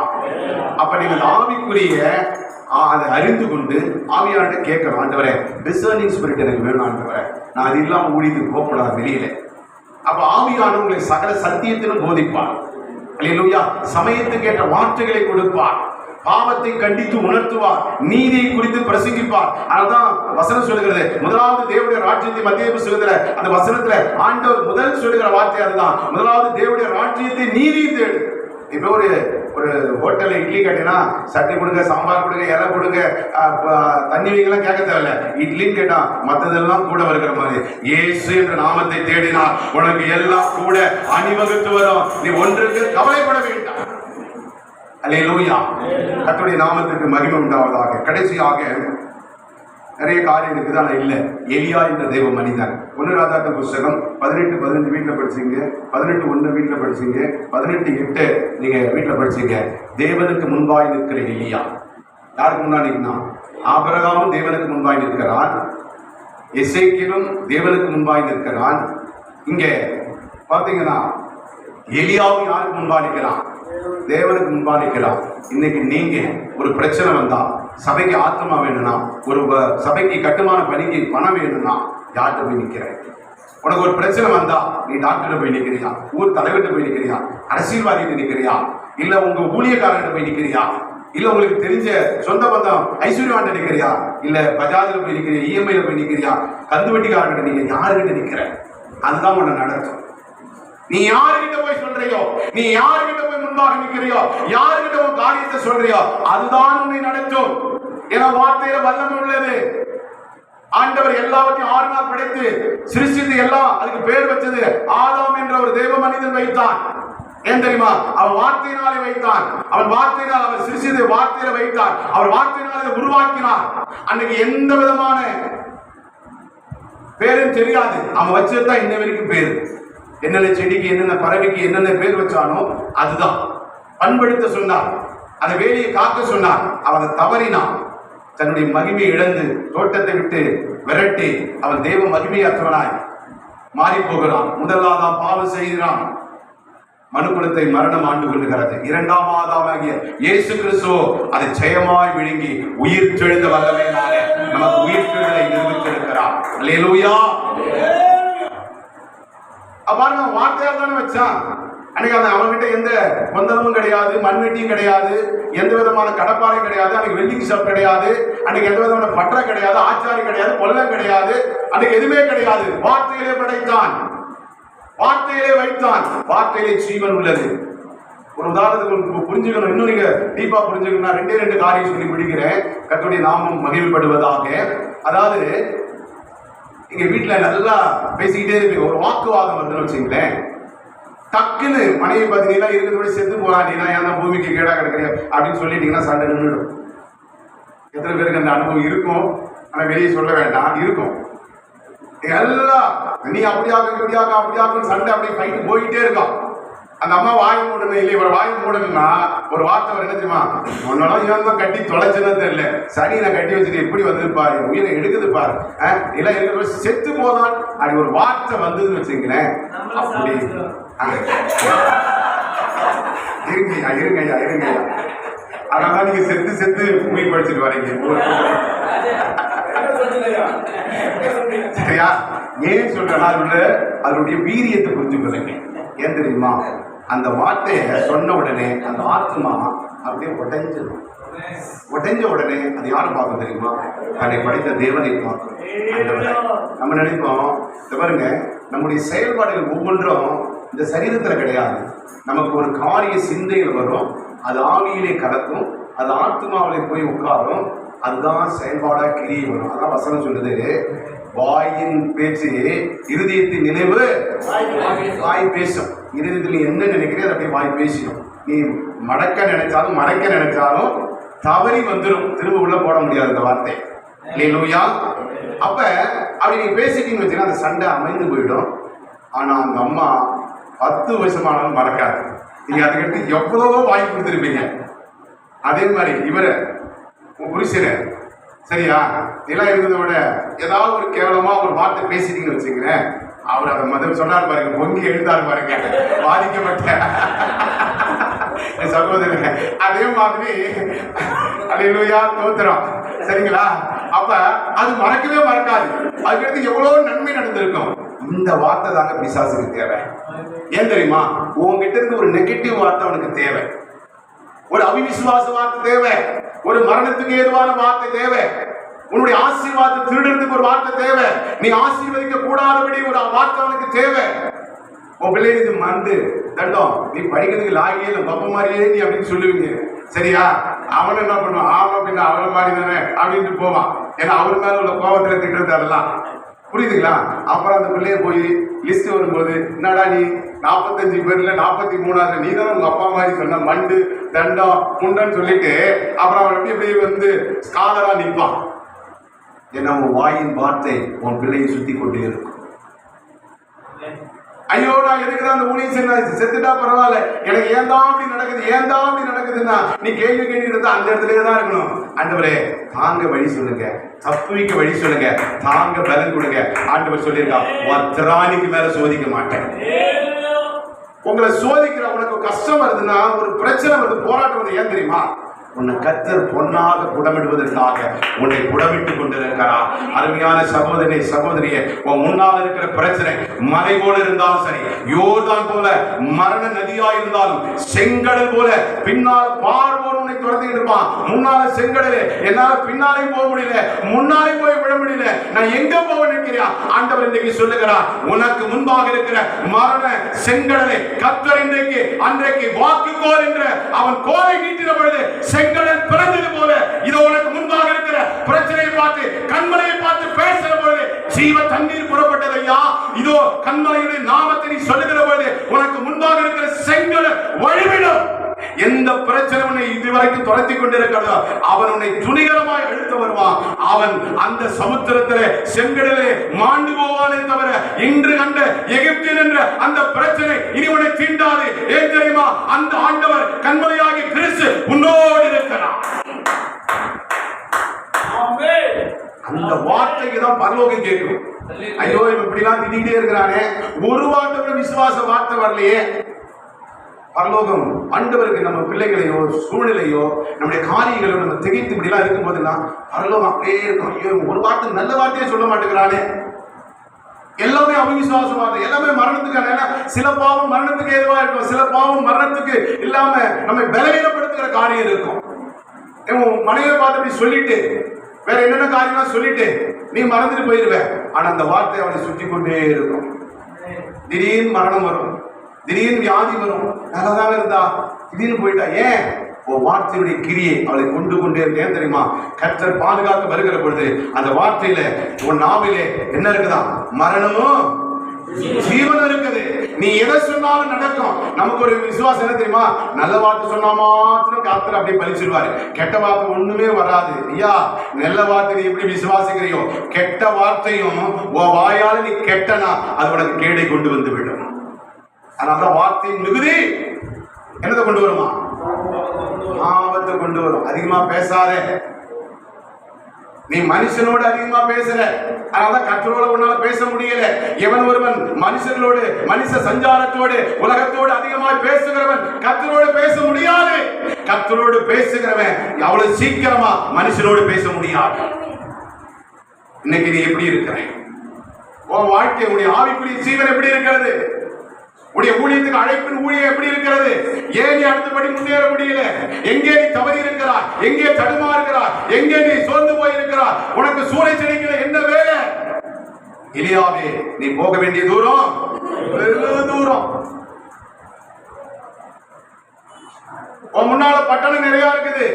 அப்ப நீங்கள் ஆவிக்குரிய அதை அறிந்து கொண்டு ஆவியார்கிட்ட கேட்கணும், ஆண்டவரே டிசர்னிங் ஸ்பிரிட் எனக்கு வேணும் ஆண்டவரே, நான் அது இல்லாம ஊழியத்துக்கு போகக்கூடாது வெளியில. அப்ப ஆவியானவர் உங்களை சகல சத்தியத்திலும் போதிப்பார். அல்லேலூயா. சமயத்துக்கு ஏற்ற வார்த்தைகளை கொடுப்பார், பாவத்தை கண்டித்து உணர்த்துவார், நீதியை குறித்து பிரசங்கிப்பார். அதனால்தான் வசனம் சொல்லுகிறது, முதலாவது தேவனுடைய ராஜ்யத்தை மத்திய புத்தகத்துல அந்த வசனத்துல ஆண்டவர் முதல் சொல்லுகிற வார்த்தை அதுதான், முதலாவது தேவனுடைய ராஜ்யத்தை நீதியை தேடு. இப்போ ஒரு ஹோட்டல்ல இட்லி கட்டினா சட்னி கொடுங்க, சாம்பார் கொடுங்க, இலை கொடுங்க, தண்ணி வைக்கலாம் கேட்க தேவையில்ல. இட்லின்னு கேட்டா மற்றதெல்லாம் கூட வருகிற மாதிரி. இயேசு என்ற நாமத்தை தேடினால் உனக்கு எல்லாம் கூட அணிவகுத்து வரும். நீ ஒன்றுக்கு கவலைப்பட வேண்டாம். அல்லேலூயா. கர்த்தருடைய நாமத்திற்கு மகிமை உண்டாவதாக. கடைசியாக நிறைய காரியம் இருக்குது, ஆனால் இல்லை. எலியா என்ற தேவ மனிதன். 1 ராஜாக்கள் புத்தகம் 18:15 வீட்டில் படிச்சீங்க, 18:1 வீட்டில் படிச்சீங்க, 18:8 நீங்க வீட்டில் படிச்சீங்க. தேவனுக்கு முன்பாய் நிற்கிற எலியா. யாருக்கு முன்னாடி நிற்கிறான்? ஆபிரகாமும் தேவனுக்கு முன்பாய் நிற்கிறான், எசேக்கியேலும் தேவனுக்கு முன்பாய் நிற்கிறான். இங்க பாத்தீங்கன்னா எலியாவும் யாருக்கு முன்பா நிற்கிறான்? தேவனுக்கு முன்பா நிற்கிறான். இன்னைக்கு நீங்க ஒரு பிரச்சனை வந்தா, சபைக்கு ஆத்மா வேணும்னா, ஒரு சபைக்கு கட்டுமான பணிக்கு பணம் வேணும்னா யார்கிட்ட போய் நிற்கிற? உனக்கு ஒரு பிரச்சனை வந்தா நீ டாக்டர்கிட்ட போய் நிற்கிறியா, ஊர் தலைவர்கிட்ட போய் நிற்கிறியா, அரசியல்வாதிகிட்ட நிற்கிறியா, இல்ல உங்க ஊழியக்காரர்கிட்ட போய் நிற்கிறியா, இல்ல உங்களுக்கு தெரிஞ்ச சொந்த பந்தம் ஐஸ்வர்யவான்கிட்ட நிற்கிறியா, இல்ல பஜாஜ்ல போய் நிற்கிறியா, இஎம்ஐல போய் நிற்கிறியா, கந்து வெட்டிக்காரர்கிட்ட நீங்க யாருகிட்ட நிற்கிற? அதுதான் உன்னை நடக்கும். நீ யாருகிட்ட போய் சொல்றியோ, நீ யாருகிட்ட போய் முன்பாக நிற்கிறியோ, யாருகிட்ட உன் காரியத்தை சொல்றியோ, அதுதான் உன்னை நடத்தும். ஏன்னா வார்த்தையில வல்லமை உள்ளது. ஆண்டவர் எல்லாவற்றையும் 6 நாள் படைத்து சிருஷ்டித்து எல்லாம் அதுக்கு பேர் வச்சது ஆதாம் என்ற ஒரு தேவ மனிதன் வைத்தான். ஏன் தெரியுமா? அவன் வார்த்தையினாலே வைத்தான். அவன் வார்த்தையினால் அவர் சிருஷ்டித்து வார்த்தையில வைத்தான். அவர் வார்த்தையினாலே உருவாக்கினார். அன்னைக்கு எந்த விதமான பேரும் தெரியாது. அவன் வச்சதுதான் இன்ன வரைக்கும் பேரு. என்னென்ன செடிக்கு, என்னென்ன பறவைக்கு என்னென்ன பேர் வச்சானோ அதுதான் பண்படுத்த சொன்னார். அந்த வேலையை காக்க சொன்னார். அவனை தவறினான். தன்னுடைய மகிமையை இழந்து தோட்டத்தை விட்டு விரட்டி அவன் தேவ மகிமையற்றவனாய் மாறி போகிறான். முதலாவதாம் பாவம் செய்கிறான், மனுக்குலத்தை மரணம் ஆண்டு கொள்ளுகிறது. இரண்டாம் ஆதாமாகிய இயேசு கிறிஸ்துவோ அதை ஜெயமாய் விழுங்கி உயிர் தெழுந்த வல்லமையினால நமக்கு உயிர் தெழுதலை நிரூபித்திருக்கிறார். அல்லேலூயா. பாருங்க, வார்த்தையால் தானே வச்சான். அன்னைக்கு அந்த அவன்கிட்ட எந்த கொந்தளமும் கிடையாது, மண்வெட்டியும் கிடையாது, எந்த விதமான கடப்பாறையும் கிடையாது, அன்னைக்கு வெல்டிங் ஷாப் கிடையாது, அன்னைக்கு எந்த விதமான பற்ற கிடையாது, ஆச்சாரி கிடையாது, கொல்லம் கிடையாது, அன்னைக்கு எதுவுமே கிடையாது. வார்த்தையிலே படைத்தான், வார்த்தையிலே வைத்தான், வார்த்தையிலே ஜீவன் உள்ளது. ஒரு உதாரணத்துக்கு புரிஞ்சுக்கணும், இன்னும் நீங்க டீப்பா புரிஞ்சுக்கணும்னா ரெண்டு காரியம் சொல்லி முடிக்கிறேன். கர்த்தருடைய நாமம் மகிழ்ப்படுவதாக. அதாவது இங்க வீட்டுல நல்லா பேசிக்கிட்டே இருக்கு, ஒரு வாக்குவாதம் வந்து வச்சுங்களேன், டக்குன்னு மனைவி பார்த்தீங்கன்னா இருக்கிறதோட செத்து போறாண்டீங்கன்னா ஏன்னா பூமிக்கு கேடா கிடக்குறேன் அப்படின்னு சொல்லிட்டீங்கன்னா சண்டை நின்றுடும். எத்தனை பேருக்கு அந்த அனுபவம் இருக்கும்? ஆனா வெளியே சொல்ல வேண்டாம், இருக்கும். எல்லாம் நீ அப்படியாக இப்படியாக அப்படியாக சண்டை அப்படி ஃபைட்டு போயிட்டே இருக்கும். அந்த அம்மா வாய் மூடணும் இல்லை, இவர் வாய் மூடணும்னா ஒரு வார்த்தை அவர் என்ன தெரியுமா, உன்னால இவன் தான் கட்டி தொலைச்சுன்னு தெரியல, சனி நான் கட்டி வச்சுட்டு எப்படி வந்துருப்பாரு, உயிரை எடுக்குது பாரு, இல்லை இருக்கிற செத்து போதான் அப்படி ஒரு வார்த்தை வந்ததுன்னு வச்சுங்களேன். அப்படி இருங்கய்யா. அதனால நீங்க செத்து மூவி படிச்சுட்டு வரீங்க. சரியா? ஏன் சொல்றேன்னா அதனுடைய வீரியத்தை புரிஞ்சுக்கொள்ளுங்க. ஏன் தெரியுமா, அந்த வார்த்தையை சொன்ன உடனே அந்த ஆத்மா அப்படியே உடைஞ்ச உடனே அது யாரும் பார்க்க தெரியுமா, தன்னை படைத்த தேவனை பார்க்கும். நம்ம நினைப்போம், பாருங்க, நம்முடைய செயல்பாடுகள் ஒவ்வொன்றும் இந்த சரீரத்துல கிடையாது. நமக்கு ஒரு காரிய சிந்தைகள் வரும், அது ஆவியிலே கடக்கும், அது ஆத்மாவிலே போய் உட்காரும், அதுதான் செயல்பாடா கிரியை வரும். அதான் வசனம் சொல்லுது, வாயின் பேச்சு இருதயத்தின் நினைவு வாய் பேசும். இருதயத்தில் என்ன நினைக்கிறேன் அப்படியே வாய் பேசிடும். நீ மடக்க நினைச்சாலும் மறைக்க நினைச்சாலும் தவறி வந்துடும், திரும்ப உள்ள போட முடியாது அந்த வார்த்தை. அல்லேலூயா. அப்ப அப்படி நீ பேசிட்டீங்கன்னு வச்சுன்னா அந்த சண்டை அமைந்து போயிடும். ஆனா அந்த அம்மா 10 வருஷமானாலும் மறக்காது. நீங்க அதுக்கடுத்து எவ்வளவோ வாங்கி கொடுத்துருப்பீங்க. அதே மாதிரி இவரை உன் புருஷனை சரியா இதெல்லாம் இருந்ததை விட ஏதாவது ஒரு கேவலமா ஒரு வார்த்தை பேசிட்டீங்கன்னு வச்சுக்கிறேன், அவர் அதை மதம் சொன்னார் பாருங்க, பொங்கி எழுந்தார் பாருங்க, பாதிக்கப்பட்ட சகோதரன். அதே மாதிரி அல்லேலூயா தோத்திரம். சரிங்களா? அப்ப அது மறக்கவே மறக்காது. அதுக்கடுத்து எவ்வளவு நன்மை நடந்திருக்கும். இந்த வார்த்தை தாங்க பிசாசுக்கு தேவை. ஏன் தெரியுமா, உங்ககிட்ட இருந்து ஒரு நெகட்டிவ் வார்த்தை அவனுக்கு தேவை, ஒரு அவிவிசுவாச வார்த்தை தேவை, ஒரு மரணத்துக்கு ஏதுவான வார்த்தை தேவை, உன்னுடைய ஆசீர்வாதத்தை திருடுறதுக்கு ஒரு வார்த்தை தேவை, நீ ஆசீர்வதிக்க கூடாதபடி ஒரு வார்த்தை அவனுக்கு தேவை. உன் பிள்ளைக்கு மண்டு தண்டம், நீ படிக்கிறதுக்கு லாகியே இல்லை, பப்ப மாதிரியே நீ அப்படின்னு சொல்லுவீங்க. சரியா? அவன் என்ன பண்ணுவான், ஆமா பின்ன அவளை மாதிரி தானே அப்படின்ட்டு போவான். ஏன்னா அவர் மேல உள்ள கோபத்துல திட்டுறது அதெல்லாம் புரியுதுங்களா? அப்புறம் அந்த பிள்ளைய போய் லிஸ்ட் வரும்போது, என்னடா நீ 45 பேர்ல 43வது நீ தான் உங்க அப்பா மாதிரி சொன்ன மண்டு தண்டம் முண்டன்னு சொல்லிட்டு அப்புறம் அவன் எப்படி வந்து ஸ்காலரா நிற்பான். ஏன்னா உன் வாயின் வார்த்தை உன் பிள்ளையை சுத்தி கொண்டே இருக்கும். ஐயோ நான் எதுக்கு தான் அந்த ஊழியம் செத்துட்டா பரவாயில்ல, எனக்கு ஏன் தான் அப்படி நடக்குதுன்னா நீ கேள்வி கேட்டுக்கிட்டு அந்த இடத்துலயே தான் இருக்கணும். ஆண்டவரே தாங்க வழி சொல்லுங்க, தப்புவிக்க வழி சொல்லுங்க, தாங்க பலன் கொடுங்க. ஆண்டவர் சொல்லியிருக்கா, திராணிக்கு மேல சோதிக்க மாட்டேன். உங்களை சோதிக்கிற உனக்கு கஷ்டம் வருதுன்னா, ஒரு பிரச்சனை வருது, போராட்டம் வருது, ஏன் தெரியுமா, உன்னை கர்த்தர் பொன்னாக புடமிடுவதற்காக உன்னை புடமிட்டுக் கொண்டிருக்கிறார். அருமையான சகோதரனே சகோதரியே, உன் முன்னால் இருக்கிற பிரச்சனை மலை போல இருந்தாலும் சரி, யோர்தான் போல மரண நதியா இருந்தாலும், செங்கடல் போல பின்னால் பார்வோன் உன்னை துரத்திட்டு இருப்பான். முன்னால செங்கடலே, என்னால பின்னாலே போக முடியல, முன்னாலே போய் விட முடியல, நான் எங்க போக நிற்கிறேன். ஆண்டவர் இன்றைக்கு சொல்லுகிறார், உனக்கு முன்பாக இருக்கிற மரண செங்கடலை கர்த்தர் இன்றைக்கு அன்றைக்கு வாக்குக்கோல் என்ற அவன் கோலை நீட்டின பொழுது செங்கடல் பிறந்தது போல இதோ உனக்கு முன்பாக இருக்கிற பிரச்சனையை பார்த்து கண்மலையை பார்த்து பேசுற பொழுது ஜீவ தண்ணீர் புறப்பட்டது. ஐயா இதோ கண்மலையுடைய நாமத்தை நீ சொல்லுகிற பொழுது உனக்கு முன்பாக இருக்கிற செங்கடல் வழிவிடும். எந்த பிரச்சனை உன்னை இதுவரைக்கும் துரத்தி கொண்டிருக்கிறதோ அவன் உன்னை துணிகரமாய் அழுத்த வருவான். அவன் அந்த சமுத்திரத்திலே செங்கடலே மாண்டு போவானே தவிர இன்று கண்ட எகிப்தில் என்ற அந்த பிரச்சனை இனி உன்னை தீண்டாது. ஏன் தெரியுமா, அந்த ஆண்டவர் கண்மலையாகி கிறிஸ்து உன்னோடு இருக்கிறார். பரலோகம் கேட்கும். ஐயோ இவன் இப்படி எல்லாம் திட்டிகிட்டே இருக்கிறானே, ஒரு வார்த்தை கூட விசுவாச வார்த்தை வரலையே. பரலோகம் ஆண்டவருக்கு நம்ம பிள்ளைகளையோ சூழ்நிலையோ நம்முடைய காரியங்களோ நம்ம திகைத்து இப்படிலாம் இருக்கும் போதெல்லாம் பரலோகம் அப்படியே இருக்கும். ஐயோ ஒரு வார்த்தை நல்ல வார்த்தையே சொல்ல மாட்டேங்கிறானே. எல்லாமே அவிசுவாச வார்த்தை, எல்லாமே மரணத்துக்கான. சில பாவம் மரணத்துக்கு ஏதுவா இருக்கும், சில பாவம் மரணத்துக்கு இல்லாம நம்ம பலவீனப்படுத்துகிற காரியம் இருக்கும். மனைவியை பார்த்து அப்படி சொல்லிட்டு வேற என்னென்ன காரியம்லாம் சொல்லிட்டு நீ மறந்துட்டு போயிருவ. ஆனா அந்த வார்த்தை அவனை சுற்றி கொண்டே இருக்கும். திடீர்னு மரணம் வரும், திடீர்னு வியாதி வரும். நல்லாதான் இருந்தா திடீர்னு போயிட்டா. ஏன்? வார்த்தையுடைய கிரியை அவளை கொண்டு கொண்டே இருக்கேன் தெரியுமா? கர்த்தர் பாதுகாக்க வருகிற பொழுது அந்த வார்த்தையில உன் நாவிலே என்ன இருக்குதான்? மரணமும் ஜீவன் இருக்குது. நீ எதை சொன்னாலும் நடக்கும். நமக்கு ஒரு விசுவாசம் என்ன தெரியுமா? நல்ல வார்த்தை சொன்னா மாத்திரம் கர்த்தர் அப்படியே பலிச்சிருவாரு. கெட்ட வார்த்தை ஒண்ணுமே வராது. ஐயா நல்ல வார்த்தை நீ எப்படி விசுவாசிக்கிறியோ, கெட்ட வார்த்தையும் உன் வாயால நீ கெட்டனா அது உனக்கு கேடை கொண்டு வந்து விடும். அதனால வார்த்தையின் மிகுதி என்னதை கொண்டு வருமா? ஆபத்தை கொண்டு வரும். அதிகமா பேசாத. நீ மனுஷனோடு அதிகமா பேசுற, அதனால கர்த்தரோட உன்னால பேச முடியல. எவன் ஒருவன் மனுஷர்களோடு மனுஷ சஞ்சாரத்தோடு உலகத்தோடு அதிகமாய் பேசுகிறவன் கர்த்தரோடு பேச முடியாது. கர்த்தரோடு பேசுகிறவன் அவ்வளவு சீக்கிரமா மனுஷனோடு பேச முடியாது. இன்னைக்கு நீ எப்படி இருக்கிற? உன் வாழ்க்கை, உடைய ஆவிக்குரிய ஜீவன் எப்படி இருக்கிறது? உடைய ஊழியத்துக்கு அழைப்பின் ஊழியம் எப்படி இருக்கிறது? ஏன் நீ அடுத்தபடி முன்னேற முடியல? எங்கே நீ தவறி இருக்கிறாய்? எங்கே தடுமாறுகிறாய்? எங்கே நீ சோர்ந்து போயிருக்கிறாய்? உனக்கு சூளை செடிக்கிற என்ன வேலை? எலியாவே நீ போக வேண்டிய தூரம் வெகு தூரம். உன் முன்னால பட்டணம் நிறைய இருக்குது,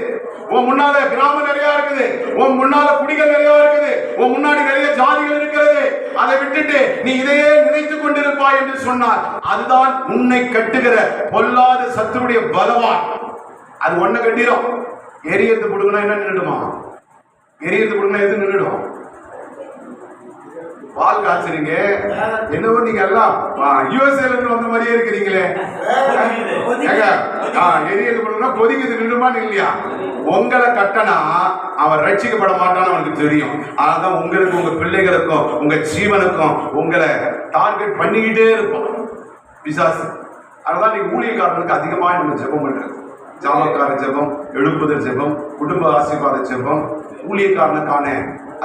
உன் முன்னால கிராமம் நிறைய இருக்குது, உன் முன்னால குடிகள் நிறைய இருக்குது, உன் முன்னாடி நிறைய ஜாதிகள் இருக்கிறது. அதை விட்டுட்டு நீ இதையே நினைத்துக் கொண்டிருப்பாய் என்று சொன்னார். அதுதான் உன்னை கட்டுகிற பொல்லாத சத்துருடைய பலவான். அது ஒன்ன கட்டிடும். எரியத்து கொடுக்கணும் என்ன நின்றுடுமா? எரியத்து கொடுக்கணும் எது நின்றுடும்? பால் காய்ச்சறீங்க என்னவோ நீங்க எல்லாம் யுஎஸ்ஏல இருந்து வந்த மாதிரியே இருக்கிறீங்களே. எரியது கொடுக்கணும்னா கொதிக்கிறது நின்றுமா இல்லையா? உங்களை கட்டனா அவன் ரட்சிக்கப்பட மாட்டான்னு அவனுக்கு தெரியும். அதனால்தான் உங்களுக்கு உங்க பிள்ளைகளுக்கும் உங்க ஜீவனுக்கும் உங்களை டார்கெட் பண்ணிக்கிட்டே இருப்போம் பிசாசு. அதனால நீ ஊழியக்காரர்களுக்கு அதிகமாக நம்ம ஜெபம் பண்றது. ஜாமக்கார ஜெபம், எழுப்புதல் ஜெபம், குடும்ப ஆசீர்வாத ஜெபம், ஊழியக்காரனுக்கான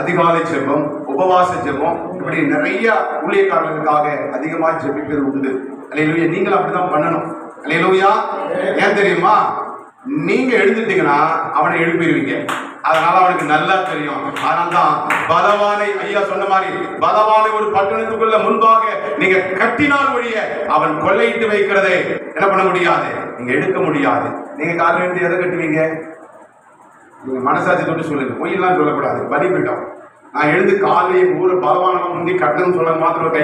அதிகாலை ஜெபம், உபவாச ஜெபம், இப்படி நிறைய ஊழியக்காரர்களுக்காக அதிகமாக ஜெபிக்கிறது உண்டு. அல்லேலூயா. நீங்களும் அப்படிதான் பண்ணணும். அல்லேலூயா. ஏன் தெரியுமா? நீங்க எழுந்துட்டீங்கன்னா அவனை எழுப்பிடுவீங்க. அதனால அவனுக்கு நல்லா தெரியும். அதனால்தான் பலவானை, ஐயா சொன்ன மாதிரி, பலவானை ஒரு பட்டணத்துக்குள்ள முன்பாக நீங்க கட்டினால் ஒழிய அவன் கொள்ளையிட்டு வைக்கிறதை என்ன பண்ண முடியாது, நீங்க எடுக்க முடியாது. நீங்க காலையில இருந்து எதை கட்டுவீங்க? நீங்க மனசாட்சி தொட்டு சொல்லுங்க, பொய்யெல்லாம் சொல்லக்கூடாது. பலிபீடம். நான் எழுந்து காலையை ஊரை பலவானம் முந்தி கட்டணும்னு சொல்ல மாத்திரம்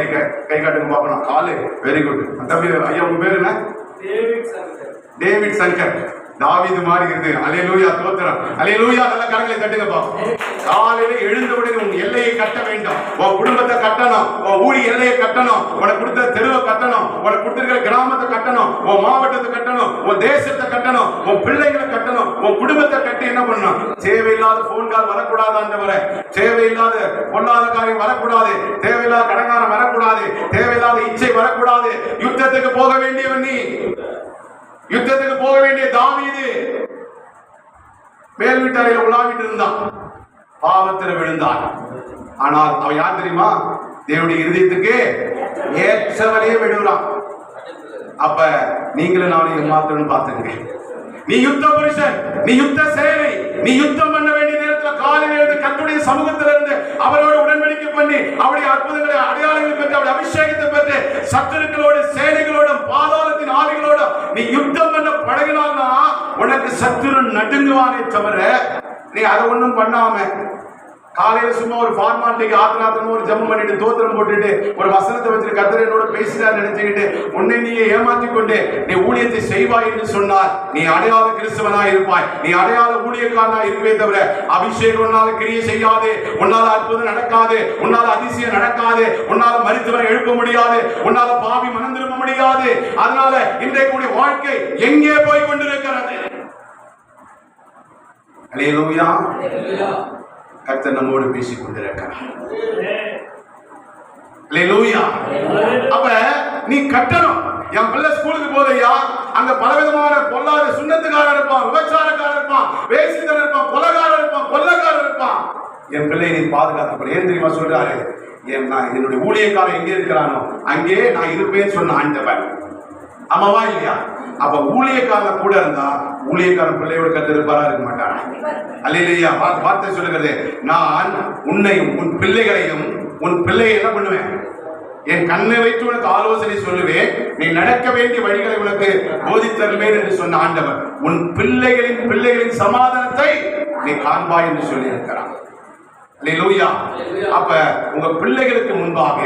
கை காட்டுங்க பார்ப்போம். காலு வெரி குட். தம்பி ஐயா உங்க பேரு என்ன? டேவிட் சங்கர். தாவீது மாதிரி இருக்கு. அல்லேலூயா, தோத்திரம். அல்லேலூயா. நல்ல கரங்களை தட்டுங்க பாப்போம். காலையில எழுந்தவுடனே உன் எல்லையை கட்ட வேண்டும். உன் குடும்பத்தை கட்டணும், உன் ஊழி எல்லையை கட்டணும், உனக்கு கொடுத்த தெருவை கட்டணும், உனக்கு கொடுத்திருக்கிற கிராமத்தை கட்டணும், உன் மாவட்டத்தை கட்டணும், உன் தேசத்தை கட்டணும், உன் பிள்ளைகளை கட்டணும், உன் குடும்பத்தை கட்டி என்ன பண்ணணும்? தேவையில்லாத போன் கால் வரக்கூடாது ஆண்டவரே. தேவையில்லாத பொல்லாத காரியம் வரக்கூடாது. தேவையில்லாத கடங்காரம் வரக்கூடாது. தேவையில்லாத இச்சை வரக்கூடாது. யுத்தத்துக்கு போக வேண்டியவன் நீ. யுத்தத்துக்கு போக வேண்டிய தாவீது மேல் வீட்டறையில உலாவிட்டு இருந்தான். பாவத்தில் விழுந்தான். ஆனால் அவன் யார் தெரியுமா? தேவனுடைய இருதயத்துக்கு ஏற்றவரையே விடுறான். அப்ப நீங்களும் நானும் ஏமாத்தணும் பார்த்துங்க. நீ யுத்த புருஷன், நீ யுத்த சேனை, நீ யுத்தம் பண்ண வேண்டிய நேரத்தில் காலையில் இருந்து கர்த்தருடைய சமூகத்தில் இருந்து அவரோடு உடன்படிக்கை பண்ணி அவருடைய அற்புதங்களை அடையாளங்களை பெற்று அவருடைய அபிஷேகத்தை பெற்று சத்துருக்களோடு சேனைகளோடும் பாதாளத்தின் ஆவிகளோடும் நீ யுத்தம் பண்ண பழகினால்னா உனக்கு சத்துரு நடுங்குவானே தவிர நீ அதை ஒன்றும் பண்ணாம காலையில சும்மா ஒரு ஃபார்மாலிட்டிக்கு ஆத்திராத்திரமா ஒரு ஜெபம் பண்ணிட்டு தோத்திரம் போட்டுட்டு ஒரு வசனத்தை வச்சுட்டு கர்த்தர் என்னோட பேசினார் நினைச்சுக்கிட்டு உன்னை நீயே ஏமாற்றிக் கொண்டு நீ ஊழியத்தை செய்வாய் என்று சொன்னார். நீ அடையாள கிறிஸ்தவனாய் இருப்பாய். நீ அடையாள ஊழியக்காரனாய் இருப்பே தவிர அபிஷேகம் உன்னால கிரியை செய்யாது, உன்னால அற்புதம் நடக்காது, உன்னால அதிசயம் நடக்காது, உன்னால மரித்தவரை எழுப்ப முடியாது, உன்னால பாவி மனம் திரும்ப முடியாது. அதனால இன்றைக்கு வாழ்க்கை எங்கே போய் கொண்டிருக்கிறது? அல்லேலூயா. கர்த்தர் நம்மோடு பேசிக் கொண்டிருக்கிறார். அல்லேலூயா. அப்ப நீ கட்டணும். என் பிள்ளை ஸ்கூலுக்கு போதையா, அங்க பலவிதமான பொல்லாத சுண்ணத்துக்காரர் இருப்பான், விபச்சாரக்காரர் இருப்பான், வேசித்தர் இருப்பான், கொலைகாரர் இருப்பான், கொள்ளக்காரர் இருப்பான். என் பிள்ளை நீ பாதுகாத்து. ஏன் தெரியுமா சொல்றாரு? என்னுடைய ஊழியக்காரன் எங்கே இருக்கிறானோ அங்கே நான் இருப்பேன்னு சொன்ன ஆண்டவர். ஆமாவா இல்லையா? அப்ப ஊழியக்காரன் கூட இருந்தா ஊழியக்காரன் பிள்ளையோட கத்து இருப்பாரா, இருக்க மாட்டாரா? அல்லேலூயா. வார்த்தை சொல்லுகிறது, நான் உன்னையும் உன் பிள்ளைகளையும் உன் பிள்ளையை என்ன பண்ணுவேன்? என் கண்ணை வைத்து உனக்கு ஆலோசனை சொல்லுவேன், நீ நடக்க வேண்டிய வழிகளை உனக்கு போதித்தருவேன் என்று சொன்ன ஆண்டவர் உன் பிள்ளைகளின் சமாதானத்தை நீ காண்பாய் என்று சொல்லி இருக்கிறான். அல்லேலூயா. அப்ப உங்க பிள்ளைகளுக்கு முன்பாக,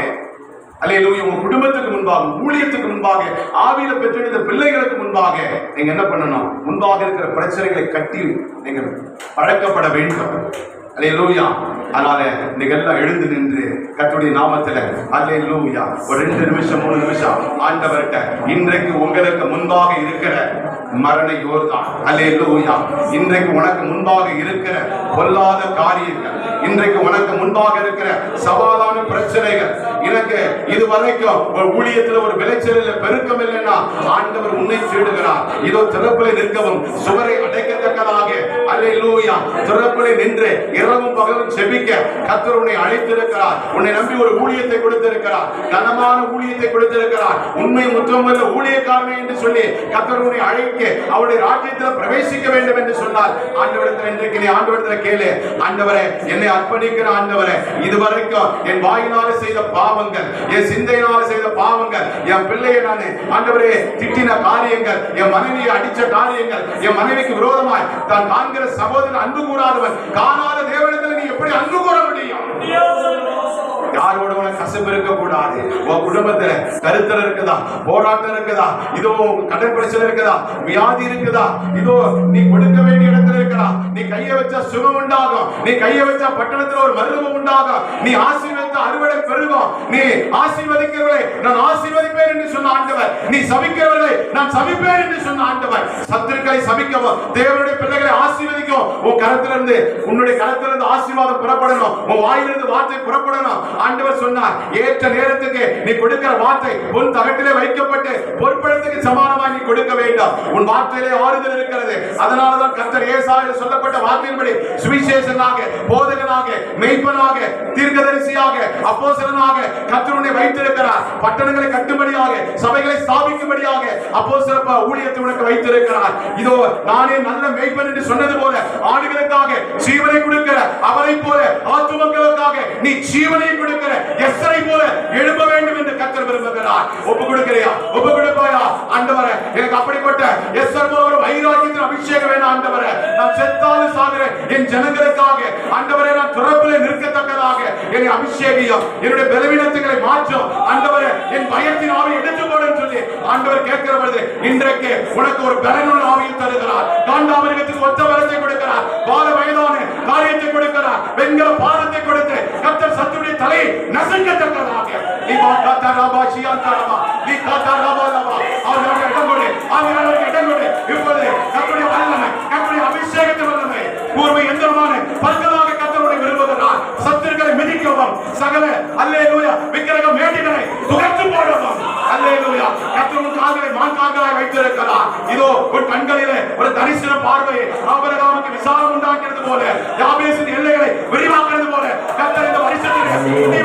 அல்லேலூயா, உங்க குடும்பத்துக்கு முன்பாக, ஊழியத்துக்கு முன்பாக, ஆவியில பெற்றெடுத்த பிள்ளைகளுக்கு முன்பாக நீங்க என்ன பண்ணணும்? முன்பாக இருக்கிற பிரச்சனைகளை கட்டி நீங்க பழக்கப்பட வேண்டும். அல்லேலூயா. அதனால நீங்க எல்லாம் எழுந்து நின்று கர்த்தருடைய நாமத்துல அல்லேலூயா ஒரு 2 நிமிஷம் 3 நிமிஷம் ஆண்டவர்கிட்ட இன்றைக்கு உங்களுக்கு முன்பாக இருக்கிற மரண யோர்தான், அல்லேலூயா, இன்றைக்கு உனக்கு முன்பாக இருக்கிற பொல்லாத காரியங்கள், இன்றைக்கு உனக்கு முன்பாக இருக்கிற சவாலான பிரச்சனைகள், எனக்கு இதுவரைக்கும் ஒரு ஊழியத்தில் ஒரு விளைச்சலில் பெருக்கம் இல்லைன்னா ஆண்டவர் உன்னை தேடுகிறார். இதோ திறப்பிலே நிற்கவும் சுவரை அடைக்கத்தக்கதாக, அல்லேலூயா, திறப்பிலே நின்று இரவும் பகலும் செபிக்க கர்த்தர் உன்னை அழைத்திருக்கிறார். உன்னை நம்பி ஒரு ஊழியத்தை கொடுத்திருக்கிறார், கனமான ஊழியத்தை கொடுத்திருக்கிறார். உண்மை முற்றமுள்ள ஊழியக்காரனே என்று சொல்லி கர்த்தர் உன்னை அழைக்க அவருடைய ராஜ்யத்தில் பிரவேசிக்க வேண்டும் என்று சொன்னார். ஆண்டவரிடத்தில் இன்றைக்கு நீ ஆண்டவரிடத்தில் கேளு, ஆண்டவரே என்னை அர்ப்பணிக்கிற ஆண்டவரே, இதுவரைக்கும் என் வாயினால செய்த பாவங்கள், என் சிந்தையினால செய்த பாவங்கள், என் பிள்ளையை நான் ஆண்டவரே திட்டின காரியங்கள், என் மனைவியை அடிச்ச காரியங்கள், என் மனைவிக்கு விரோதமாய் தான் காண்கிற சகோதரன் அன்பு கூறாதவன், காணாத தேவனிடத்தில் நீ எப்படி அன்பு கூற முடியும்? யாரோட உனக்கு கசப்பு இருக்க கூடாது. உன் குடும்பத்துல கருத்தல் இருக்குதா, போராட்டம் இருக்குதா, இதோ கடன் பிரச்சனை இருக்குதா, வியாதி இருக்குதா, இதோ நீ கொடுக்க வேண்டிய இடத்துல இருக்கிறா, நீ கையை வச்சா சுகம் உண்டாகும், நீ கையை வச்சா பட்டணத்துல ஒரு மருத்துவம் உண்டாகும், நீ ஆசீர்வதித்த அறுவடை பெருகும், நீ ஆசீர்வதிக்கிறவர்களை நான் ஆசீர்வதிப்பேன் என்று சொன்ன ஆண்டவர், நீ சபிக்கிறவர்களை நான் சபிப்பேன் என்று சொன்ன ஆண்டவர். சத்துருக்களை சபிக்கவும் தேவனுடைய பிள்ளைகளை ஆசீர்வதிக்கும். உன் கரத்திலிருந்து, உன்னுடைய கரத்திலிருந்து ஆசீர்வாதம் புறப்படணும், உன் வாயிலிருந்து வார்த்தை புறப்படணும். ஆண்டவர் சொன்னார், ஏற்ற நேரத்துக்கு நீ கொடுக்கிற வார்த்தை உன் தகட்டிலே வைக்கப்பட்டு பொற்பழத்துக்கு சமானமாய் நீ கொடுக்க வேண்டும். உன் வார்த்தையிலே ஆறுதல் இருக்கிறது. அதனாலதான் கர்த்தர் ஏசாயாவில் சொல்லப்பட்ட வார்த்தையின்படி சுவிசேஷனாக, போதகனாக, மெய்ப்பனாக, தீர்க்கதரிசியாக, அப்போஸ்தலனாக கர்த்தர் உன்னை வைத்திருக்கிறார். பட்டணங்களை கட்டும்படியாக, சபைகளை ஸ்தாபிக்கும்படியாக அப்போஸ்தல ஊழியத்தை உனக்கு வைத்திருக்கிறார். இதோ நானே நல்ல மெய்ப்பன் என்று சொன்னது போல ஆடுகளுக்காக ஜீவனை கொடுக்கிற அவரை போல ஆத்துமக்களுக்காக நீ ஜீவனை கொடுக்கிற எஸ்ரை போல எழும்ப வேண்டும் என்று கர்த்தர் விரும்புகிறார். ஒப்பு கொடுக்கிறியா? ஒப்பு கொடுப்பாயா? ஆண்டவரே எனக்கு அப்படிப்பட்ட எஸ்ர் போல ஒரு வைராக்கியத்தின் அபிஷேகம் வேணும் ஆண்டவரே. நான் செத்தாலும் சாகிறேன் என் ஜனங்களுக்காக. ஆண்டவரே நான் துறப்பிலே நிற்கத்தக்கதாக என்னை அபிஷேகியும், என்னுடைய பலவீனத்துகளை மாற்றும் ஆண்டவரே, என் பயத்தின் ஆவி எடுத்து போடுன்னு சொல்லி ஆண்டவர் கேட்கிற பொழுது இன்றைக்கு உனக்கு ஒரு பலனுள்ள ஆவியை தருகிறார். காண்டாமிருகத்துக்கு ஒத்த பலத்தை கொடுக்கிறார், பால வயதான காரியத்தை கொடுக்கிறார், வெண்கல பாதத்தை கொடுத்து கர்த்தர் சத்துருடைய தலையை நசுக்கத்தக்கதாக நீ இப்பொழுது கர்த்தருடைய வல்லமை, கர்த்தருடைய அபிஷேகத்தை வல்லமை பூர்வ எந்திரமான பற்களாக கர்த்தருடைய விரும்புகிறார். சத்துருக்களை மிதிக்கவும், சகல அல்லேலூயா விக்கிரக மேட்டிகளை துடைத்து போடவும், அல்லேலூயா கர்த்தர் கால்களை மான்கால்களாய் வைத்திருக்கிறார். இதோ உன் கண்களிலே ஒரு தரிசன பார்வையை ஆபிரகாமுக்கு விசாலம் உண்டாக்கிறது போல, யாபேசின் எல்லைகளை விரிவாக்குறது போல கர்த்தர் இந்த வருஷத்திலே